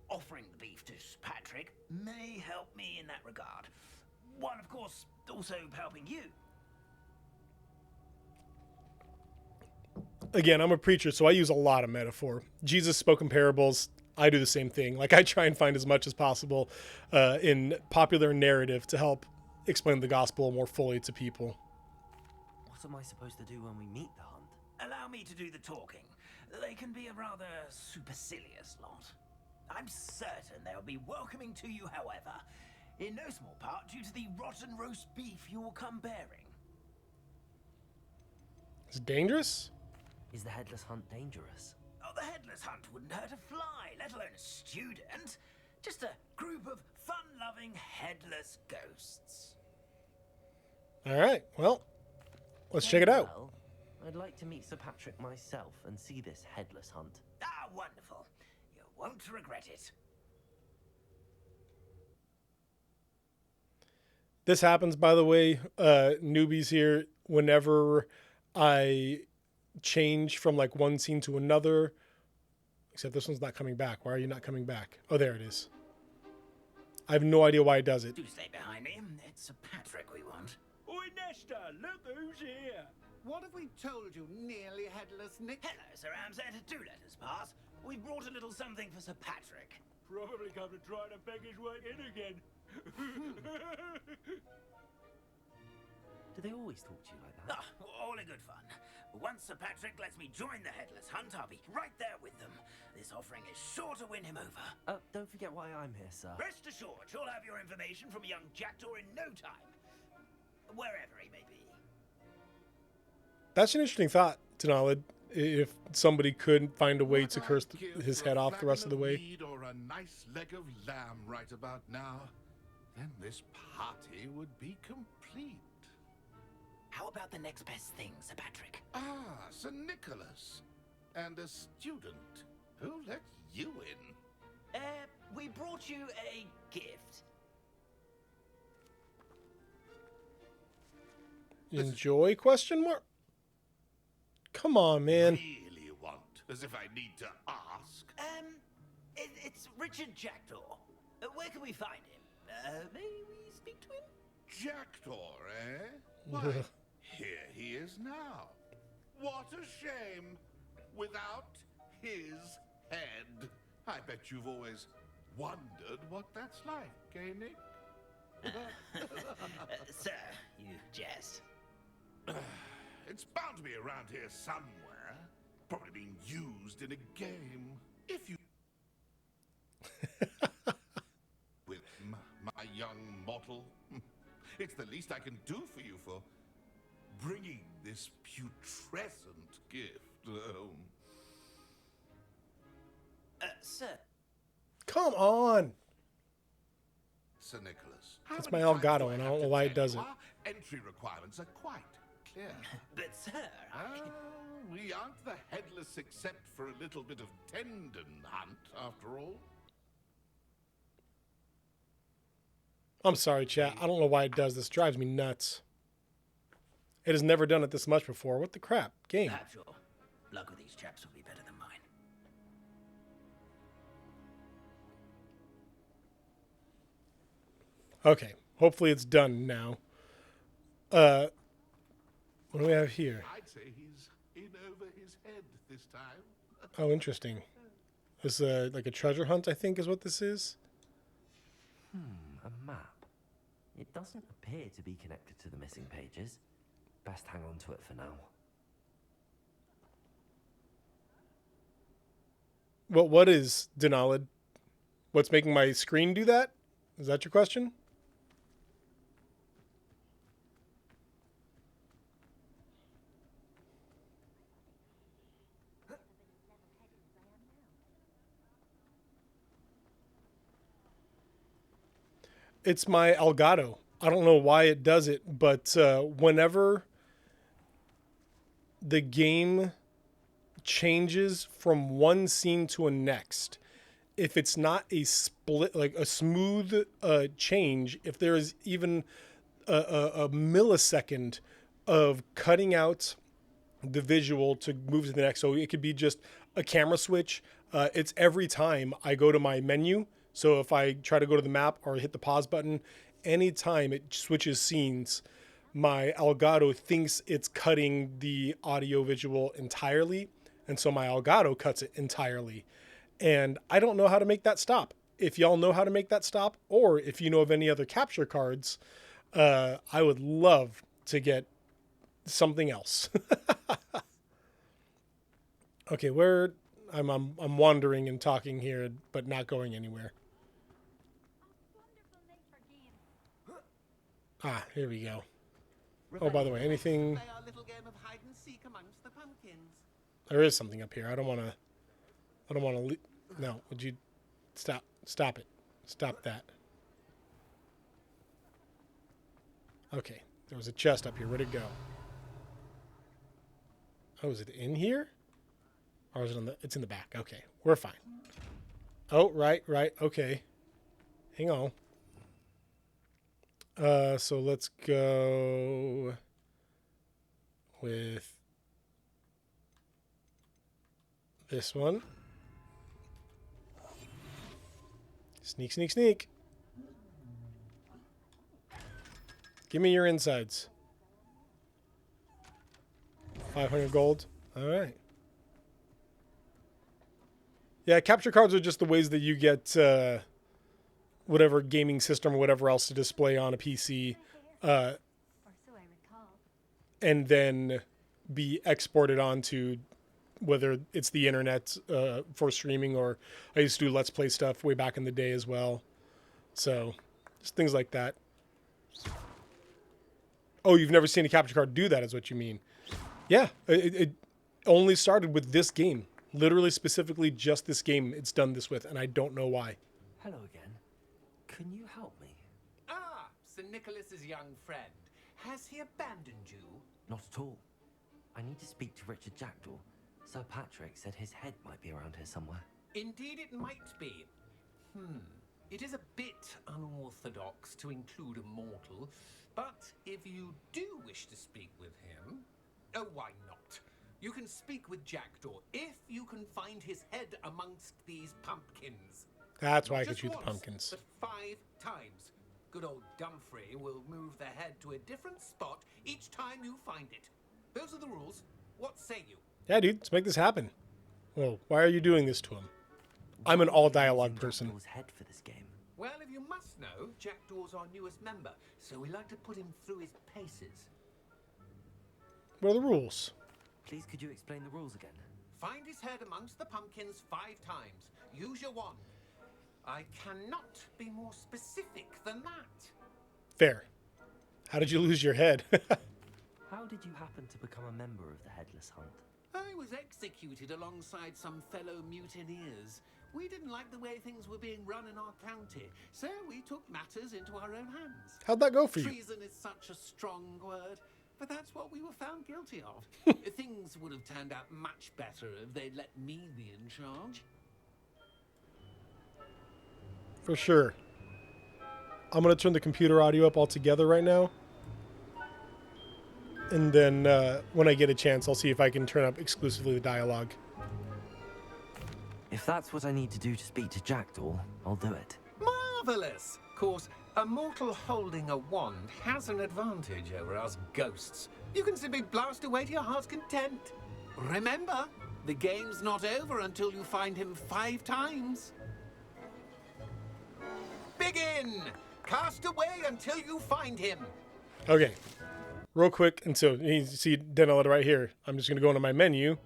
S16: Offering the beef to Sir Patrick may help me in that regard. One, of course, also helping you.
S1: Again, I'm a preacher, so I use a lot of metaphor. Jesus spoke in parables. I do the same thing. Like, I try and find as much as possible in popular narrative to help explain the gospel more fully to people.
S4: What am I supposed to do when we meet the hunt?
S16: Allow me to do the talking. They can be a rather supercilious lot. I'm certain they'll be welcoming to you, however, in no small part due to the rotten roast beef you will come bearing.
S1: Is it dangerous?
S4: Is the headless hunt dangerous?
S16: Oh, the headless hunt wouldn't hurt a fly, let alone a student. Just a group of fun-loving headless ghosts.
S1: All right, well, let's check it out.
S4: Well, I'd like to meet Sir Patrick myself and see this headless hunt.
S16: Ah, wonderful. You won't regret it.
S1: This happens, by the way, newbies here, whenever I change from like one scene to another, except this one's not coming back. Why are you not coming back? Oh, there it is. I have no idea why it does it.
S16: Do stay behind me. It's Sir Patrick we want.
S18: Oi, Nesta, look who's here. What have we told you, nearly headless Nick?
S16: Hello, Sir Amset. Do let us pass. We brought a little something for Sir Patrick.
S18: Probably come to try to beg his way in again.
S4: Do they always talk to you like that?
S16: Oh, all in good fun. Once Sir Patrick lets me join the headless hunt, I'll be right there with them. This offering is sure to win him over.
S4: Don't forget why I'm here, sir.
S16: Rest assured, you'll have your information from young Jackdaw in no time. Wherever he may be.
S1: That's an interesting thought, Denalid. If somebody could find a way to curse his head off the rest of the way.
S14: Mead or a nice leg of lamb right about now, then this party would be complete.
S16: How about the next best thing, Sir Patrick?
S14: Ah, Sir Nicholas. And a student. Who let you in?
S16: We brought you a gift.
S1: Enjoy, question mark? Come on, man.
S14: Really want, as if I need to ask.
S16: It's Richard Jackdaw. Where can we find him? May we speak to him?
S14: Jackdaw, eh? Why, here he is now. What a shame. Without his head. I bet you've always wondered what that's like, eh, Nick?
S16: Sir, you jest.
S14: It's bound to be around here somewhere. Probably being used in a game. If you... With my young mortal. It's the least I can do for you for bringing this putrescent gift home.
S16: Sir.
S1: Come on.
S14: Sir Nicholas.
S1: That's my Elgato, and I don't know why it does it.
S14: Entry requirements are quite clear.
S16: But sir,
S14: we aren't the headless except for a little bit of tendon hunt, after all.
S1: I'm sorry, chat. I don't know why it does this. Drives me nuts. It has never done it this much before. What the crap? Game.
S16: Perhaps your luck with these chaps will be better than mine.
S1: Okay. Hopefully it's done now. What do we have here?
S14: I'd say he's in over his head this time.
S1: Oh, interesting. This is like a treasure hunt, I think, is what this is.
S4: A map. It doesn't appear to be connected to the missing pages. Best hang on to it for now.
S1: What is Denalid? What's making my screen do that? Is that your question? It's my Elgato. I don't know why it does it, but whenever the game changes from one scene to a next, if it's not a split, like a smooth change, if there is even a millisecond of cutting out the visual to move to the next, so it could be just a camera switch. It's every time I go to my menu. So if I try to go to the map or hit the pause button, anytime it switches scenes, my Elgato thinks it's cutting the audio visual entirely. And so my Elgato cuts it entirely. And I don't know how to make that stop. If y'all know how to make that stop, or if you know of any other capture cards, I would love to get something else. Okay, where I'm wandering and talking here, but not going anywhere. Ah, here we go. Oh, by the way, anything?
S18: Play our little game of hide and seek amongst the pumpkins.
S1: There is something up here. I don't want to. No, would you stop? Stop it. Stop that. Okay, there was a chest up here. Where'd it go? Oh, is it in here? Or is it on the? It's in the back. Okay, we're fine. Oh, right. Okay, hang on. So let's go with this one. Sneak, sneak, sneak. Give me your insides. 500 gold. All right. Yeah, capture cards are just the ways that you get whatever gaming system or whatever else to display on a PC, and then be exported onto whether it's the internet for streaming, or I used to do Let's Play stuff way back in the day as well. So just things like that. Oh, you've never seen a capture card do that is what you mean. Yeah, it only started with this game. Literally, specifically, just this game it's done this with, and I don't know why.
S4: Hello again. Can you help me?
S11: Ah, Sir Nicholas's young friend. Has he abandoned you?
S4: Not at all. I need to speak to Richard Jackdaw. Sir Patrick said his head might be around here somewhere.
S11: Indeed it might be. It is a bit unorthodox to include a mortal, but if you do wish to speak with him, oh, why not? You can speak with Jackdaw if you can find his head amongst these pumpkins.
S1: That's why I
S11: Not
S1: could
S11: just
S1: shoot the
S11: once,
S1: pumpkins.
S11: But 5 times. Good old Dumfrey will move the head to a different spot each time you find it. Those are the rules. What say you?
S1: Yeah, dude, let's make this happen. Well, why are you doing this to him? I'm an all-dialogue person.
S4: Head for this game.
S11: Well, if you must know, Jackdaw's our newest member, so we like to put him through his paces.
S1: What are the rules?
S4: Please, could you explain the rules again?
S11: Find his head amongst the pumpkins 5 times. Use your wand. I cannot be more specific than that.
S1: Fair. How did you lose your head?
S4: How did you happen to become a member of the Headless Hunt?
S11: I was executed alongside some fellow mutineers. We didn't like the way things were being run in our county, so we took matters into our own hands.
S1: How'd that go for you?
S11: Treason is such a strong word, but that's what we were found guilty of. Things would have turned out much better if they'd let me be in charge.
S1: For sure. I'm going to turn the computer audio up altogether right now. And then when I get a chance, I'll see if I can turn up exclusively the dialogue.
S4: If that's what I need to do to speak to Jackdaw, I'll do it.
S11: Marvelous! Of course, a mortal holding a wand has an advantage over us ghosts. You can simply blast away to your heart's content. Remember, the game's not over until you find him 5 times. Begin! Cast away until you find him.
S1: Okay. Real quick, and so you see Denelita right here. I'm just going to go into my menu,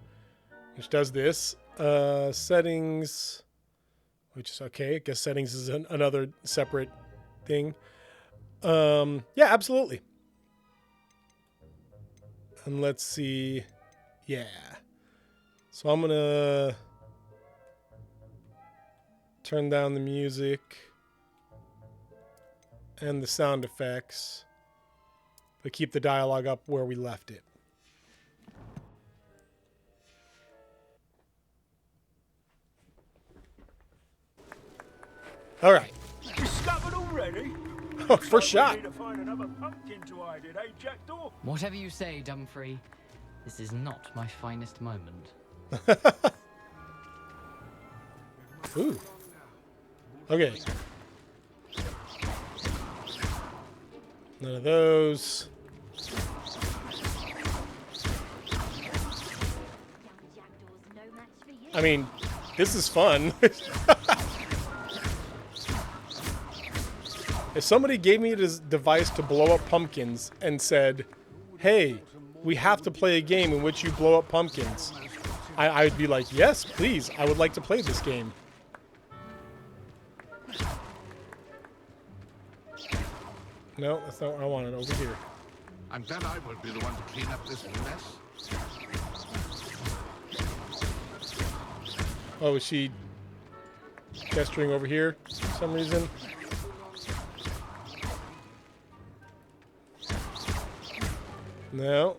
S1: which does this. Settings, which is okay. I guess settings is another separate thing. Yeah, absolutely. And let's see. Yeah. So I'm going to turn down the music. and the sound effects, but keep the dialogue up where we left it. All right.
S20: Discovered already?
S1: Oh, first shot.
S20: We need to find another pumpkin to hide in, eh, Jackdaw?
S13: Whatever you say, Dumfrey. This is not my finest moment.
S1: Ooh. Okay. None of those. I mean, this is fun. If somebody gave me this device to blow up pumpkins and said, hey, we have to play a game in which you blow up pumpkins, I'd be like, yes, please, I would like to play this game. No, that's not what I wanted. Over here.
S14: And then I would be the one to clean up this mess.
S1: Oh, is she gesturing over here for some reason? No.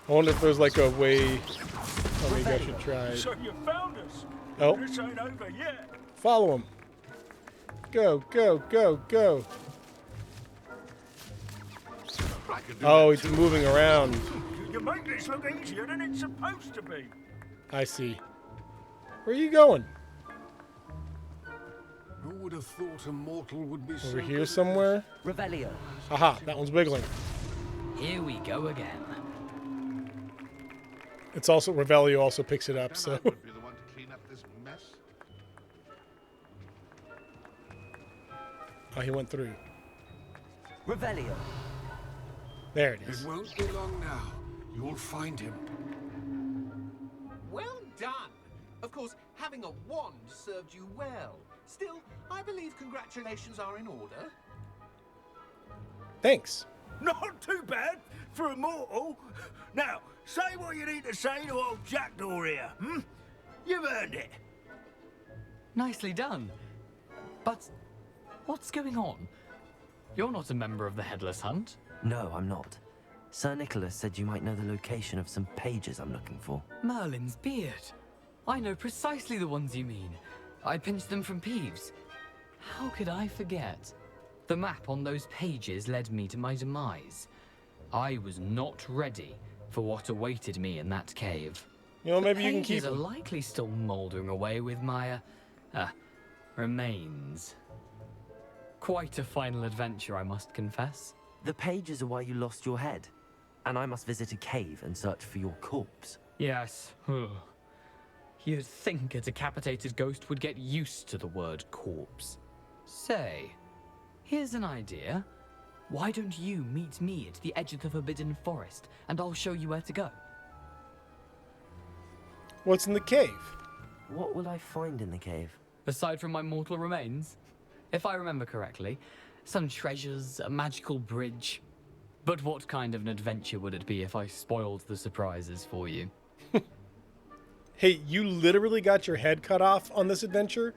S1: I wonder if there's like a way. Oh, maybe I should try.
S20: So you found us.
S1: Oh.
S20: This ain't over yet.
S1: Follow him. Go, go, go, go. Oh, he's moving around.
S20: You make this look easier than it's supposed to be.
S1: I see. Where are you going?
S21: Who would have thought a mortal would be
S1: Over here somewhere?
S22: Revelio.
S1: Aha, that one's wiggling.
S13: Here we go again.
S1: It's also, Revelio also picks it up, so.
S14: I would be the one to clean up this mess.
S1: Oh, he went through.
S22: Revelio.
S1: There it is.
S21: It won't be long now. You'll find him.
S11: Well done. Of course, having a wand served you well. Still, I believe congratulations are in order.
S1: Thanks.
S20: Not too bad for a mortal. Now, say what you need to say to old Jackdaw here, hmm? You've earned it.
S13: Nicely done. But what's going on? You're not a member of the Headless Hunt.
S4: No, I'm not. Sir Nicholas said you might know the location of some pages I'm looking for.
S13: Merlin's beard. I know precisely the ones you mean. I pinched them from Peeves. How could I forget? The map on those pages led me to my demise. I was not ready for what awaited me in that cave.
S1: You know, maybe you can keep
S13: Pages are likely still mouldering away with my, remains. Quite a final adventure, I must confess.
S4: The pages are why you lost your head, and I must visit a cave and search for your corpse.
S13: Yes. You'd think a decapitated ghost would get used to the word corpse. Say, here's an idea. Why don't you meet me at the edge of the Forbidden Forest, and I'll show you where to go?
S1: What's in the cave?
S4: What will I find in the cave?
S13: Aside from my mortal remains? If I remember correctly, some treasures, a magical bridge. But what kind of an adventure would it be if I spoiled the surprises for you?
S1: Hey, you literally got your head cut off on this adventure?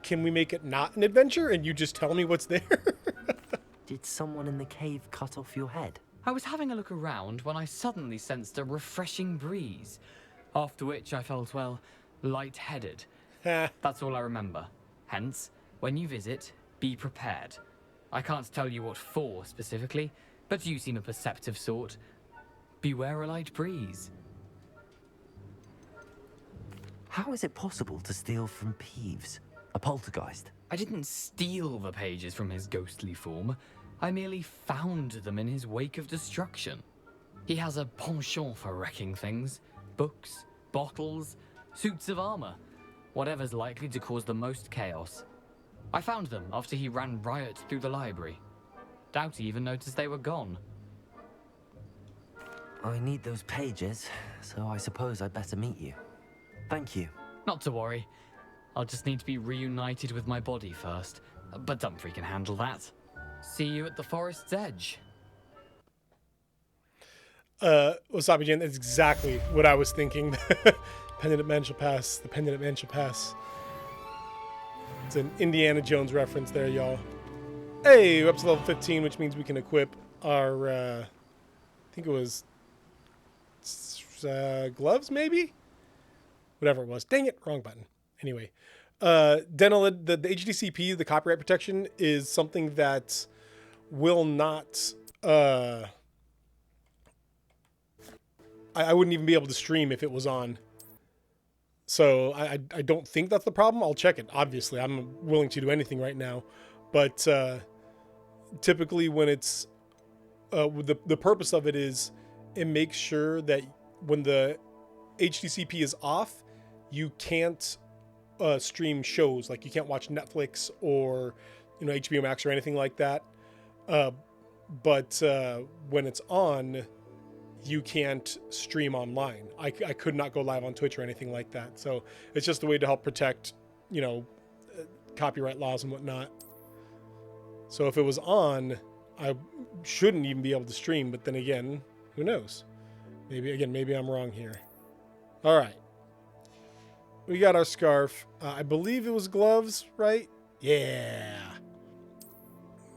S1: Can we make it not an adventure and you just tell me what's there?
S4: Did someone in the cave cut off your head?
S13: I was having a look around when I suddenly sensed a refreshing breeze, after which I felt, well, lightheaded. That's all I remember. Hence, when you visit, be prepared. I can't tell you what for specifically, but you seem a perceptive sort. Beware a light breeze.
S4: How is it possible to steal from Peeves, a poltergeist?
S13: I didn't steal the pages from his ghostly form. I merely found them in his wake of destruction. He has a penchant for wrecking things. Books, bottles, suits of armor. Whatever's likely to cause the most chaos. I found them after he ran riot through the library. Doubt he even noticed they were gone.
S4: I need those pages, so I suppose I'd better meet you. Thank you.
S13: Not to worry. I'll just need to be reunited with my body first. But Dumfrey can handle that. See you at the forest's edge.
S1: Wasabi Jan, that's exactly what I was thinking. Pendant man shall pass. The pendant man shall pass. It's an Indiana Jones reference there, y'all. Hey, we're up to level 15, which means we can equip our, I think it was gloves, maybe? Whatever it was. Dang it, wrong button. Anyway, Denolid, the HDCP, the copyright protection, is something that will not... I wouldn't even be able to stream if it was on. So I don't think that's the problem. I'll check it, obviously. I'm willing to do anything right now. But typically when it's... the purpose of it is it makes sure that when the HDCP is off, you can't stream shows. Like you can't watch Netflix or HBO Max or anything like that. But when it's on... you can't stream online. I could not go live on Twitch or anything like that. So it's just a way to help protect, copyright laws and whatnot. So if it was on, I shouldn't even be able to stream. But then again, who knows? Maybe I'm wrong here. All right. We got our scarf. I believe it was gloves, right? Yeah.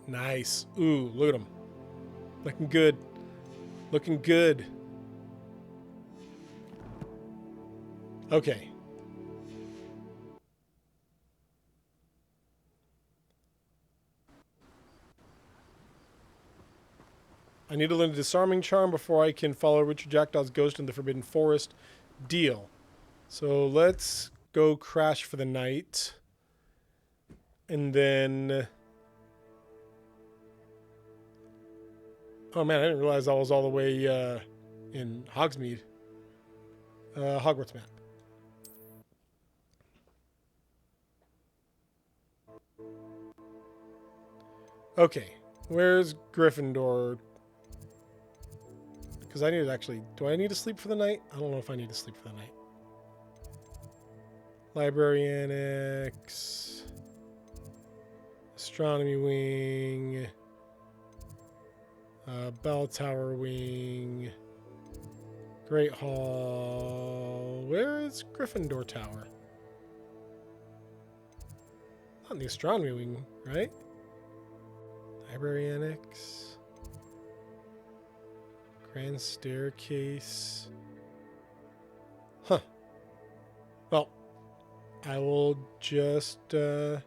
S1: Nice. Ooh, look at them. Looking good. Looking good. Okay. I need to learn a disarming charm before I can follow Richard Jackdaw's ghost in the Forbidden Forest. Deal. So let's go crash for the night. And then... oh man, I didn't realize I was all the way in Hogsmeade. Hogwarts map. Okay, where's Gryffindor? Because I need to actually... do I need to sleep for the night? I don't know if I need to sleep for the night. Library Annex. Astronomy Wing. Bell Tower Wing. Great Hall. Where is Gryffindor Tower? Not in the Astronomy Wing, right? Library Annex. Grand Staircase. Huh. Well, I will just... man,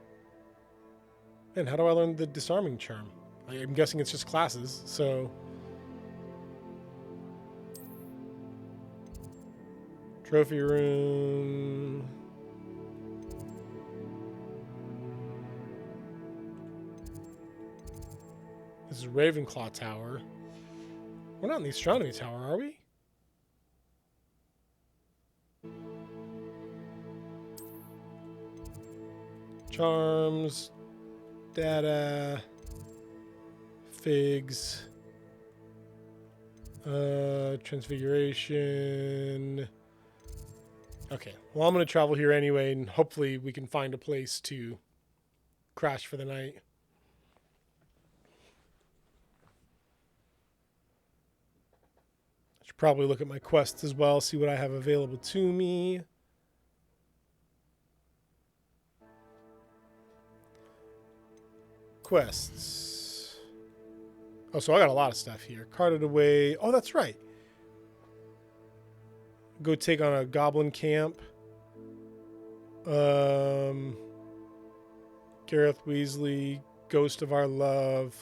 S1: how do I learn the disarming charm? I'm guessing it's just classes, so... trophy room... this is Ravenclaw Tower. We're not in the Astronomy Tower, are we? Charms... data... figs, transfiguration. Okay, well, I'm going to travel here anyway, and hopefully we can find a place to crash for the night. I should probably look at my quests as well, see what I have available to me. Quests. Oh, so I got a lot of stuff here. Carted away. Oh, that's right. Go take on a goblin camp. Gareth Weasley, Ghost of Our Love.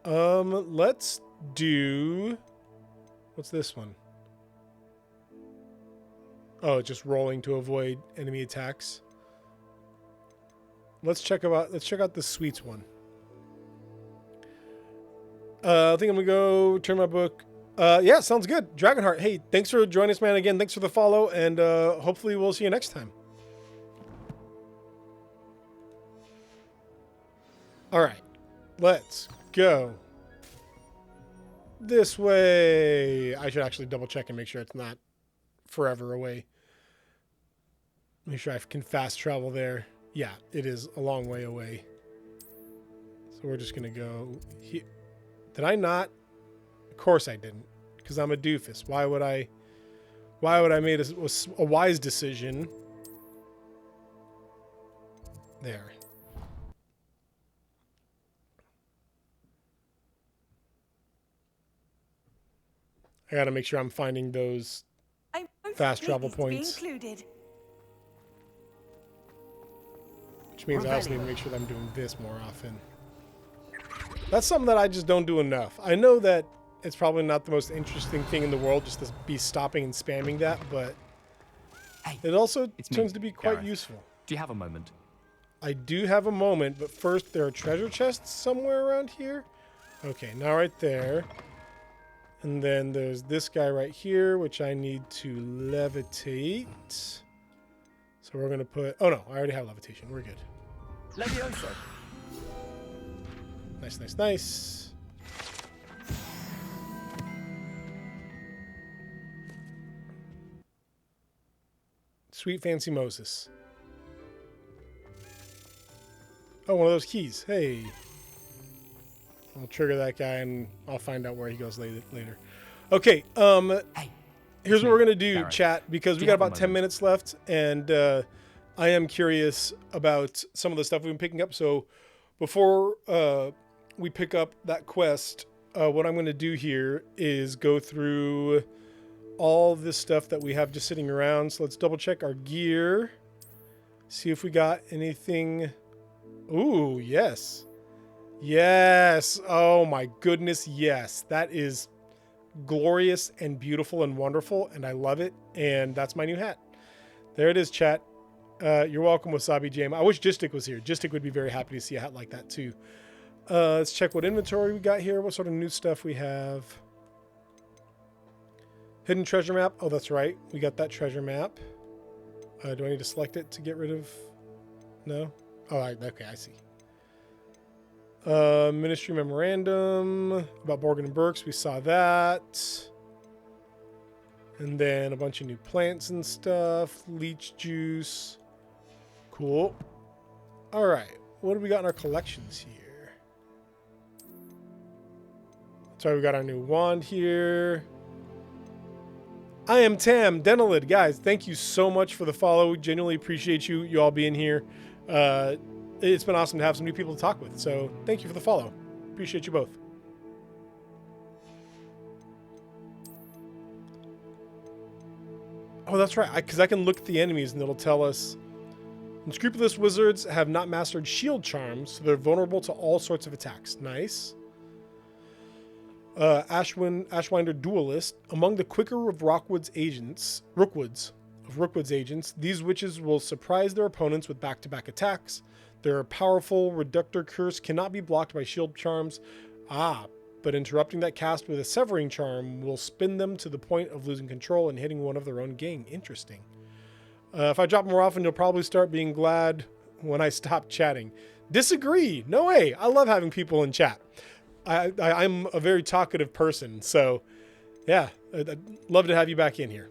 S1: Let's do... what's this one? Oh, just rolling to avoid enemy attacks. Let's check out the sweets one. I think I'm gonna go turn my book. Yeah, sounds good. Dragonheart, hey, thanks for joining us, man. Again, thanks for the follow, and hopefully we'll see you next time. All right, let's go this way. I should actually double check and make sure it's not forever away. Make sure I can fast travel there. Yeah, it is a long way away. So we're just going to go here. Did I not? Of course I didn't, because I'm a doofus. Why would I why would I made a wise decision? There. I gotta make sure I'm finding those fast travel points. Which means I also need to make sure that I'm doing this more often. That's something that I just don't do enough. I know that it's probably not the most interesting thing in the world just to be stopping and spamming that, but it also tends to be quite useful.
S13: Do you have a moment?
S1: I do have a moment, but first there are treasure chests somewhere around here. Okay, now right there. And then there's this guy right here, which I need to levitate. So we're going to put... Oh, no. I already have levitation. We're good.
S13: Levioso.
S1: Nice, nice, nice. Sweet Fancy Moses. Oh, one of those keys. Hey. I'll trigger that guy and I'll find out where he goes later. Okay, here's what we're going to do, chat, because we got about 10 minutes left, and I am curious about some of the stuff we've been picking up. So before we pick up that quest, what I'm going to do here is go through all this stuff that we have just sitting around. So let's double check our gear, see if we got anything. Ooh, yes. Yes. Oh my goodness. Yes. That is glorious and beautiful and wonderful. And I love it. And that's my new hat. There it is, chat. You're welcome, Wasabi Jam. I wish Gistic was here. Gistic would be very happy to see a hat like that too. Let's check what inventory we got here. What sort of new stuff we have. Hidden treasure map. Oh, that's right. We got that treasure map. Do I need to select it to get rid of? No? Oh, okay. I see. Ministry memorandum about Borgin and Burks. We saw that. And then a bunch of new plants and stuff. Leech juice. Cool. All right. What do we got in our collections here? So we got our new wand here. I am Tam Denelid. Guys, thank you so much for the follow. We genuinely appreciate you all being here. It's been awesome to have some new people to talk with. So thank you for the follow. Appreciate you both. Oh, that's right. Because I can look at the enemies and it'll tell us. Unscrupulous wizards have not mastered shield charms, so they're vulnerable to all sorts of attacks. Nice. Ashwinder Duelist. Among the quicker of Rookwood's agents, these witches will surprise their opponents with back-to-back attacks. Their powerful Reductor Curse cannot be blocked by shield charms. But interrupting that cast with a Severing Charm will spin them to the point of losing control and hitting one of their own gang. Interesting. If I drop more often, you'll probably start being glad when I stop chatting. Disagree. No way. I love having people in chat. I'm a very talkative person, so yeah, I'd love to have you back in here.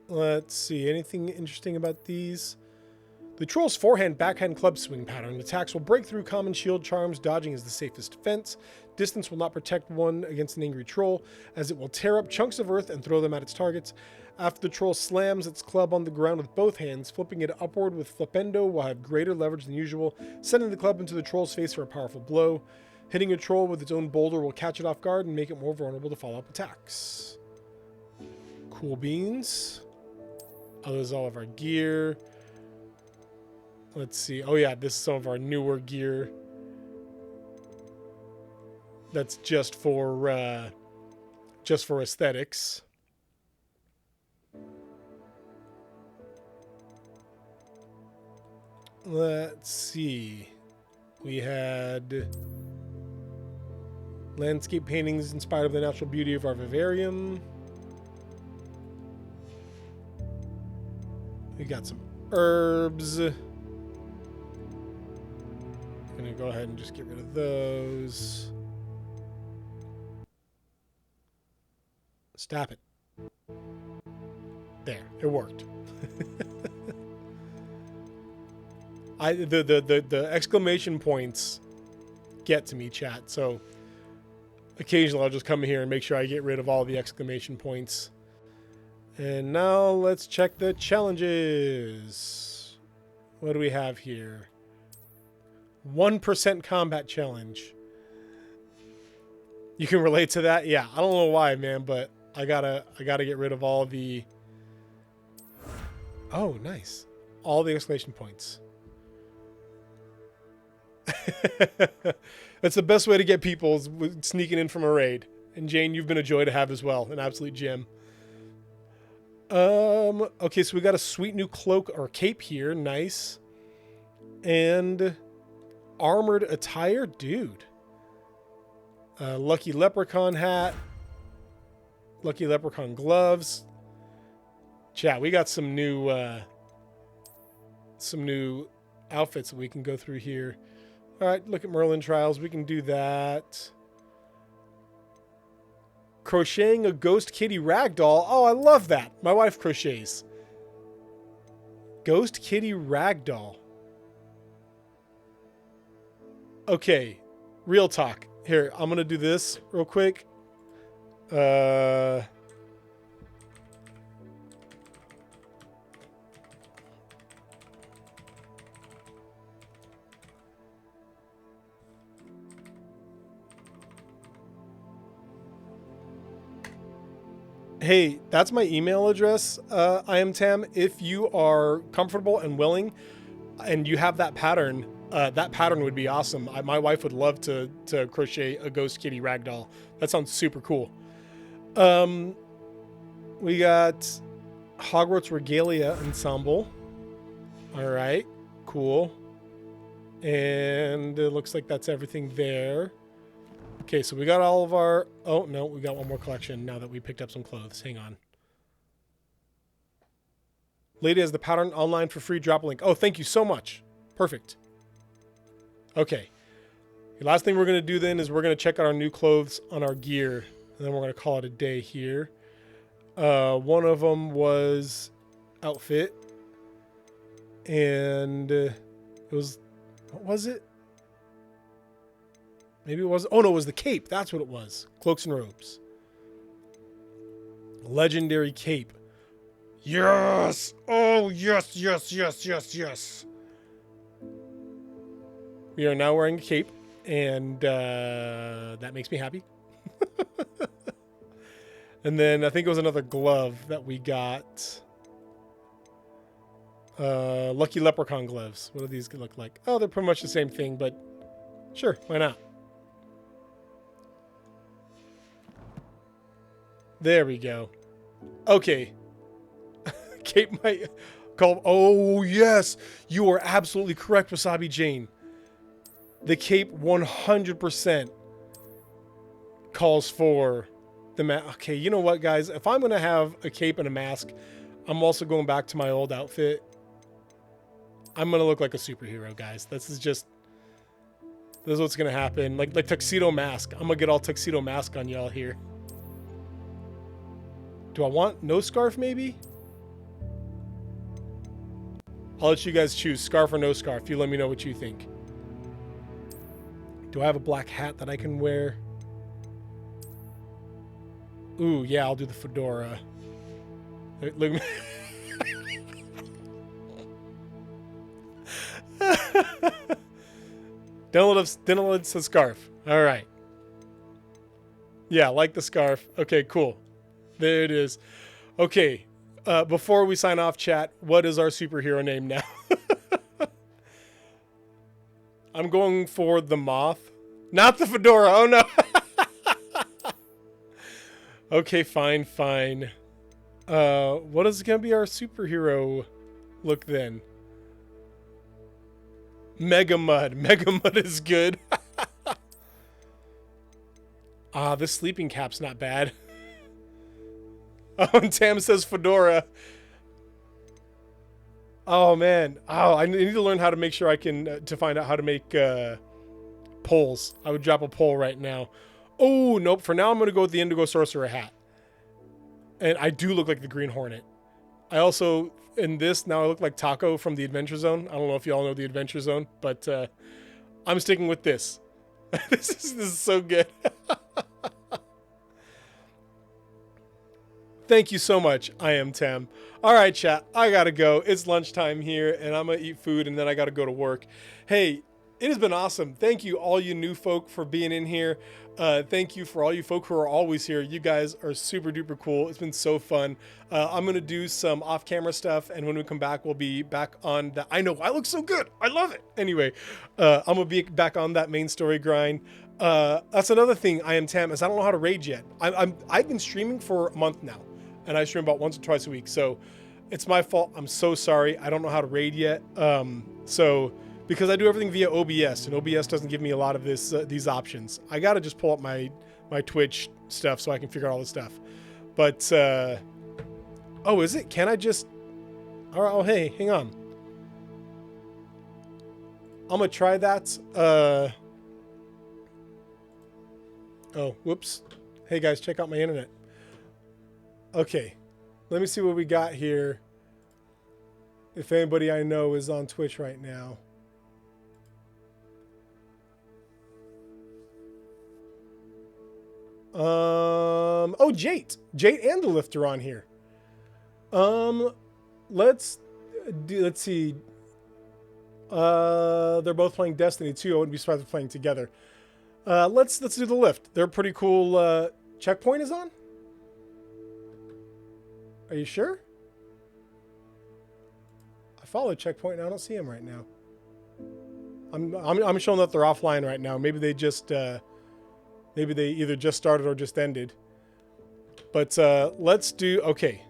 S1: Let's see, anything interesting about these? The Troll's forehand backhand club swing pattern. Attacks will break through common shield charms. Dodging is the safest defense. Distance will not protect one against an angry troll, as it will tear up chunks of earth and throw them at its targets. After the troll slams its club on the ground with both hands, flipping it upward with Flipendo will have greater leverage than usual, sending the club into the troll's face for a powerful blow. Hitting a troll with its own boulder will catch it off guard and make it more vulnerable to follow-up attacks. Cool beans. Oh, this is all of our gear. Let's see. Oh yeah, this is some of our newer gear. That's just for aesthetics. Let's see. We had landscape paintings inspired by the natural beauty of our vivarium. We got some herbs. I'm gonna go ahead and just get rid of those. Stop it. There, it worked. The exclamation points get to me, chat. So occasionally I'll just come here and make sure I get rid of all the exclamation points And now let's check the challenges. What do we have here? 1% combat challenge. You can relate to that? Yeah, I don't know why, man, but I gotta get rid of all the... Oh, nice. All the exclamation points. That's the best way to get people, is sneaking in from a raid. And Jane, you've been a joy to have as well. An absolute gem. Okay, so we got a sweet new cloak or cape here. Nice. And armored attire? Dude. Lucky leprechaun hat. Lucky leprechaun gloves. Chat, we got some new outfits that we can go through here. All right, look at Merlin Trials. We can do that. Crocheting a ghost kitty ragdoll. Oh, I love that. My wife crochets. Ghost kitty ragdoll. Okay, real talk. Here, I'm going to do this real quick. Hey, that's my email address, I am Tam. If you are comfortable and willing and you have that pattern would be awesome. My wife would love to crochet a ghost kitty ragdoll. That sounds super cool. We got Hogwarts Regalia Ensemble. All right, cool. And it looks like that's everything there. Okay, so we got all of our... Oh, no, we got one more collection now that we picked up some clothes. Hang on. Lady has the pattern online for free. Drop a link. Oh, thank you so much. Perfect. Okay. The last thing we're going to do then is we're going to check out our new clothes on our gear. And then we're going to call it a day here. One of them was outfit. And it was... What was it? Maybe it was... Oh, no, it was the cape. That's what it was. Cloaks and robes. Legendary cape. Yes! Oh, yes, yes, yes, yes, yes. We are now wearing a cape, and that makes me happy. And then I think it was another glove that we got. Lucky leprechaun gloves. What do these look like? Oh, they're pretty much the same thing, but sure, why not? There we go. Okay. Cape might call... Oh, yes. You are absolutely correct, Wasabi Jane. The cape 100% calls for the mask. Okay, you know what, guys? If I'm going to have a cape and a mask, I'm also going back to my old outfit. I'm going to look like a superhero, guys. This is what's going to happen. Like tuxedo mask. I'm going to get all tuxedo mask on y'all here. Do I want no scarf, maybe? I'll let you guys choose, scarf or no scarf. You let me know what you think. Do I have a black hat that I can wear? Ooh, yeah, I'll do the fedora. Look at me. Dental says scarf. All right. Yeah, like the scarf. Okay, cool. There it is. Okay, before we sign off, chat, what is our superhero name now? I'm going for the moth. Not the fedora. Oh, no. Okay, fine, fine. What is going to be our superhero look then? Mega Mud. Mega Mud is good. This sleeping cap's not bad. Oh, and Tam says fedora. Oh, man. Oh, I need to learn how to make sure I can... to find out how to make poles. I would drop a pole right now. Oh, nope. For now, I'm going to go with the Indigo Sorcerer hat. And I do look like the Green Hornet. I also, in this, now I look like Taco from the Adventure Zone. I don't know if you all know the Adventure Zone, but I'm sticking with this. This is so good. Thank you so much. I am Tem. All right, chat. I gotta go. It's lunchtime here, and I'm gonna eat food, and then I gotta go to work. Hey, it has been awesome. Thank you, all you new folk, for being in here. Thank you for all you folk who are always here. You guys are super duper cool. It's been so fun. I'm gonna do some off-camera stuff, and when we come back, we'll be back on the. I know I look so good. I love it. Anyway, I'm gonna be back on that main story grind. That's another thing. I am Tam, is I don't know how to raid yet. I've been streaming for a month now, and I stream about once or twice a week. So it's my fault. I'm so sorry. I don't know how to raid yet. Because I do everything via OBS, and OBS doesn't give me a lot of these options. I gotta just pull up my Twitch stuff so I can figure out all this stuff. But oh, is it? Can I just? All right. Oh, hey, hang on. I'm gonna try that. Oh, whoops. Hey guys, check out my internet. Okay, let me see what we got here. If anybody I know is on Twitch right now. Oh, Jate and the Lift are on here. Let's see. They're both playing Destiny 2. I wouldn't be surprised if they're playing together. Let's do the Lift. They're pretty cool. Checkpoint is on? Are you sure? I follow Checkpoint and I don't see him right now. I'm showing that they're offline right now. Maybe they just maybe they either just started or just ended. But let's do, okay.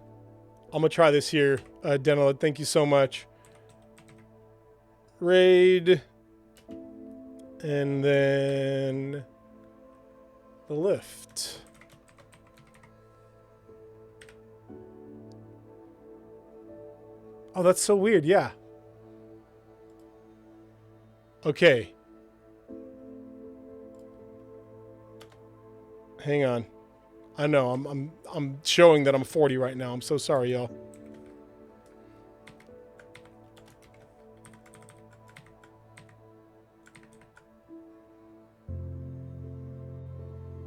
S1: I'm gonna try this here. Dental, thank you so much. Raid. And then the Lift. Oh, that's so weird. Yeah. Okay. Hang on. I know I'm showing that I'm 40 right now. I'm so sorry, y'all.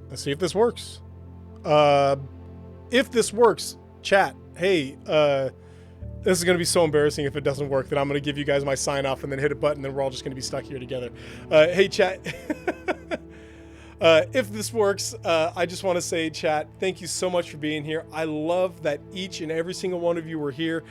S1: Let's see if this works. If this works, chat. Hey, this is going to be so embarrassing if it doesn't work that I'm going to give you guys my sign off and then hit a button and we're all just going to be stuck here together. Hey, chat. If this works, I just want to say, chat, thank you so much for being here. I love that each and every single one of you were here.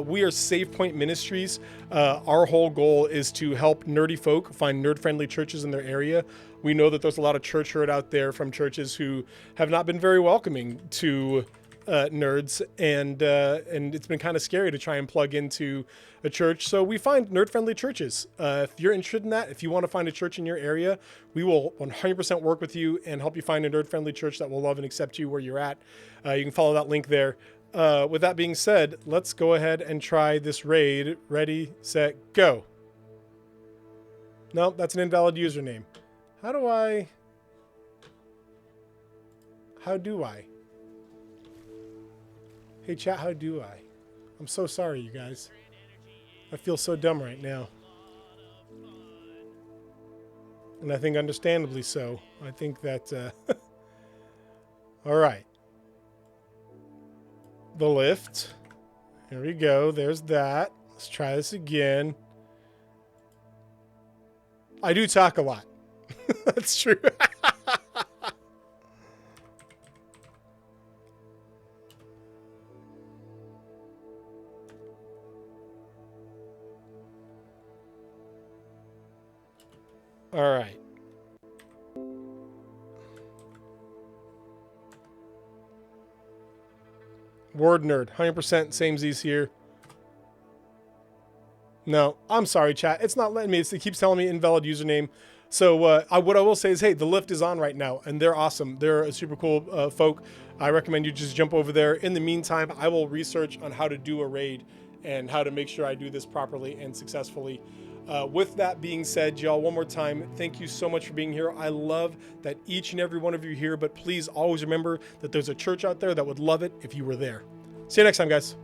S1: We are Save Point Ministries. Our whole goal is to help nerdy folk find nerd-friendly churches in their area. We know that there's a lot of church hurt out there from churches who have not been very welcoming to nerds, and it's been kind of scary to try and plug into a church. So we find nerd-friendly churches. If you're interested in that, if you want to find a church in your area, we will 100% work with you and help you find a nerd-friendly church that will love and accept you where you're at. You can follow that link there. With that being said, let's go ahead and try this raid. Ready, set, go. No, that's an invalid username. How do I? Hey chat, how do I? I'm so sorry, you guys. I feel so dumb right now. And I think understandably so. I think that, all right. The Lift. Here we go. There's that. Let's try this again. I do talk a lot. That's true. All right. Word nerd, 100% same Z's here. No, I'm sorry, chat. It's not letting me. It keeps telling me invalid username. So what I will say is, hey, the Lift is on right now, and they're awesome. They're a super cool folk. I recommend you just jump over there. In the meantime, I will research on how to do a raid and how to make sure I do this properly and successfully. With that being said, y'all, one more time, thank you so much for being here. I love that each and every one of you are here, but please always remember that there's a church out there that would love it if you were there. See you next time, guys.